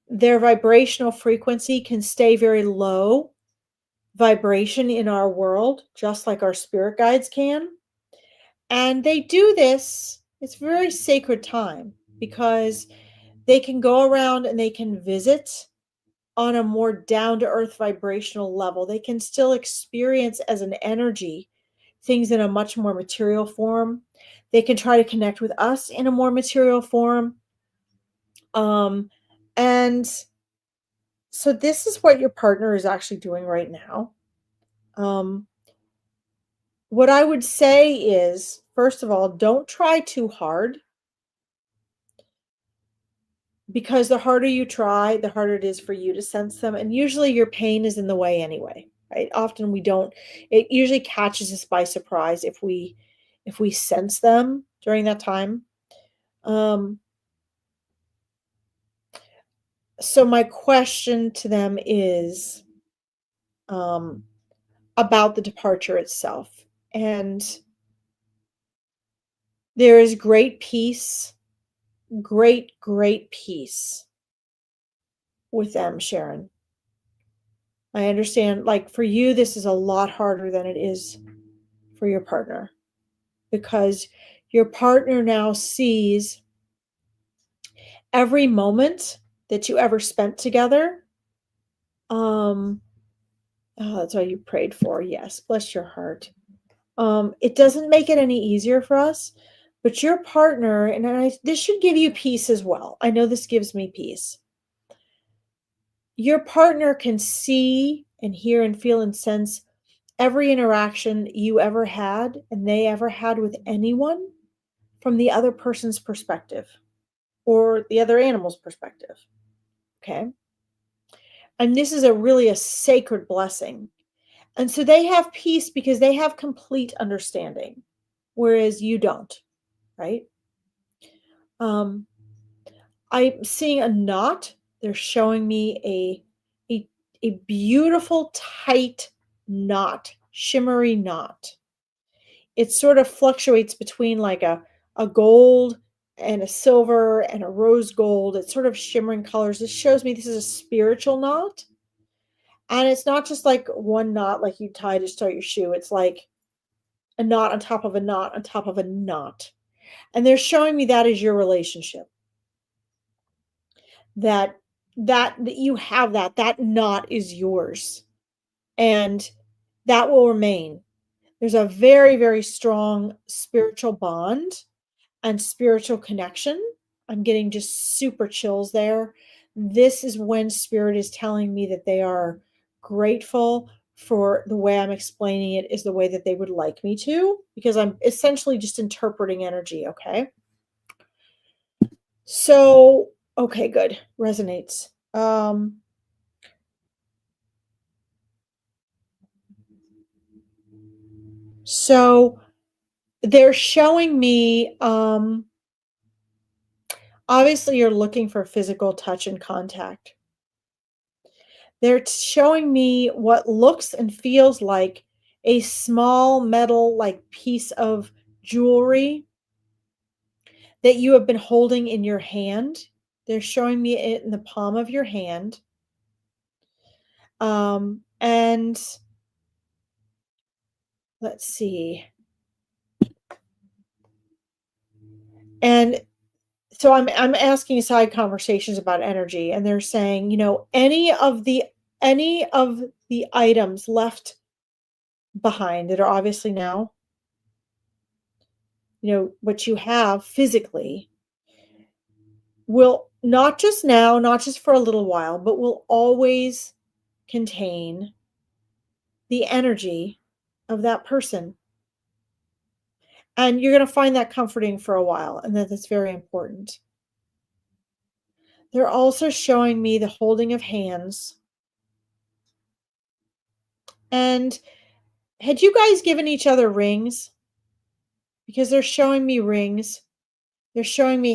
Their vibrational frequency can stay very low vibration in our world, just like our spirit guides can. And they do this, it's a very sacred time because they can go around and they can visit on a more down to earth vibrational level. They can still experience as an energy things in a much more material form. They can try to connect with us in a more material form. And so this is what your partner is actually doing right now. Um, what I would say is, first of all, don't try too hard, because the harder you try, the harder it is for you to sense them. And usually your pain is in the way anyway, right? Often we don't, it usually catches us by surprise if we sense them during that time. Um, so my question to them is um, about the departure itself. And there is great peace, great peace with them, Sharon. I understand, like for you, this is a lot harder than it is for your partner, because your partner now sees every moment that you ever spent together. Um, oh, that's what you prayed for. Yes, bless your heart. It doesn't make it any easier for us, but your partner, and this should give you peace as well. I know this gives me peace. Your partner can see and hear and feel and sense every interaction you ever had and they ever had with anyone from the other person's perspective or the other animal's perspective. Okay. And this is a sacred blessing. And so they have peace because they have complete understanding, whereas you don't, right? Um, I'm seeing a knot. They're showing me a beautiful, tight knot, shimmery knot. It sort of fluctuates between like a gold and a silver and a rose gold. It's sort of shimmering colors. This shows me this is a spiritual knot. And it's not just like one knot like you tie to start your shoe. It's like a knot on top of a knot on top of a knot. And they're showing me that is your relationship. That that you have that knot is yours. And that will remain. There's a very strong spiritual bond and spiritual connection. I'm getting just super chills there. This is when spirit is telling me that they are grateful for the way I'm explaining it is the way that they would like me to, because I'm essentially just interpreting energy, okay? So, okay, good. Resonates. So they're showing me obviously you're looking for physical touch and contact. They're showing me what looks and feels like a small metal like piece of jewelry that you have been holding in your hand. They're showing me it in the palm of your hand. And let's see. And so I'm asking side conversations about energy, and they're saying, any of the items left behind that are obviously now, what you have physically will not just now, not just for a little while, but will always contain the energy of that person. And you're going to find that comforting for a while, and that's very important. They're also showing me the holding of hands. And had you guys given each other rings? Because they're showing me rings. They're showing me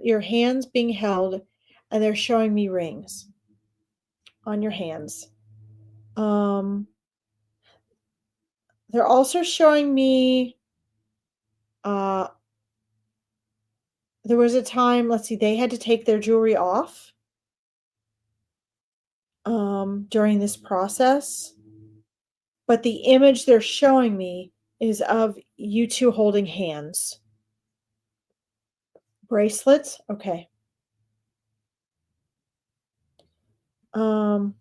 your hands being held, and they're showing me rings on your hands. They're also showing me uh there was a time, let's see, they had to take their jewelry off during this process. But the image they're showing me is of you two holding hands. Bracelets? Okay. Um,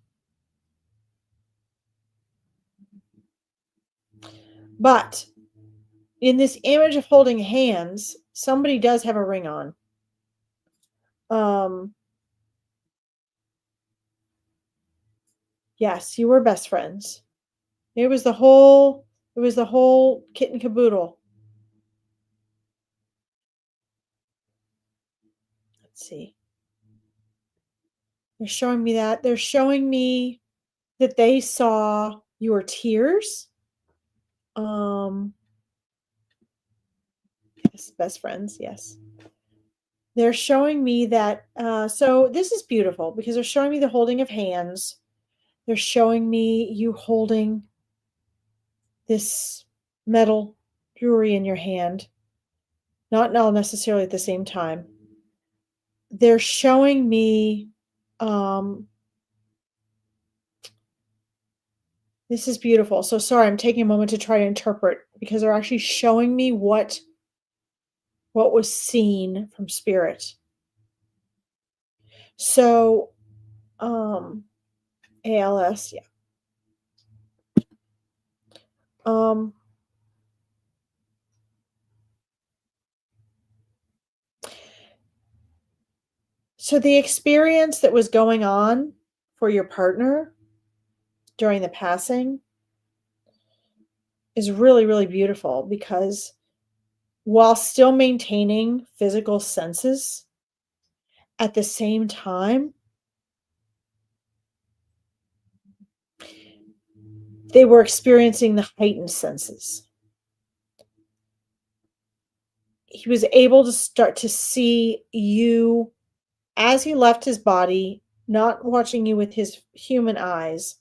but in this image of holding hands, somebody does have a ring on. Um, yes, you were best friends. It was the whole kit and caboodle. Let's see. They're showing me that. They're showing me that they saw your tears. Um, yes, best friends, yes. They're showing me that, so this is beautiful because they're showing me the holding of hands. They're showing me you holding this metal jewelry in your hand, not all necessarily at the same time. They're showing me, um, this is beautiful. So sorry, I'm taking a moment to try to interpret because they're actually showing me what was seen from spirit. So, ALS, yeah. Um, so the experience that was going on for your partner during the passing is really, really beautiful because while still maintaining physical senses, at the same time, they were experiencing the heightened senses. He was able to start to see you as he left his body, not watching you with his human eyes,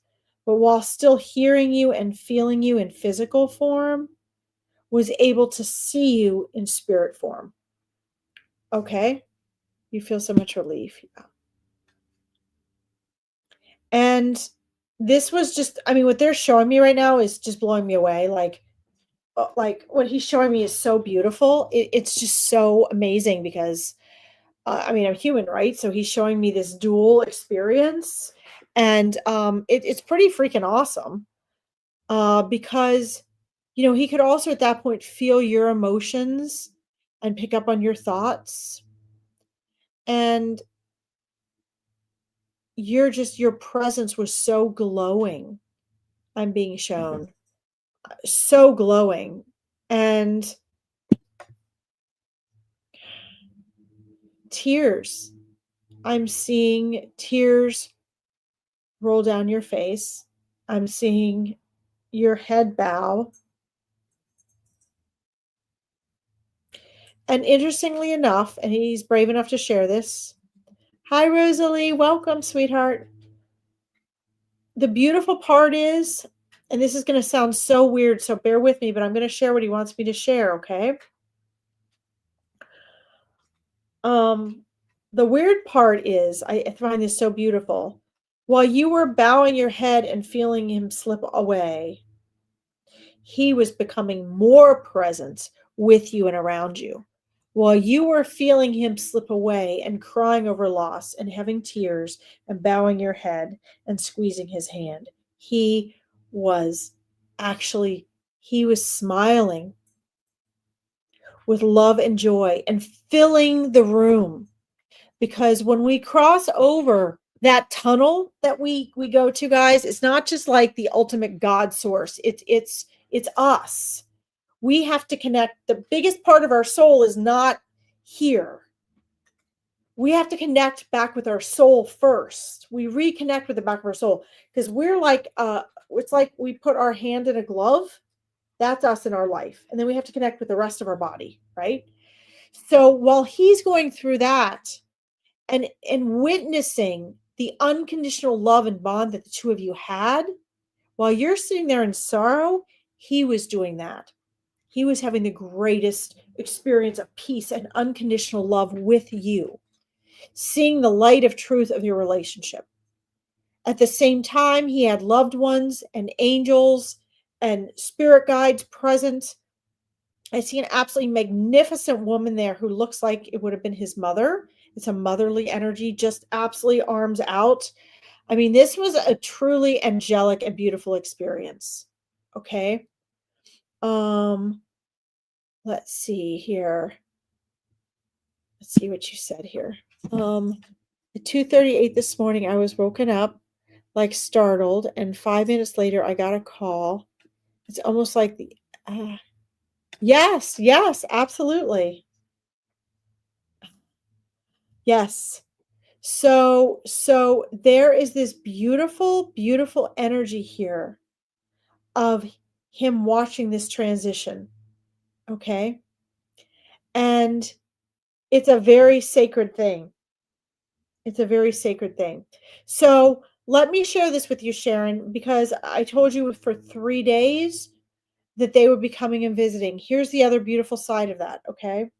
but while still hearing you and feeling you in physical form, was able to see you in spirit form. Okay? You feel so much relief. Yeah. And this was just, I mean, what they're showing me right now is just blowing me away. Like what he's showing me is so beautiful. It's just so amazing because, I mean, I'm human, right? So he's showing me this dual experience, and it's pretty freaking awesome. Because he could also at that point feel your emotions and pick up on your thoughts, and your presence was so glowing. I'm being shown so glowing, and tears. I'm seeing tears roll down your face. I'm seeing your head bow. And interestingly enough, and he's brave enough to share this. Hi, Rosalie. Welcome, sweetheart. The beautiful part is, and this is going to sound so weird, so bear with me, but I'm going to share what he wants me to share, okay? The weird part is, I find this so beautiful. While you were bowing your head and feeling him slip away, he was becoming more present with you and around you. While you were feeling him slip away and crying over loss and having tears and bowing your head and squeezing his hand, he was he was smiling with love and joy and filling the room. Because when we cross over That tunnel that we go to, guys, it's not just like the ultimate God source. It's us. We have to connect. The biggest part of our soul is not here. We have to connect back with our soul first. We reconnect with the back of our soul because we're like it's like we put our hand in a glove. That's us in our life. And then we have to connect with the rest of our body, right? So while he's going through that and witnessing the unconditional love and bond that the two of you had, while you're sitting there in sorrow, he was doing that. He was having the greatest experience of peace and unconditional love with you, seeing the light of truth of your relationship. At the same time, he had loved ones and angels and spirit guides present. I see an absolutely magnificent woman there who looks like it would have been his mother. It's a motherly energy, just absolutely arms out. I mean, this was a truly angelic and beautiful experience. Okay. Um, let's see here. Let's see what you said here. At 2:38 this morning, I was woken up, like startled, and 5 minutes later, I got a call. It's almost like the yes, yes, absolutely. Yes. So there is this beautiful, beautiful energy here of him watching this transition. Okay. And it's a very sacred thing. It's a very sacred thing. So let me share this with you, Sharon, because I told you for 3 days that they would be coming and visiting. Here's the other beautiful side of that. Okay.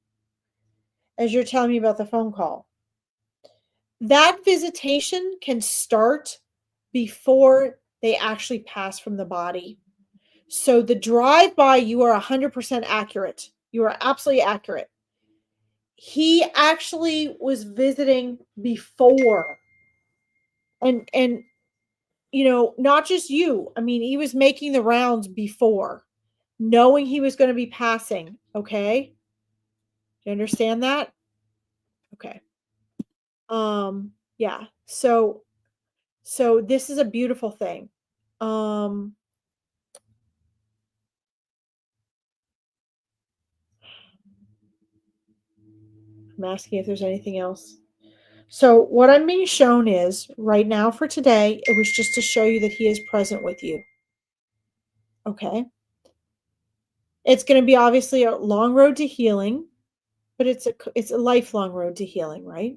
As you're telling me about the phone call, that visitation can start before they actually pass from the body. So the drive by, you are 100% accurate. You are absolutely accurate. He actually was visiting before, and not just you. I mean, he was making the rounds before, knowing he was going to be passing. Okay, you understand that? Okay. Yeah. So this is a beautiful thing. Um, I'm asking if there's anything else. So what I'm being shown is right now for today, it was just to show you that he is present with you. Okay. It's going to be obviously a long road to healing, but it's a lifelong road to healing, right?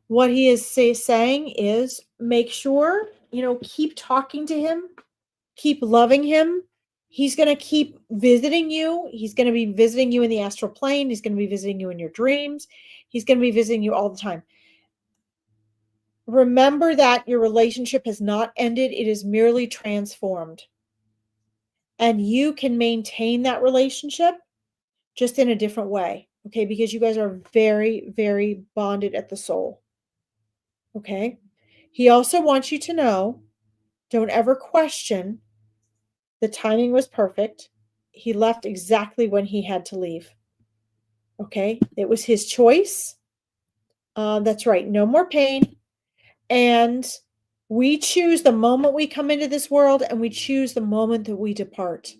What he is saying is make sure, keep talking to him, keep loving him. He's going to keep visiting you. He's going to be visiting you in the astral plane. He's going to be visiting you in your dreams. He's going to be visiting you all the time. Remember that your relationship has not ended, it is merely transformed. And you can maintain that relationship just in a different way, okay? Because you guys are very, very bonded at the soul, okay? He also wants you to know, don't ever question the timing was perfect. He left exactly when he had to leave, okay? It was his choice. That's right, no more pain. And we choose the moment we come into this world and we choose the moment that we depart.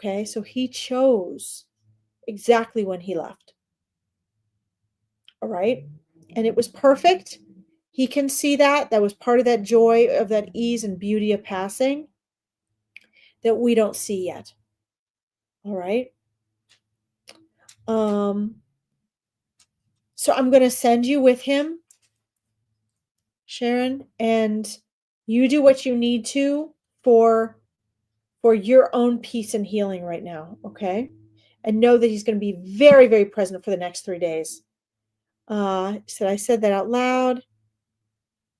Okay, so he chose exactly when he left. All right, and it was perfect. He can see that. That was part of that joy, of that ease and beauty of passing that we don't see yet. All right. Um, so I'm going to send you with him, Sharon, and you do what you need to for for your own peace and healing right now, okay? And know that he's going to be very, very present for the next 3 days. I said that out loud.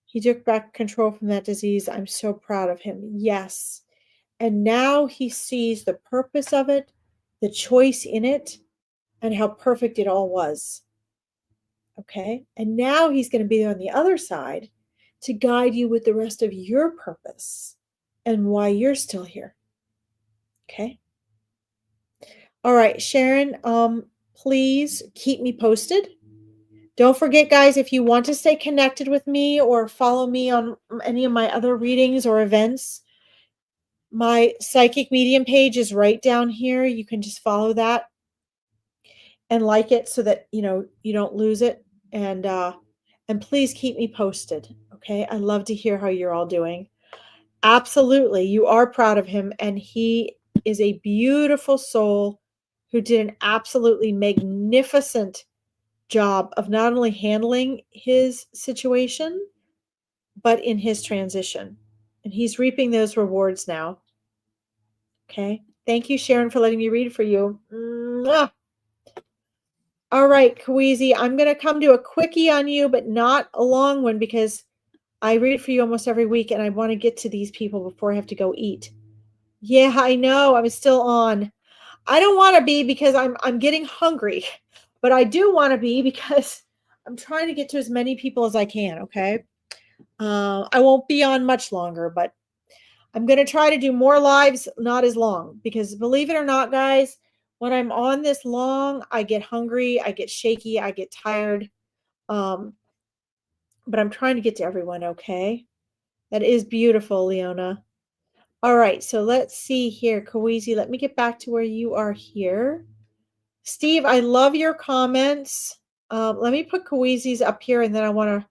He took back control from that disease. I'm so proud of him. Yes. And now he sees the purpose of it, the choice in it, and how perfect it all was. Okay. And now he's going to be there on the other side to guide you with the rest of your purpose and why you're still here. Okay. All right, Sharon, please keep me posted. Don't forget, guys, if you want to stay connected with me or follow me on any of my other readings or events, my psychic medium page is right down here. You can just follow that and like it so that you don't lose it. And please keep me posted. Okay. I love to hear how you're all doing. Absolutely. You are proud of him, and he is a beautiful soul who did an absolutely magnificent job of not only handling his situation, but in his transition. And he's reaping those rewards now. Okay. Thank you, Sharon, for letting me read for you. Mwah! All right, Kawizi, I'm going to come to a quickie on you, but not a long one because I read for you almost every week and I want to get to these people before I have to go eat. Yeah, I know. I'm still on. I don't want to be because I'm getting hungry, but I do want to be because I'm trying to get to as many people as I can, okay? I won't be on much longer, but I'm going to try to do more lives, not as long, because believe it or not, guys, when I'm on this long, I get hungry, I get shaky, I get tired. Um, but I'm trying to get to everyone, okay? That is beautiful, Leona. All right, so let's see here. Kawizi, let me get back to where you are here. Steve, I love your comments. Let me put Kawizi's up here, and then I want to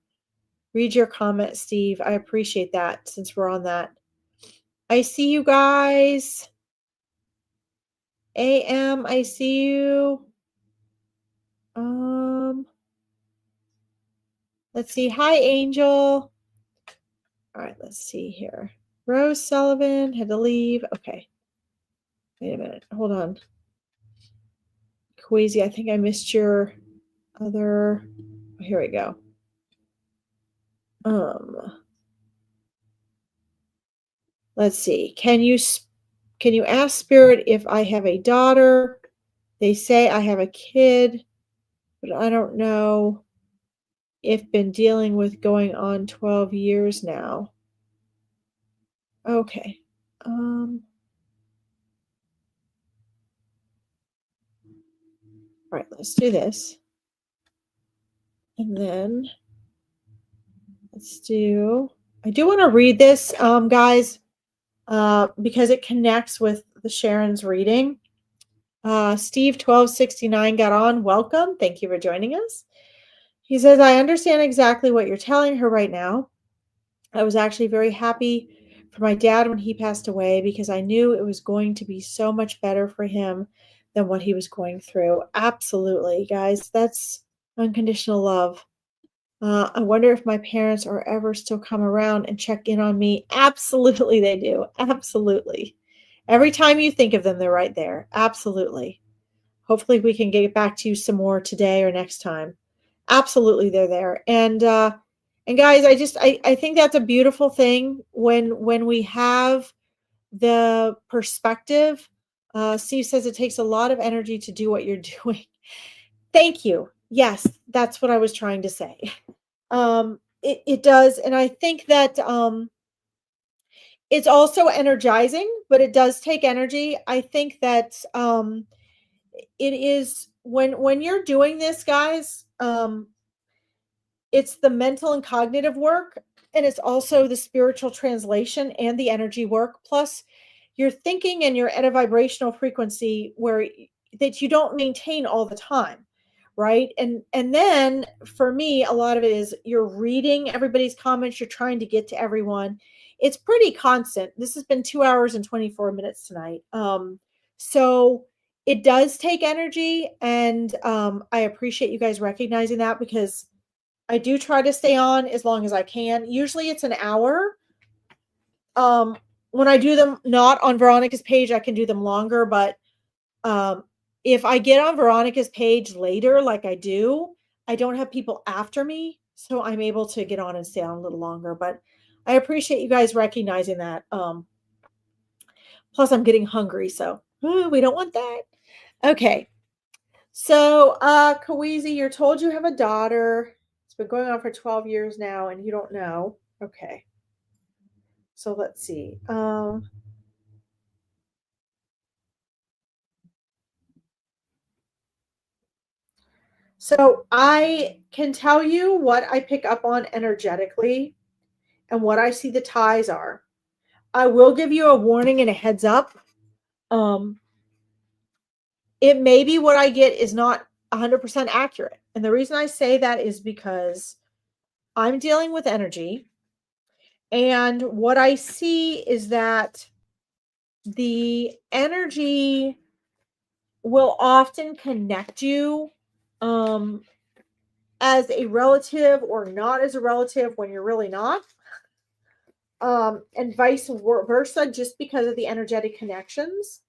read your comment, Steve. I appreciate that since we're on that. I see you guys. AM, I see you. Let's see. Hi, Angel. All right, let's see here. Rose Sullivan had to leave. Okay. Wait a minute. Hold on. Kwesi, I think I missed your other. Oh, here we go. Let's see. Can you ask Spirit if I have a daughter? They say I have a kid, but I don't know if been dealing with going on 12 years now. Okay. All right, let's do this. And then I do want to read this, guys, because it connects with the Sharon's reading. Steve 1269 got on. Welcome. Thank you for joining us. He says, I understand exactly what you're telling her right now. I was actually very happy for my dad when he passed away because I knew it was going to be so much better for him than what he was going through. Absolutely, guys. That's unconditional love. I wonder if my parents are ever still come around and check in on me. Absolutely, they do. Absolutely. Every time you think of them, they're right there. Absolutely. Hopefully, we can get back to you some more today or next time. Absolutely, they're there. And guys, I think that's a beautiful thing when we have the perspective. Steve says it takes a lot of energy to do what you're doing. Thank you. Yes, that's what I was trying to say. It does, and I think that it's also energizing, but it does take energy. I think that it is when you're doing this, guys. It's the mental and cognitive work, and it's also the spiritual translation and the energy work. Plus, you're thinking and you're at a vibrational frequency where that you don't maintain all the time, right? And then for me, a lot of it is you're reading everybody's comments, you're trying to get to everyone. It's pretty constant. This has been 2 hours and 24 minutes tonight. So it does take energy, and I appreciate you guys recognizing that because I do try to stay on as long as I can. Usually it's an hour. When I do them not on Veronica's page, I can do them longer, but if I get on Veronica's page later, like I do, I don't have people after me, so I'm able to get on and stay on a little longer. But I appreciate you guys recognizing that. Plus, I'm getting hungry, so we don't want that. Okay. So, Kawizi, you're told you have a daughter. It's been going on for 12 years now, and you don't know. Okay. So let's see. So I can tell you what I pick up on energetically and what I see the ties are. I will give you a warning and a heads up. Um, it may be what I get is not 100% accurate. And the reason I say that is because I'm dealing with energy. And what I see is that the energy will often connect you um, as a relative or not as a relative when you're really not. And vice versa, just because of the energetic connections.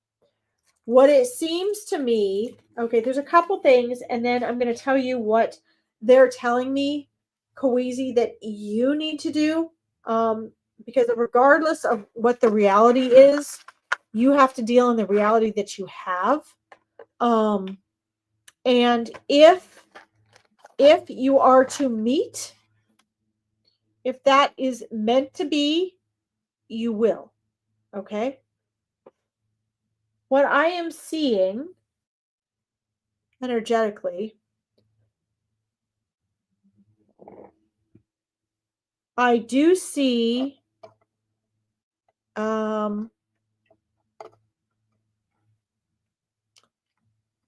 What it seems to me, okay, there's a couple things, and then I'm going to tell you what they're telling me, Kawezi, that you need to do. Because regardless of what the reality is, you have to deal in the reality that you have. And if you are to meet, if that is meant to be, you will. Okay. What I am seeing energetically, I do see um,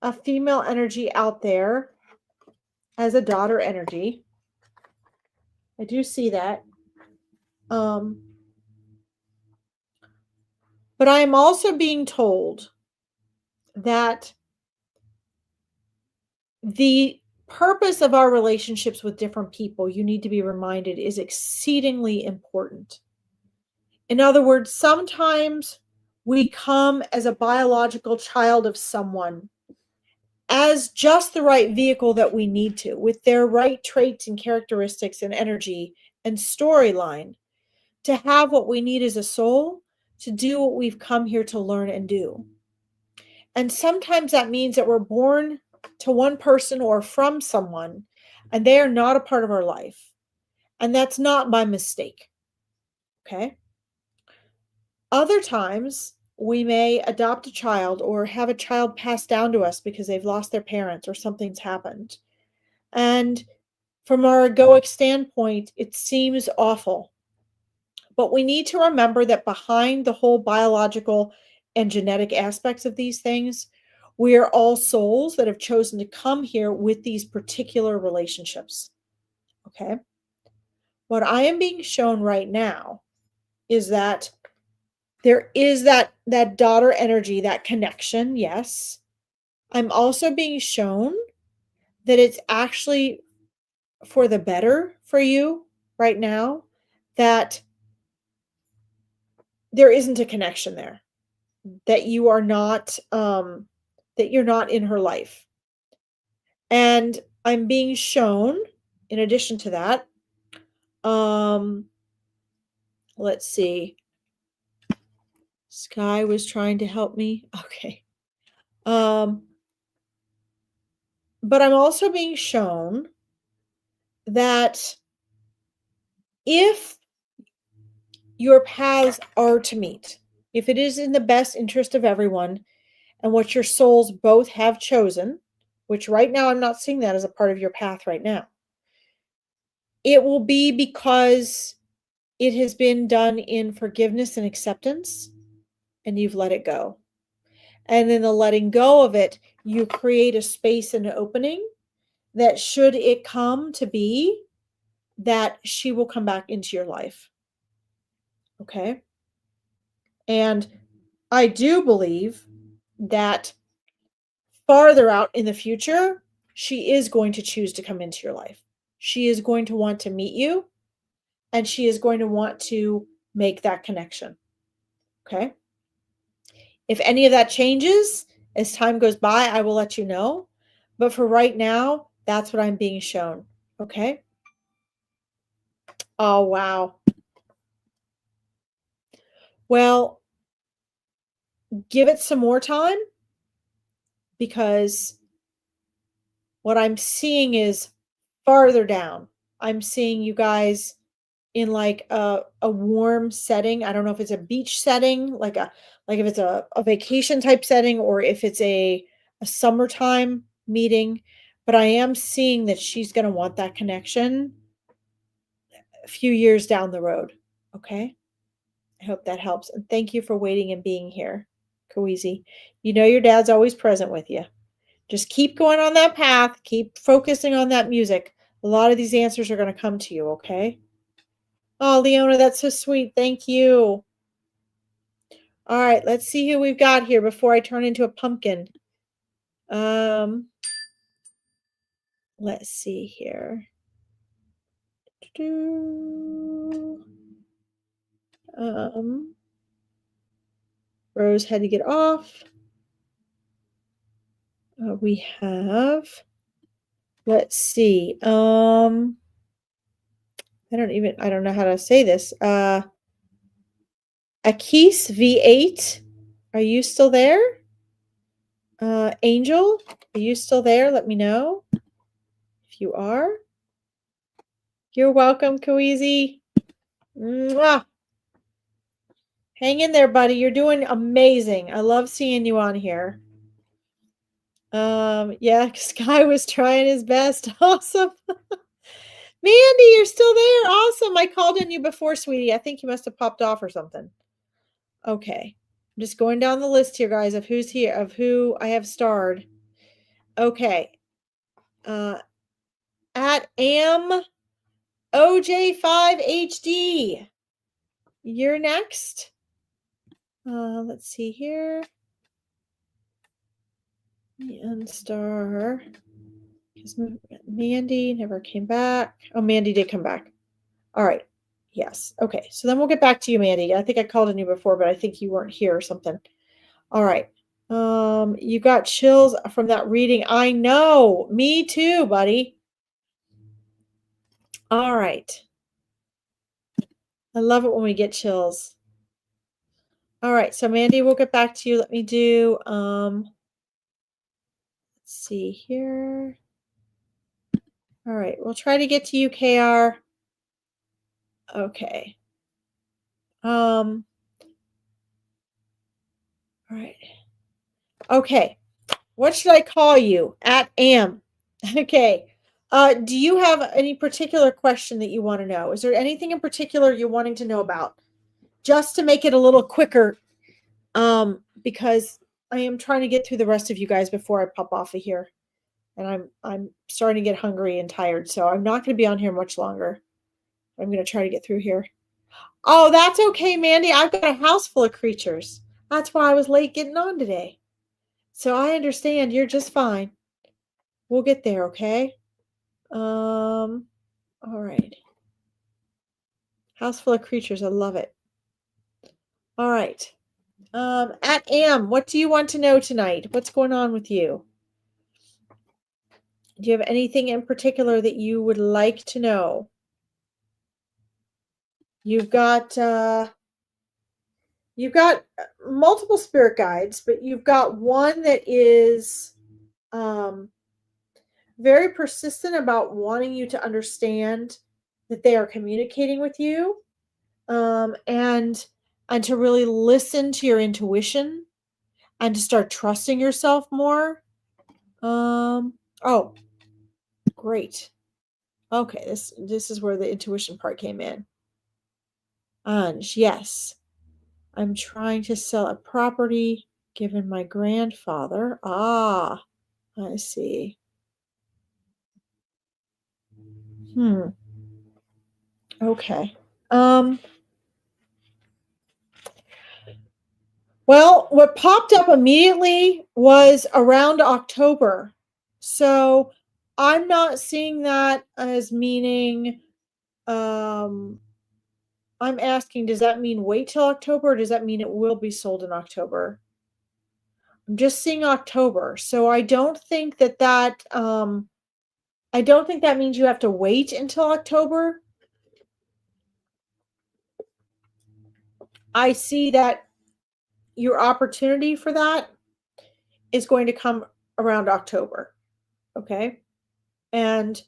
a female energy out there as a daughter energy. I do see that. Um, but I am also being told that the purpose of our relationships with different people, you need to be reminded, is exceedingly important. In other words, sometimes we come as a biological child of someone as just the right vehicle that we need to, with their right traits and characteristics and energy and storyline, to have what we need as a soul to do what we've come here to learn and do. And sometimes that means that we're born to one person or from someone, and they are not a part of our life. And that's not by mistake. Okay. Other times, we may adopt a child or have a child passed down to us because they've lost their parents or something's happened. And from our egoic standpoint, it seems awful. But we need to remember that behind the whole biological and genetic aspects of these things, we are all souls that have chosen to come here with these particular relationships. Okay. What I am being shown right now is that there is that daughter energy, that connection. Yes. I'm also being shown that it's actually for the better for you right now, that there isn't a connection there, that you are not that you're not in her life. And I'm being shown, in addition to that, um let's see, Sky was trying to help me. Okay. um but I'm also being shown that if your paths are to meet, if it is in the best interest of everyone and what your souls both have chosen, which right now I'm not seeing that as a part of your path right now, it will be because it has been done in forgiveness and acceptance, and you've let it go. And in the letting go of it, you create a space and an opening that, should it come to be, that she will come back into your life. Okay. And I do believe that farther out in the future, she is going to choose to come into your life. She is going to want to meet you, and she is going to want to make that connection. Okay. If any of that changes as time goes by, I will let you know. But for right now, that's what I'm being shown. Okay. Oh, wow. Well, give it some more time, because what I'm seeing is farther down. I'm seeing you guys in like a warm setting. I don't know if it's a beach setting, like if it's a vacation type setting, or if it's a summertime meeting. but I am seeing that she's going to want that connection a few years down the road. Okay. I hope that helps. And thank you for waiting and being here, Kawezi. You know your dad's always present with you. Just keep going on that path. Keep focusing on that music. A lot of these answers are going to come to you, okay? Oh, Leona, that's so sweet. Thank you. All right, let's see who we've got here before I turn into a pumpkin. Let's see here. Rose had to get off. We have, let's see. I don't know how to say this. Akis V8, are you still there? Angel, are you still there? Let me know if you are. You're welcome, Kawezi. Mwah. Hang in there, buddy. You're doing amazing. I love seeing you on here. Yeah, Sky was trying his best. Awesome. Mandy, you're still there. Awesome. I called on you before, sweetie. I think you must have popped off or something. Okay. I'm just going down the list here, guys, of who's here, of who I have starred. Okay. At OJ5HD. You're next. Let's see here. Unstar. Because Mandy never came back. Oh, Mandy did come back. All right. Yes. Okay. So then we'll get back to you, Mandy. I think I called on you before, but I think you weren't here or something. All right. You got chills from that reading. I know. Me too, buddy. All right. I love it when we get chills. All right. So Mandy, we'll get back to you. Let me do, let's see here. All right. We'll try to get to you, KR. Okay. All right. Okay. What should I call you? At Am. Okay. Do you have any particular question that you want to know? Is there anything in particular you're wanting to know about? Just to make it a little quicker, because I am trying to get through the rest of you guys before I pop off of here. And I'm starting to get hungry and tired, so I'm not going to be on here much longer. I'm going to try to get through here. Oh, that's okay, Mandy. I've got a house full of creatures. That's why I was late getting on today. So I understand. You're just fine. We'll get there, okay? All right. House full of creatures. I love it. All right. At Am, what do you want to know tonight? What's going on with you? Do you have anything in particular that you would like to know? You've got multiple spirit guides, but you've got one that is very persistent about wanting you to understand that they are communicating with you, and to really listen to your intuition and to start trusting yourself more. Oh, great. Okay, this is where the intuition part came in. Anj, yes. I'm trying to sell a property given my grandfather. Ah, I see. Okay. Well, what popped up immediately was around October. So I'm not seeing that as meaning, I'm asking, does that mean wait till October, or does that mean it will be sold in October? I'm just seeing October. So I don't think that means you have to wait until October. I see that your opportunity for that is going to come around October. Okay. And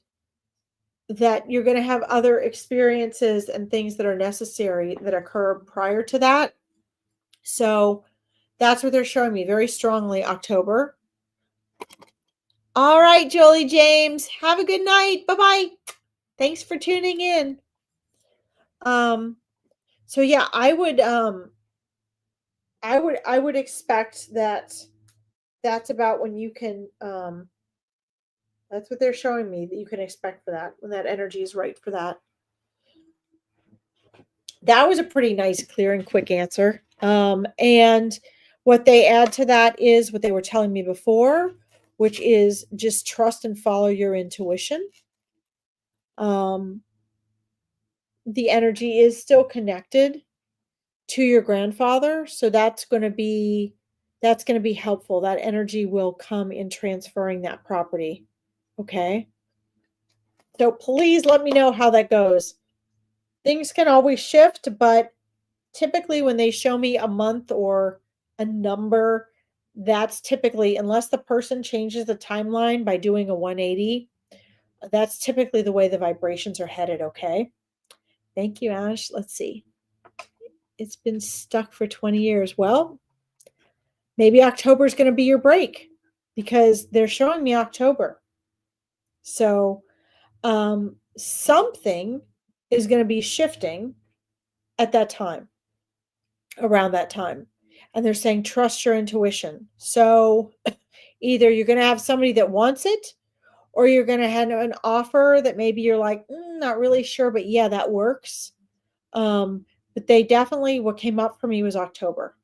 that you're going to have other experiences and things that are necessary that occur prior to that. So that's what they're showing me very strongly, October. All right, Jolie James. Have a good night. Bye-bye. Thanks for tuning in. Um, so yeah, I would expect that that's about when you can that's what they're showing me that you can expect for that when that energy is right for that. That was a pretty nice, clear, and quick answer. And what they add to that is what they were telling me before, which is just trust and follow your intuition. Um, the energy is still connected to your grandfather, so that's going to be helpful. That energy will come in transferring that property. Okay? So please let me know how that goes. Things can always shift, but typically when they show me a month or a number, that's typically, unless the person changes the timeline by doing a 180, that's typically the way the vibrations are headed. Okay? Thank you, Ash. Let's see. It's been stuck for 20 years. Well, maybe October is going to be your break because they're showing me October. So something is going to be shifting at that time, around that time. And they're saying, trust your intuition. So either you're going to have somebody that wants it, or you're going to have an offer that maybe you're like, not really sure, but yeah, that works. But they definitely, what came up for me was October.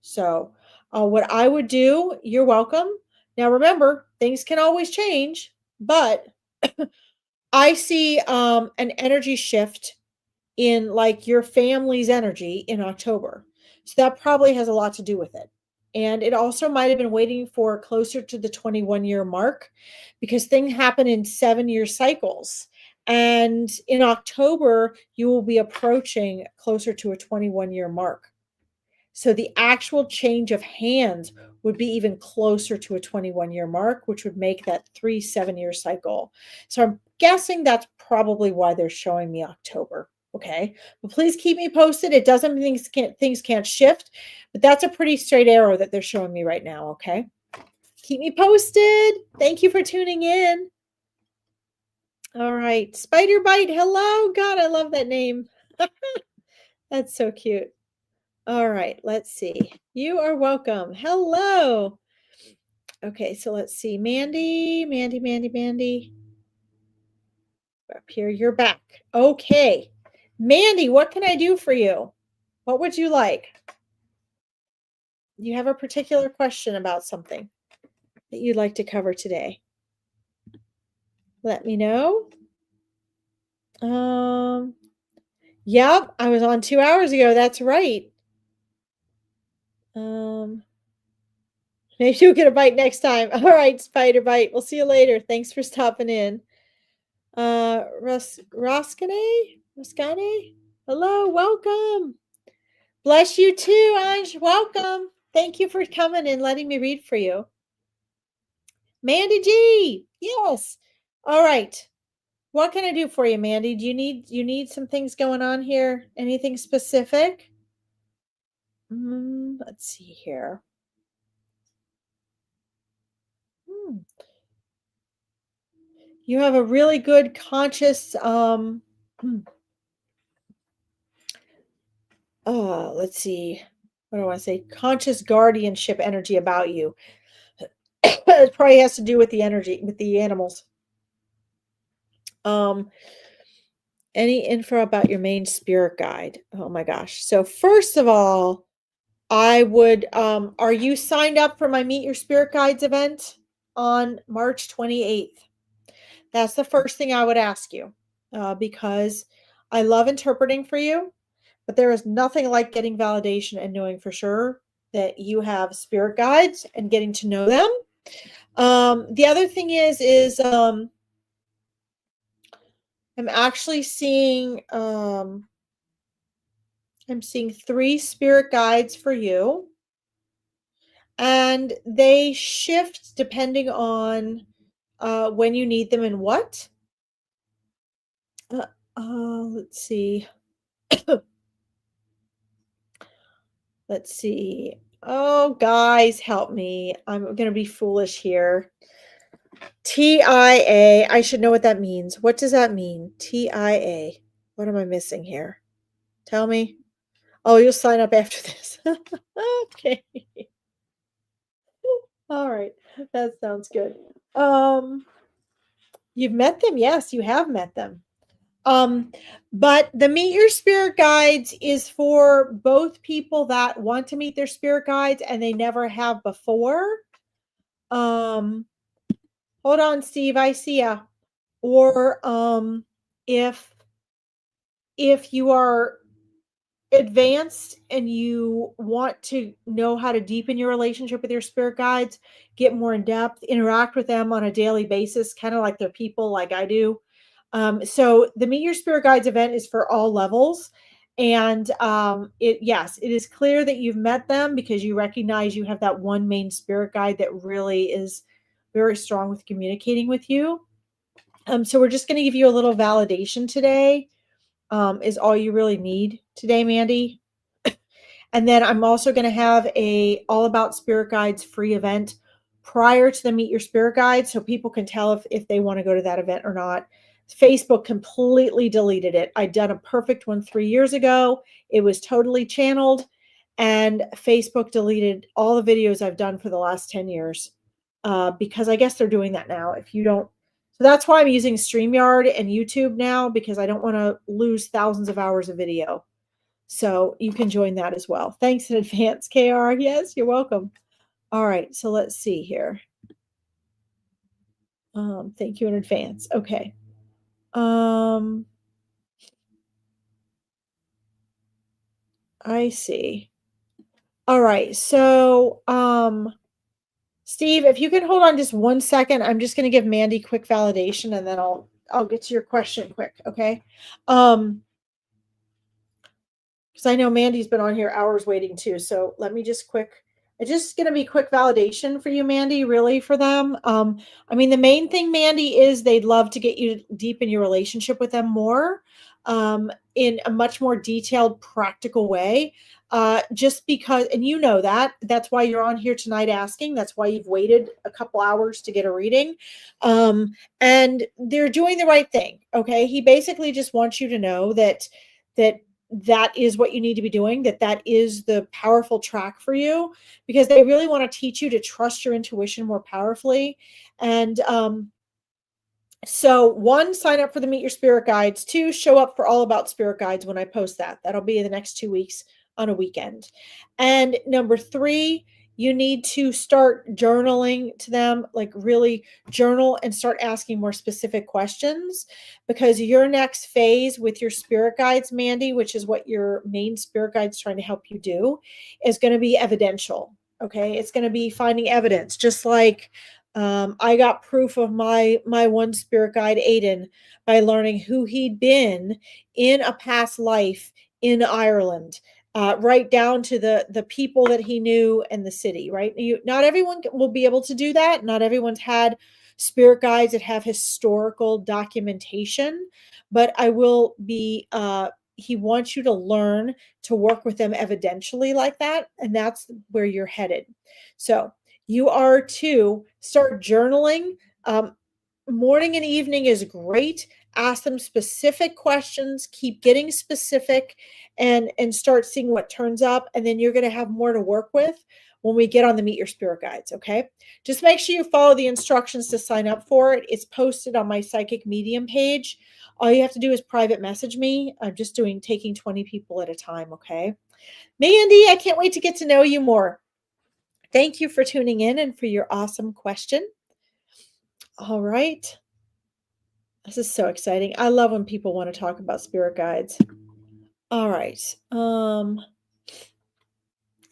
So, what I would do, you're welcome. Now, remember, things can always change, but I see an energy shift in like your family's energy in October. So, that probably has a lot to do with it. And it also might have been waiting for closer to the 21-year mark because things happen in 7-year cycles. And in October, you will be approaching closer to a 21-year mark. So the actual change of hands would be even closer to a 21-year mark, which would make that 3 7-year cycle. So I'm guessing that's probably why they're showing me October. Okay. But please keep me posted. It doesn't mean things can't shift, but that's a pretty straight arrow that they're showing me right now. Okay. Keep me posted. Thank you for tuning in. All right. Spider Bite. Hello. God, I love that name. That's so cute. All right, let's see. You are welcome. Hello. Okay, so let's see. Mandy. Up here, you're back. Okay. Mandy, what can I do for you? What would you like? You have a particular question about something that you'd like to cover today? Let me know. Um, yep, I was on 2 hours ago. That's right. Um, maybe you'll get a bite next time. All right, Spider Bite. We'll see you later. Thanks for stopping in. Roskane? Hello, welcome. Bless you too, Ange. Welcome. Thank you for coming and letting me read for you. Mandy G. Yes. All right. What can I do for you, Mandy? Do you need some things going on here? Anything specific? Let's see here. Hmm. You have a really good conscious let's see. What do I want to say? Conscious guardianship energy about you. It probably has to do with the energy with the animals. Um, any info about your main spirit guide? Oh my gosh. So first of all, I would are you signed up for my Meet Your Spirit Guides event on March 28th? That's the first thing I would ask you. Because I love interpreting for you, but there is nothing like getting validation and knowing for sure that you have spirit guides and getting to know them. The other thing is I'm actually seeing I'm seeing 3 spirit guides for you, and they shift depending on when you need them and what. Let's see. Let's see. Oh, guys, help me. I'm going to be foolish here. TIA. I should know what that means. What does that mean? TIA. What am I missing here? Tell me. Oh, you'll sign up after this. Okay. All right. That sounds good. Um, you've met them. Yes, you have met them. Um, but the Meet Your Spirit Guides is for both people that want to meet their spirit guides and they never have before. Um, hold on, Steve, I see ya. Or if you are advanced and you want to know how to deepen your relationship with your spirit guides, get more in depth, interact with them on a daily basis, kind of like they're people like I do. So the Meet Your Spirit Guides event is for all levels. And yes, it is clear that you've met them because you recognize you have that one main spirit guide that really is very strong with communicating with you. So we're just going to give you a little validation today. Is all you really need today, Mandy. And then I'm also going to have a all about spirit guides free event prior to the Meet Your Spirit Guide so people can tell if they want to go to that event or not. Facebook completely deleted it. I'd done a perfect one 3 years ago. It was totally channeled, and Facebook deleted all the videos I've done for the last 10 years because I guess they're doing that now. If you don't, so that's why I'm using StreamYard and YouTube now because I don't want to lose thousands of hours of video. So you can join that as well. Thanks in advance, KR. Yes, you're welcome. All right, so let's see here. Thank you in advance. Okay. I see. All right. So, Steve, if you can hold on just 1 second, I'm just going to give Mandy quick validation and then I'll get to your question quick, okay? Because I know Mandy's been on here hours waiting too. So let me just it's just going to be quick validation for you, Mandy, really for them. I mean, the main thing, Mandy, is they'd love to get you deep in your relationship with them more in a much more detailed, practical way. Just because, and you know that's why you're on here tonight asking. That's why you've waited a couple hours to get a reading. And they're doing the right thing. Okay. He basically just wants you to know that is what you need to be doing, that is the powerful track for you, because they really want to teach you to trust your intuition more powerfully. And so 1, sign up for the Meet Your Spirit Guides. 2, show up for All About Spirit Guides when I post that. That'll be in the next 2 weeks on a weekend. And number 3, you need to start journaling to them, like really journal and start asking more specific questions, because your next phase with your spirit guides, Mandy, which is what your main spirit guide's trying to help you do, is going to be evidential. Okay. It's going to be finding evidence, just like I got proof of my one spirit guide, Aiden, by learning who he'd been in a past life in Ireland, right down to the people that he knew and the city. Right, not everyone will be able to do that. Not everyone's had spirit guides that have historical documentation, but I will be. He wants you to learn to work with them evidentially like that, and that's where you're headed. So you are to start journaling. Morning and evening is great. Ask them specific questions, keep getting specific, and start seeing what turns up. And then you're going to have more to work with when we get on the Meet Your Spirit Guides. Okay. Just make sure you follow the instructions to sign up for it. It's posted on my Psychic Medium page. All you have to do is private message me. I'm just taking 20 people at a time. Okay. Mandy, I can't wait to get to know you more. Thank you for tuning in and for your awesome question. All right. This is so exciting. I love when people want to talk about spirit guides. All right.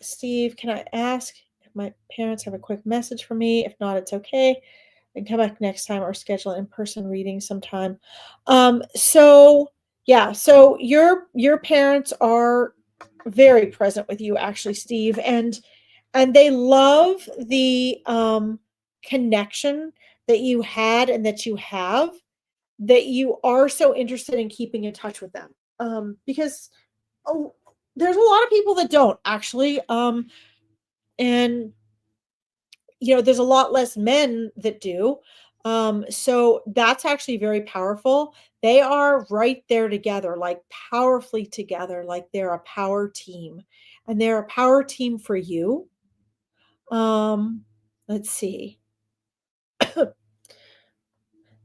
Steve, can I ask if my parents have a quick message for me? If not, it's okay. And come back next time or schedule an in-person reading sometime. So your parents are very present with you, actually, Steve, and they love the connection that you had and that you have, that you are so interested in keeping in touch with them. Because there's a lot of people that don't actually, and there's a lot less men that do. So that's actually very powerful. They are right there together, like powerfully together, like they're a power team. And they're a power team for you. Um, let's see.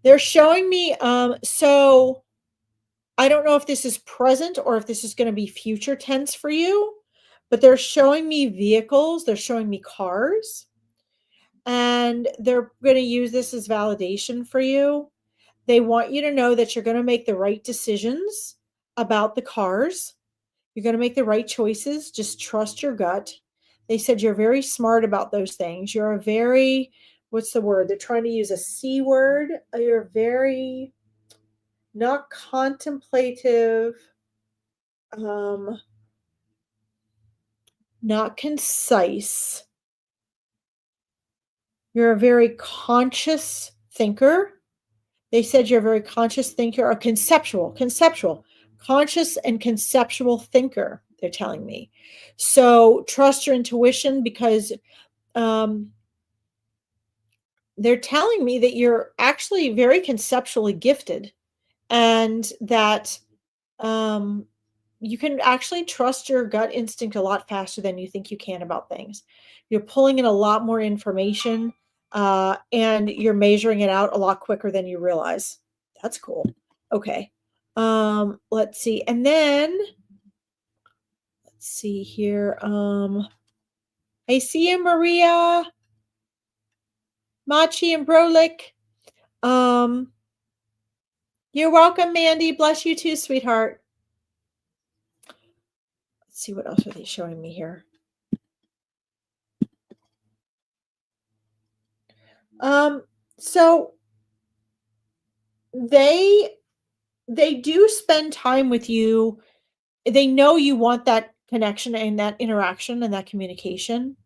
They're showing me so I don't know if this is present or if this is going to be future tense for you, but they're showing me vehicles, they're showing me cars, and they're going to use this as validation for you. They want you to know that you're going to make the right decisions about the cars. You're going to make the right choices. Just trust your gut. They said you're very smart about those things. You're a very, what's the word? They're trying to use a C word. You're very not contemplative, um, not concise. You're a very conscious thinker. They said you're a very conscious thinker, a conceptual, conscious and conceptual thinker, they're telling me. So trust your intuition because um, they're telling me that you're actually very conceptually gifted and that um, you can actually trust your gut instinct a lot faster than you think you can about things. You're pulling in a lot more information and you're measuring it out a lot quicker than you realize. That's cool. Okay. Let's see. And then let's see here. I see you, Maria, Machi, and Brolik. Um, you're welcome, Mandy. Bless you too, sweetheart. Let's see what else are they showing me here. So they do spend time with you. They know you want that connection and that interaction and that communication.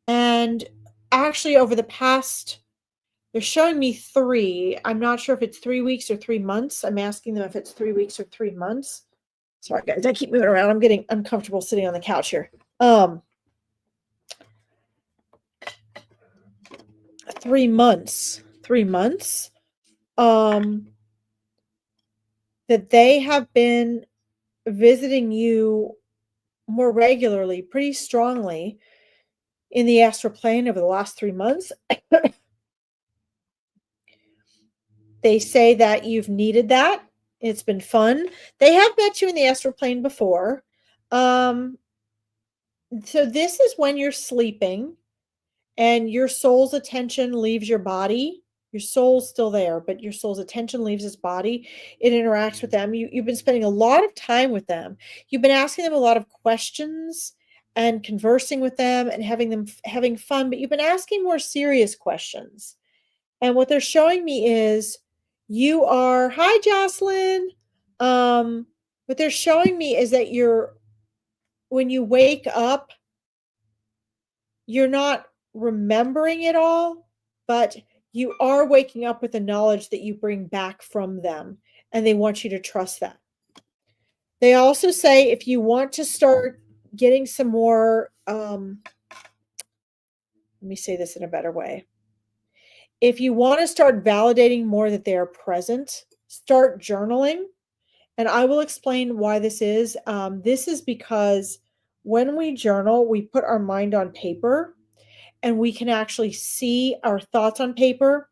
And actually over the past they're showing me 3. I'm not sure if it's 3 weeks or 3 months. I'm asking them if it's 3 weeks or 3 months. Sorry guys, I keep moving around. I'm getting uncomfortable sitting on the couch here. 3 months. 3 months. That they have been visiting you more regularly, pretty strongly in the astral plane over the last 3 months. They say that you've needed that. It's been fun. They have met you in the astral plane before. Um, so this is when you're sleeping and your soul's attention leaves your body. Your soul's still there, but your soul's attention leaves its body. It interacts with them. You've been spending a lot of time with them. You've been asking them a lot of questions and conversing with them and having fun, but you've been asking more serious questions. And what they're showing me is you are, hi, Jocelyn. What they're showing me is that when you wake up, you're not remembering it all, but you are waking up with the knowledge that you bring back from them, and they want you to trust that. They also say if you want to start getting some more, let me say this in a better way. If you want to start validating more that they are present, start journaling. And I will explain why this is. This is because when we journal, we put our mind on paper and we can actually see our thoughts on paper.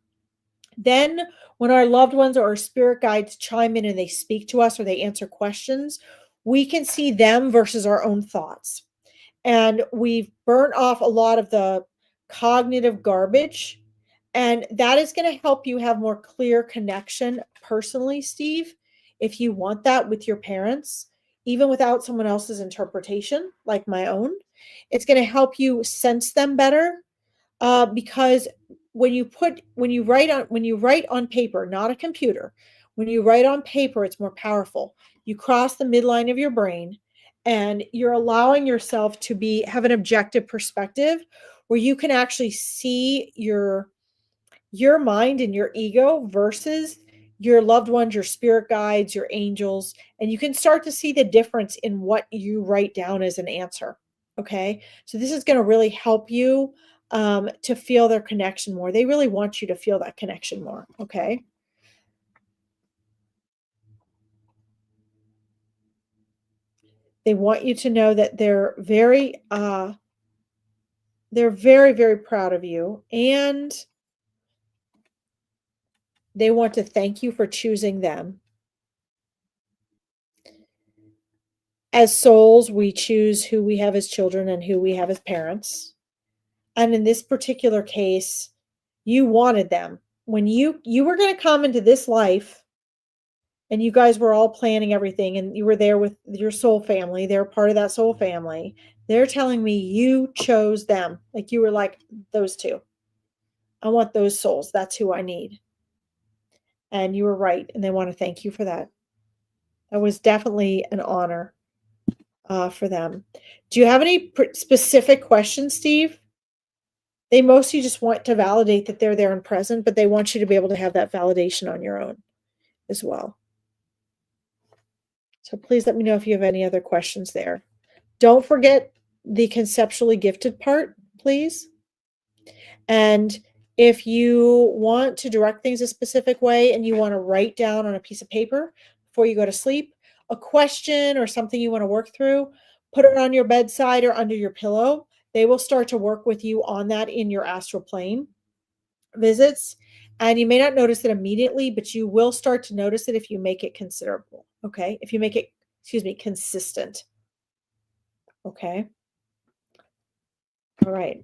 Then, when our loved ones or our spirit guides chime in and they speak to us or they answer questions, we can see them versus our own thoughts. And we've burnt off a lot of the cognitive garbage. And that is going to help you have more clear connection personally, Steve, if you want that with your parents, even without someone else's interpretation, like my own. It's going to help you sense them better because when you write on paper, not a computer, when you write on paper, it's more powerful. You cross the midline of your brain, and you're allowing yourself to have an objective perspective where you can actually see your mind and your ego versus your loved ones, your spirit guides, your angels, and you can start to see the difference in what you write down as an answer. Okay. So this is going to really help you. to feel their connection more. They really want you to feel that connection more. Okay. They want you to know that they're very, very proud of you, and they want to thank you for choosing them. As souls, we choose who we have as children and who we have as parents. And in this particular case, you wanted them. When you were going to come into this life, and you guys were all planning everything, and you were there with your soul family, they're part of that soul family. They're telling me you chose them. Like you were like, those two. I want those souls. That's who I need. And you were right, and they want to thank you for that. That was definitely an honor for them. Do you have any specific questions, Steve? They mostly just want to validate that they're there and present, but they want you to be able to have that validation on your own as well. So please let me know if you have any other questions there. Don't forget the conceptually gifted part, please. And if you want to direct things a specific way and you want to write down on a piece of paper before you go to sleep a question or something you want to work through, put it on your bedside or under your pillow. They will start to work with you on that in your astral plane visits. And you may not notice it immediately, but you will start to notice it if you make it considerable. Okay. If you make it, consistent. Okay. All right.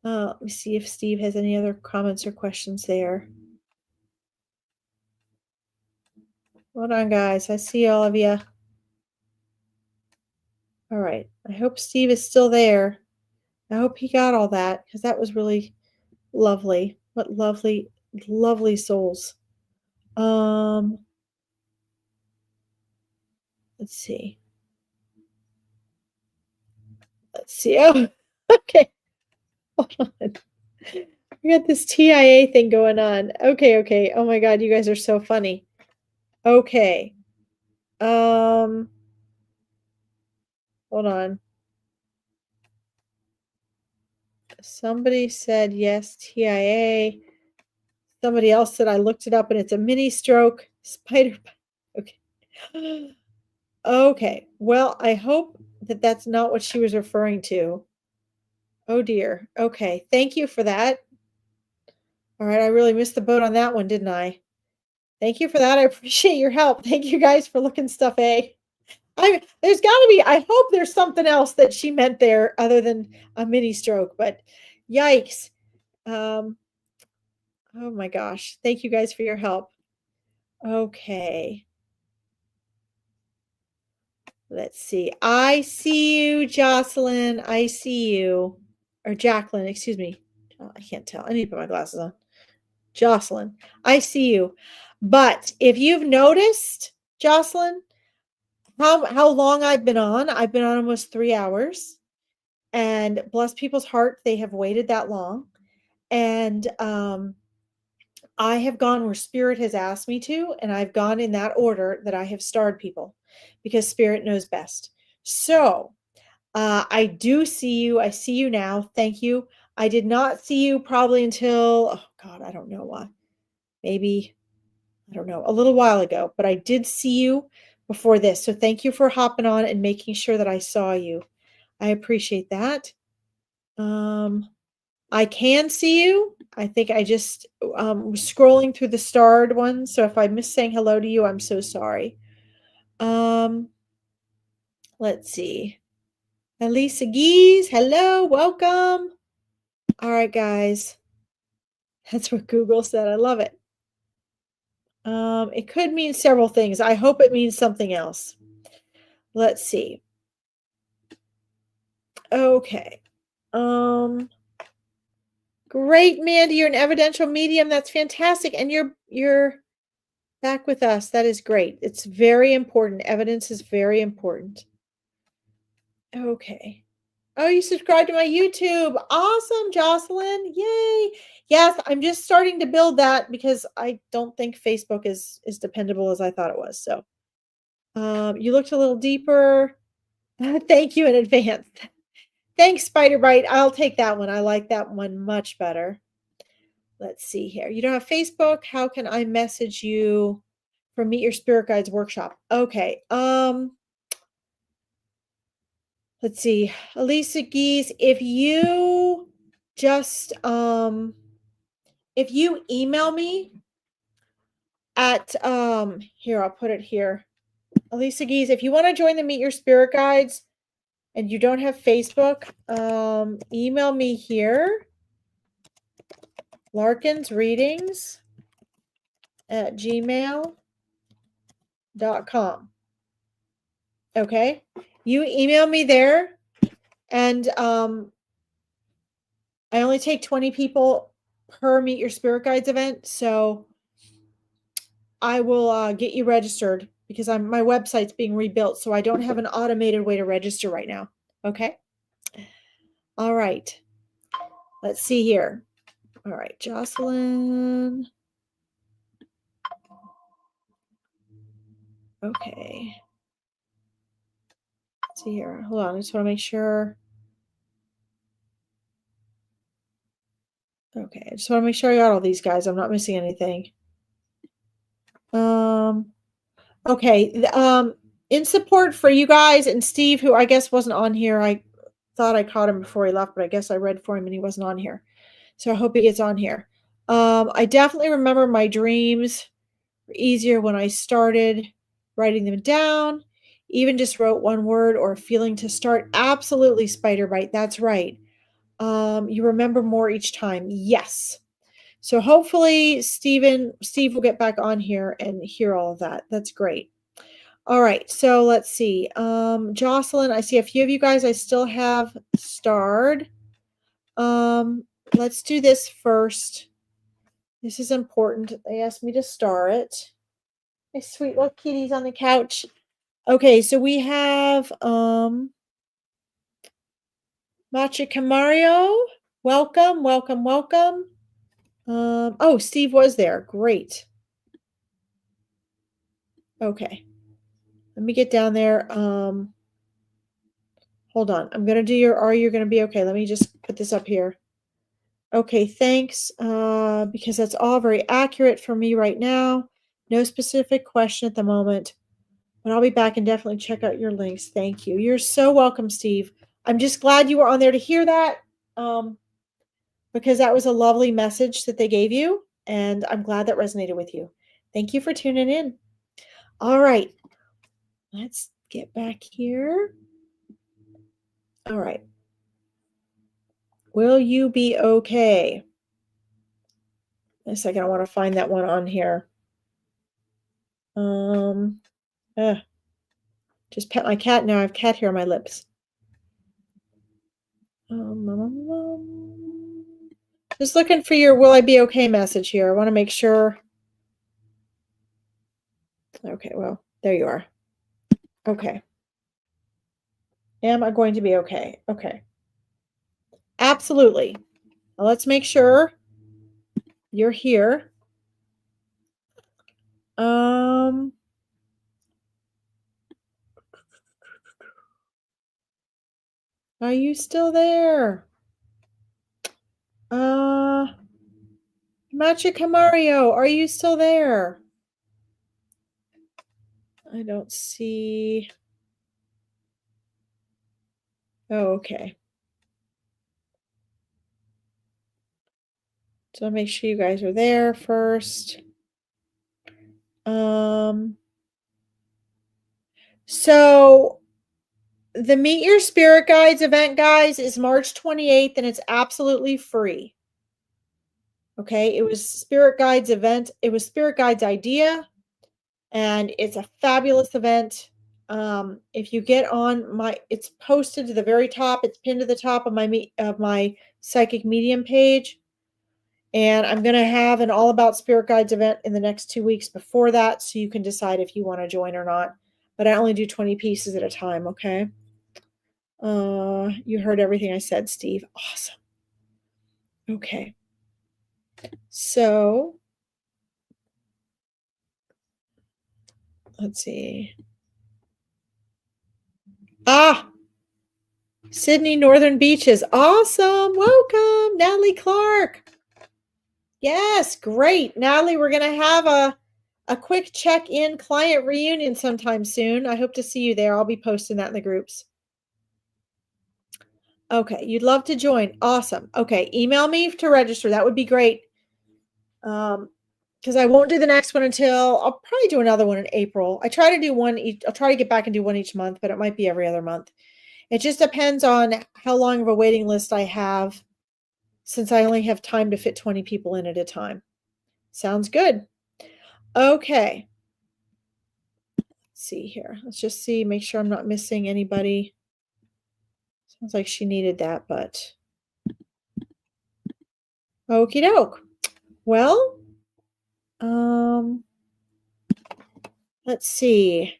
Let me see if Steve has any other comments or questions there. Hold on, guys. I see all of you. All right. I hope Steve is still there. I hope he got all that because that was really lovely. What lovely, lovely souls. Let's see. Let's see. Oh, okay. Hold on. We got this TIA thing going on. Okay, okay. Oh my God, you guys are so funny. Okay. Hold on. Somebody said yes, TIA. Somebody else said I looked it up and it's a mini stroke. Spider. Okay. Okay. Well, I hope that that's not what she was referring to. Oh dear. Okay. Thank you for that. All right. I really missed the boat on that one, didn't I? Thank you for that. I appreciate your help. Thank you guys for looking stuff A. There's got to be, I hope there's something else that she meant there other than a mini stroke, but yikes. Oh my gosh. Thank you guys for your help. Okay. Let's see. I see you, Jocelyn. I see you. Or Jacqueline, excuse me. Oh, I can't tell. I need to put my glasses on. Jocelyn, I see you. But if you've noticed, Jocelyn, how long I've been on almost 3 hours. And bless people's heart, they have waited that long. And I have gone where Spirit has asked me to, and I've gone in that order that I have starred people because Spirit knows best. So I do see you. I see you now. Thank you. I did not see you probably until, oh God, I don't know why. Maybe, I don't know, a little while ago, but I did see you before this. So thank you for hopping on and making sure that I saw you. I appreciate that. I can see you. I think I just was scrolling through the starred ones. So if I miss saying hello to you, I'm so sorry. Let's see. Elisa Geese, hello, welcome. All right, guys. That's what Google said. I love it. It could mean several things. I hope it means something else. Let's see. Okay. Great, Mandy. You're an evidential medium. That's fantastic. And you're back with us. That is great. It's very important. Evidence is very important. Okay. Oh, you subscribed to my YouTube. Awesome, Jocelyn. Yay. Yes, I'm just starting to build that because I don't think Facebook is as dependable as I thought it was. So you looked a little deeper. Thank you in advance. Thanks, Spider Bite. I'll take that one. I like that one much better. Let's see here. You don't have Facebook. How can I message you for Meet Your Spirit Guides workshop? Okay. Let's see. Elisa Geese, just if you email me at here, I'll put it here. Elisa Geese, if you want to join the Meet Your Spirit Guides and you don't have Facebook, email me here, Larkin's Readings at gmail.com. Okay. You email me there, and I only take 20 people per Meet Your Spirit Guides event, so I will get you registered because my website's being rebuilt, so I don't have an automated way to register right now. Okay. All right. Let's see here. All right, Jocelyn. Okay. Let's see here. Hold on. I just want to make sure. Okay. I just want to make sure I got all these guys. I'm not missing anything. Okay. In support for you guys and Steve, who I guess wasn't on here. I thought I caught him before he left, but I guess I read for him and he wasn't on here. So I hope he gets on here. I definitely remember my dreams were easier when I started writing them down. Even just wrote one word or a feeling to start. Absolutely, Spider Bite. That's right. You remember more each time. Yes. So hopefully Steve will get back on here and hear all of that. That's great. All right, so let's see. Jocelyn, I see a few of you guys I still have starred. Let's do this first. This is important. They asked me to star it. My sweet little kitty's on the couch. Okay, so we have Macha Camario. Welcome, welcome, welcome. Oh, Steve was there. Great. Okay. Let me get down there. Hold on. I'm going to do your Are You Going to Be Okay? Let me just put this up here. Okay, thanks. Because that's all very accurate for me right now. No specific question at the moment, but I'll be back and definitely check out your links. Thank you. You're so welcome, Steve. I'm just glad you were on there to hear that, because that was a lovely message that they gave you, and I'm glad that resonated with you. Thank you for tuning in. All right, let's get back here. All right. Will you be okay? In a second, I want to find that one on here. Just pet my cat. Now I have cat hair on my lips. Just looking for your will I be okay message here. I want to make sure. Okay, well, there you are. Okay. Am I going to be okay? Okay. Absolutely. Now let's make sure you're here. Are you still there? Magic Mario, are you still there? I don't see. Oh, okay. So make sure you guys are there first. So the Meet Your Spirit Guides event, guys, is March 28th, and it's absolutely free. Okay, it was Spirit Guides event. It was Spirit Guides idea, and it's a fabulous event. If you get on it's posted to the very top. It's pinned to the top of my Psychic Medium page. And I'm going to have an all about Spirit Guides event in the next 2 weeks before that, so you can decide if you want to join or not. But I only do 20 pieces at a time, okay? You heard everything I said, Steve. Awesome. Okay. So, let's see. Sydney Northern Beaches. Awesome. Welcome, Natalie Clark. Yes, great. Natalie, we're going to have a quick check-in client reunion sometime soon. I hope to see you there. I'll be posting that in the groups. Okay, you'd love to join. Awesome. Okay, email me to register. That would be great. Because I won't do the next one until I'll probably do another one in April. I try to do one each. I'll try to get back and do one each month, but it might be every other month. It just depends on how long of a waiting list I have, since I only have time to fit 20 people in at a time. Sounds good. Okay. Let's see here. Let's just see, make sure I'm not missing anybody. Sounds like she needed that, but okie doke. Well, let's see.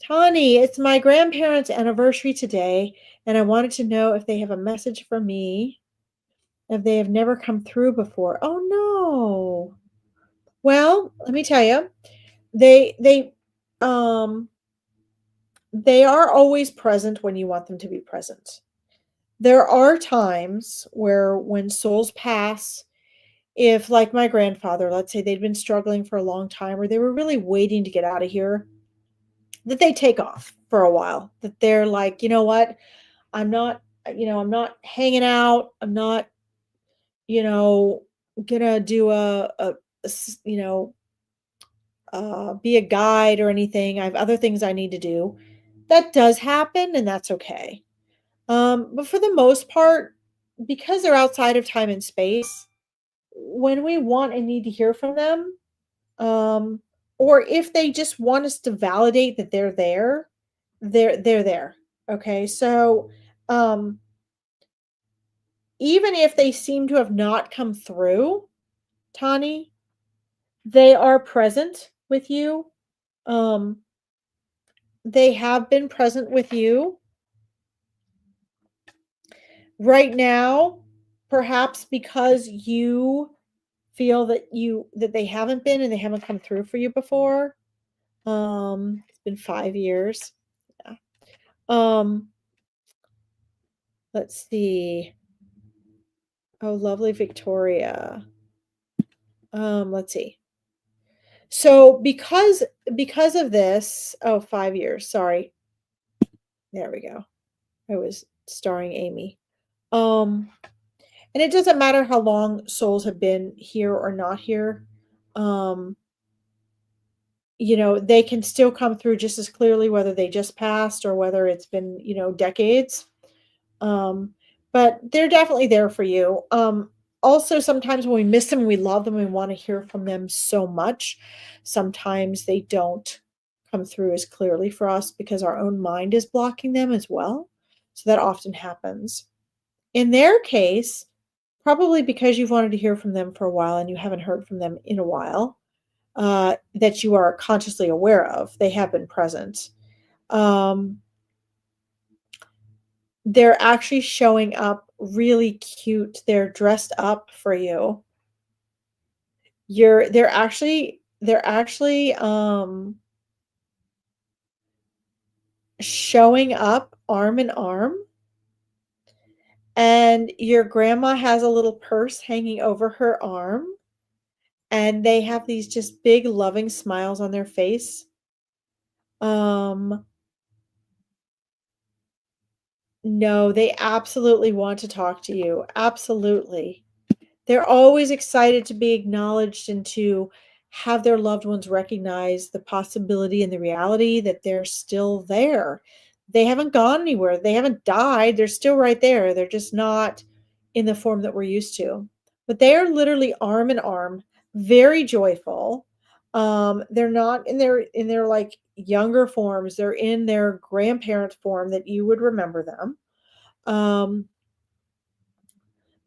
Tani, it's my grandparents' anniversary today, and I wanted to know if they have a message for me, if they have never come through before. Oh no. Well, let me tell you, they um they are always present when you want them to be present. There are times where when souls pass, if like my grandfather, let's say they'd been struggling for a long time or they were really waiting to get out of here, that they take off for a while. That they're like, you know what? I'm not hanging out. I'm not, you know, gonna do you know, be a guide or anything. I have other things I need to do. That does happen, and that's okay. But for the most part, because they're outside of time and space, when we want and need to hear from them, um, or if they just want us to validate that they're there, they're there. Okay, so um, even if they seem to have not come through, Tani, they are present with you. Um, they have been present with you right now, perhaps because you feel that they haven't been and they haven't come through for you before. It's been 5 years. Yeah. Um, let's see. Oh, lovely Victoria. Let's see. So because of this, oh, 5 years. Sorry. There we go. I was starring Amy. Um, and it doesn't matter how long souls have been here or not here. Um, they can still come through just as clearly whether they just passed or whether it's been, decades. Um, but they're definitely there for you. Also, sometimes when we miss them, we love them, we want to hear from them so much. Sometimes they don't come through as clearly for us because our own mind is blocking them as well. So that often happens. In their case, probably because you've wanted to hear from them for a while and you haven't heard from them in a while, that you are consciously aware of. They have been present. Um, they're actually showing up really cute. They're dressed up for you. They're actually showing up arm in arm, and your grandma has a little purse hanging over her arm, and they have these just big loving smiles on their face. Um no, they absolutely want to talk to you. Absolutely. They're always excited to be acknowledged and to have their loved ones recognize the possibility and the reality that they're still there. They haven't gone anywhere. They haven't died. They're still right there. They're just not in the form that we're used to. But they are literally arm in arm, very joyful. They're not in their like younger forms. They're in their grandparent form that you would remember them. Um,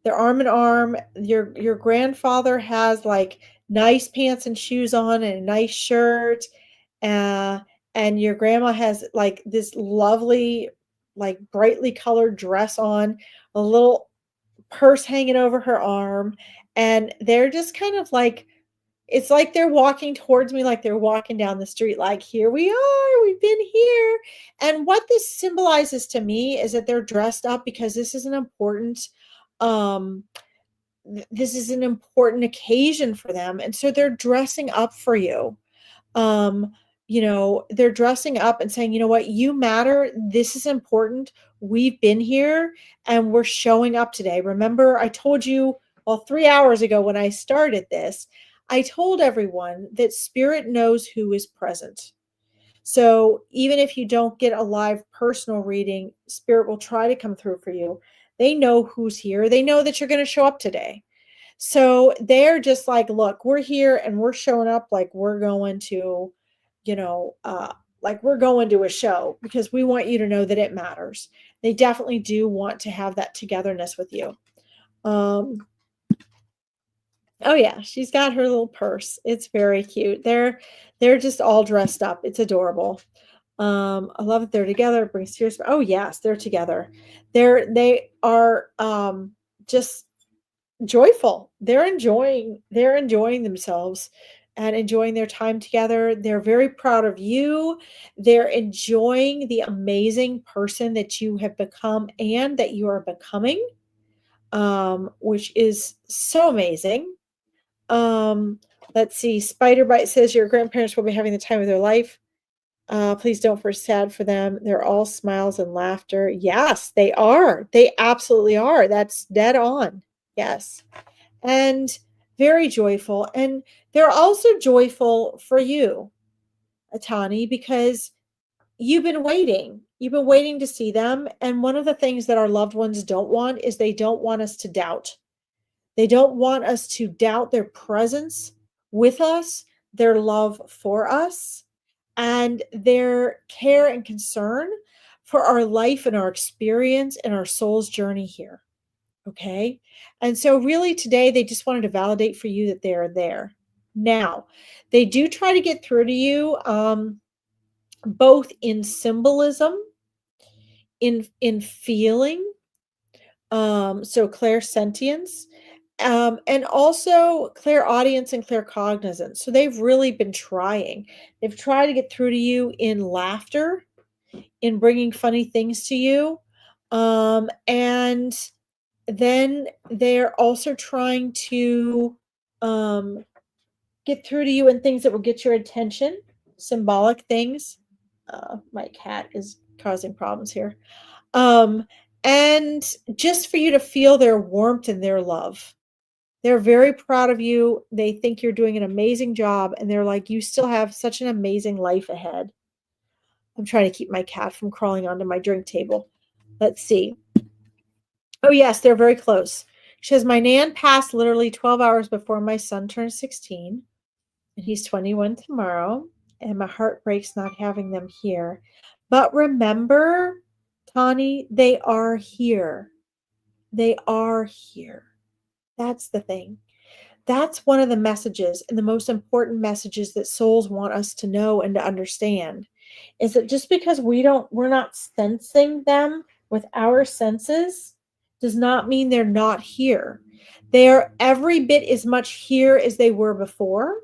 they're arm in arm. Your grandfather has like nice pants and shoes on and a nice shirt. Uh, and your grandma has like this lovely, like brightly colored dress on, a little purse hanging over her arm. And they're just kind of like It's like they're walking towards me like they're walking down the street, like, "Here we are, we've been here." And what this symbolizes to me is that they're dressed up because um this is an important occasion for them, and so they're dressing up for you. um they're dressing up and saying, you know what, you matter, this is important, we've been here, and we're showing up today. Remember, I told you, well, 3 hours ago when I started this, I told everyone that spirit knows who is present. So even if you don't get a live personal reading, spirit will try to come through for you. They know who's here, they know that you're going to show up today. So they're just like, look, we're here and we're showing up like we're going to, you know, uh, like we're going to a show because we want you to know that it matters. They definitely do want to have that togetherness with you. Um, oh yeah, she's got her little purse. It's very cute. They're just all dressed up. It's adorable. I love that they're together. It brings tears. Oh yes, they're together. They are just joyful. They're enjoying themselves and enjoying their time together. They're very proud of you. They're enjoying the amazing person that you have become and that you are becoming, which is so amazing. Um, let's see. Spider Bite says your grandparents will be having the time of their life. Please don't feel sad for them. They're all smiles and laughter. Yes, they are. They absolutely are. That's dead on. Yes. And very joyful. And they're also joyful for you, Atani, because you've been waiting. You've been waiting to see them. And one of the things that our loved ones don't want is they don't want us to doubt. They don't want us to doubt their presence with us, their love for us, and their care and concern for our life and our experience and our soul's journey here. Okay. And so, really, today they just wanted to validate for you that they're there. Now, they do try to get through to you, both in symbolism, in feeling, so clairsentience, and also clairaudience and claircognizance. So they've really been trying. They've tried to get through to you in laughter, in bringing funny things to you, and then they're also trying to um, get through to you in things that will get your attention, symbolic things. My cat is causing problems here. Um, and just for you to feel their warmth and their love. They're very proud of you. They think you're doing an amazing job, and they're like, you still have such an amazing life ahead. I'm trying to keep my cat from crawling onto my drink table. Let's see. Oh, yes, they're very close. She says, my Nan passed literally 12 hours before my son turned 16, and he's 21 tomorrow, and my heart breaks not having them here. But remember, Tani, they are here. They are here. That's the thing. That's one of the messages and the most important messages that souls want us to know and to understand, is that just because we're not sensing them with our senses does not mean they're not here. They are every bit as much here as they were before.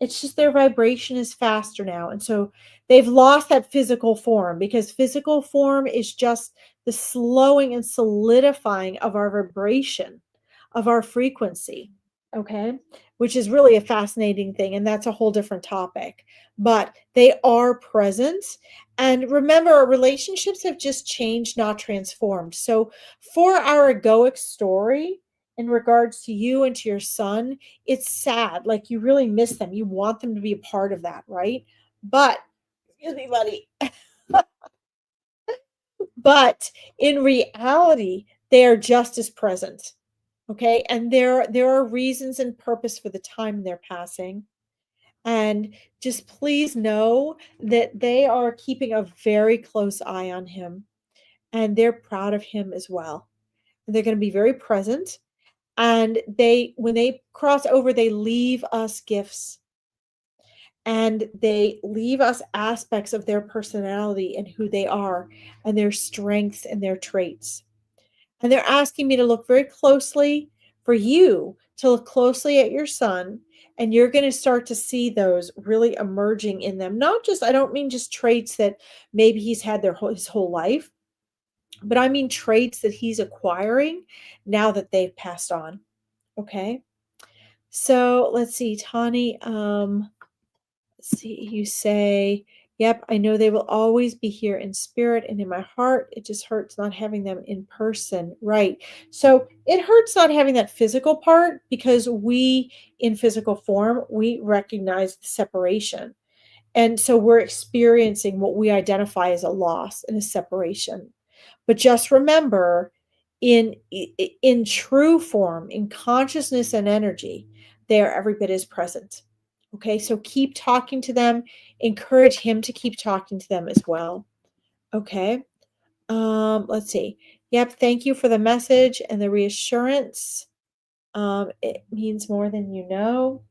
It's just their vibration is faster now. And so they've lost that physical form, because physical form is just the slowing and solidifying of our vibration, of our frequency. Okay. Which is really a fascinating thing. And that's a whole different topic. But they are present. And remember, our relationships have just changed, not transformed. So for our egoic story, in regards to you and to your son, it's sad. Like, you really miss them. You want them to be a part of that, right? But, excuse me, buddy. But in reality, they are just as present. Okay. And there are reasons and purpose for the time they're passing. And just please know that they are keeping a very close eye on him, and they're proud of him as well. They're going to be very present. And when they cross over, they leave us gifts, and they leave us aspects of their personality and who they are, and their strengths and their traits. And they're asking me to look very closely, for you to look closely at your son, And you're going to start to see those really emerging in them. Not just, I don't mean just traits that maybe he's had his whole life, but I mean traits that he's acquiring now that they've passed on. Okay. So let's see, Tani. Let's see, you say, yep, I know they will always be here in spirit and in my heart. It just hurts not having them in person. Right. So it hurts not having that physical part because we, in physical form, we recognize the separation. And so we're experiencing what we identify as a loss and a separation. But just remember, in true form, in consciousness and energy, they are every bit as present. Okay, so keep talking to them. Encourage him to keep talking to them as well. Okay. Let's see. Yep, thank you for the message and the reassurance. It means more than you know.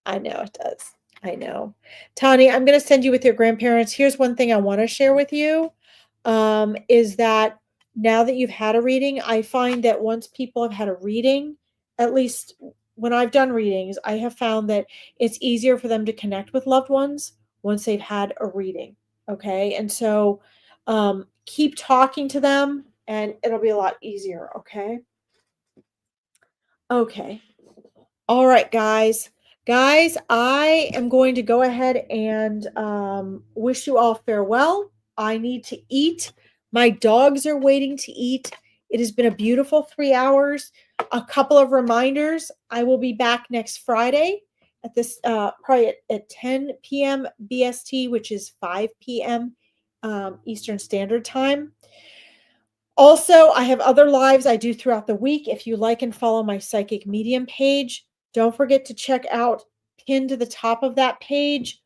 I know it does. I know. Tani, I'm going to send you with your grandparents. Here's one thing I want to share with you, is that now that you've had a reading, I find that once people have had a reading, at least when I've done readings, I have found that it's easier for them to connect with loved ones once they've had a reading. Okay. And so keep talking to them and it'll be a lot easier. Okay. Okay. All right, guys. Guys, I am going to go ahead and wish you all farewell. I need to eat. My dogs are waiting to eat. It has been a beautiful 3 hours. A couple of reminders. I will be back next Friday at this probably at 10 p.m. BST, which is 5 p.m. Eastern Standard Time. Also, I have other lives I do throughout the week. If you like and follow my Psychic Medium page, don't forget to check out, pinned to the top of that page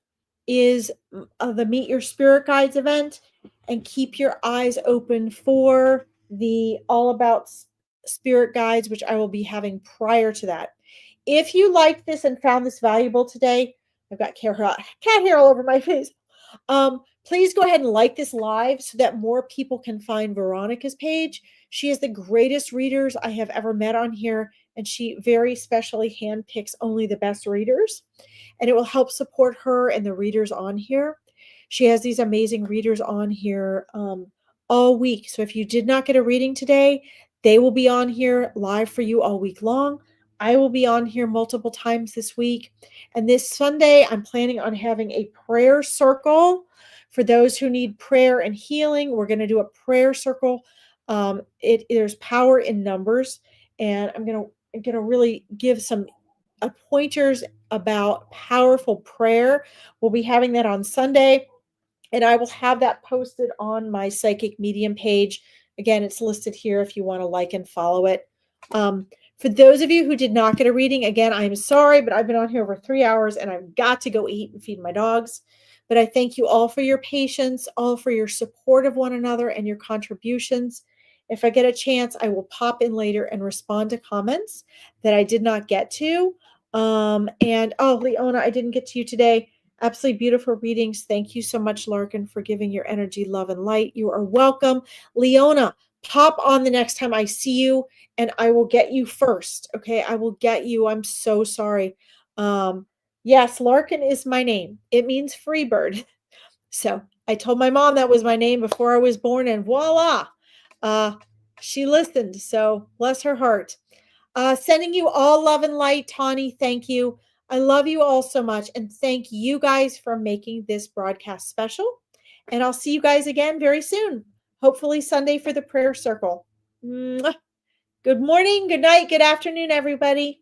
is the Meet Your Spirit Guides event, and keep your eyes open for the All About Spirit Guides, which I will be having prior to that. If you liked this and found this valuable today, I've got cat hair all over my face. Please go ahead and like this live so that more people can find Veronica's page. She is the greatest readers I have ever met on here, and she very specially handpicks only the best readers, and it will help support her and the readers on here. She has these amazing readers on here all week. So if you did not get a reading today, they will be on here live for you all week long. I will be on here multiple times this week. And this Sunday, I'm planning on having a prayer circle for those who need prayer and healing. We're going to do a prayer circle. There's power in numbers, and I'm going to really give some pointers about powerful prayer. We'll be having that on Sunday, and I will have that posted on my Psychic Medium page. Again, it's listed here if you want to like and follow it. For those of you who did not get a reading, again, I'm sorry, but I've been on here over 3 hours and I've got to go eat and feed my dogs. But I thank you all for your patience, all for your support of one another and your contributions. If I get a chance, I will pop in later and respond to comments that I did not get to. And oh, Leona, I didn't get to you today. Absolutely beautiful readings. Thank you so much, Larkin, for giving your energy, love, and light. You are welcome. Leona, pop on the next time I see you, and I will get you first. Okay, I will get you. I'm so sorry. Yes, Larkin is my name. It means free bird. So I told my mom that was my name before I was born, and voila, she listened. So bless her heart. Sending you all love and light, Tani. Thank you. I love you all so much. And thank you guys for making this broadcast special. And I'll see you guys again very soon. Hopefully Sunday for the prayer circle. Mwah. Good morning, good night, good afternoon, everybody.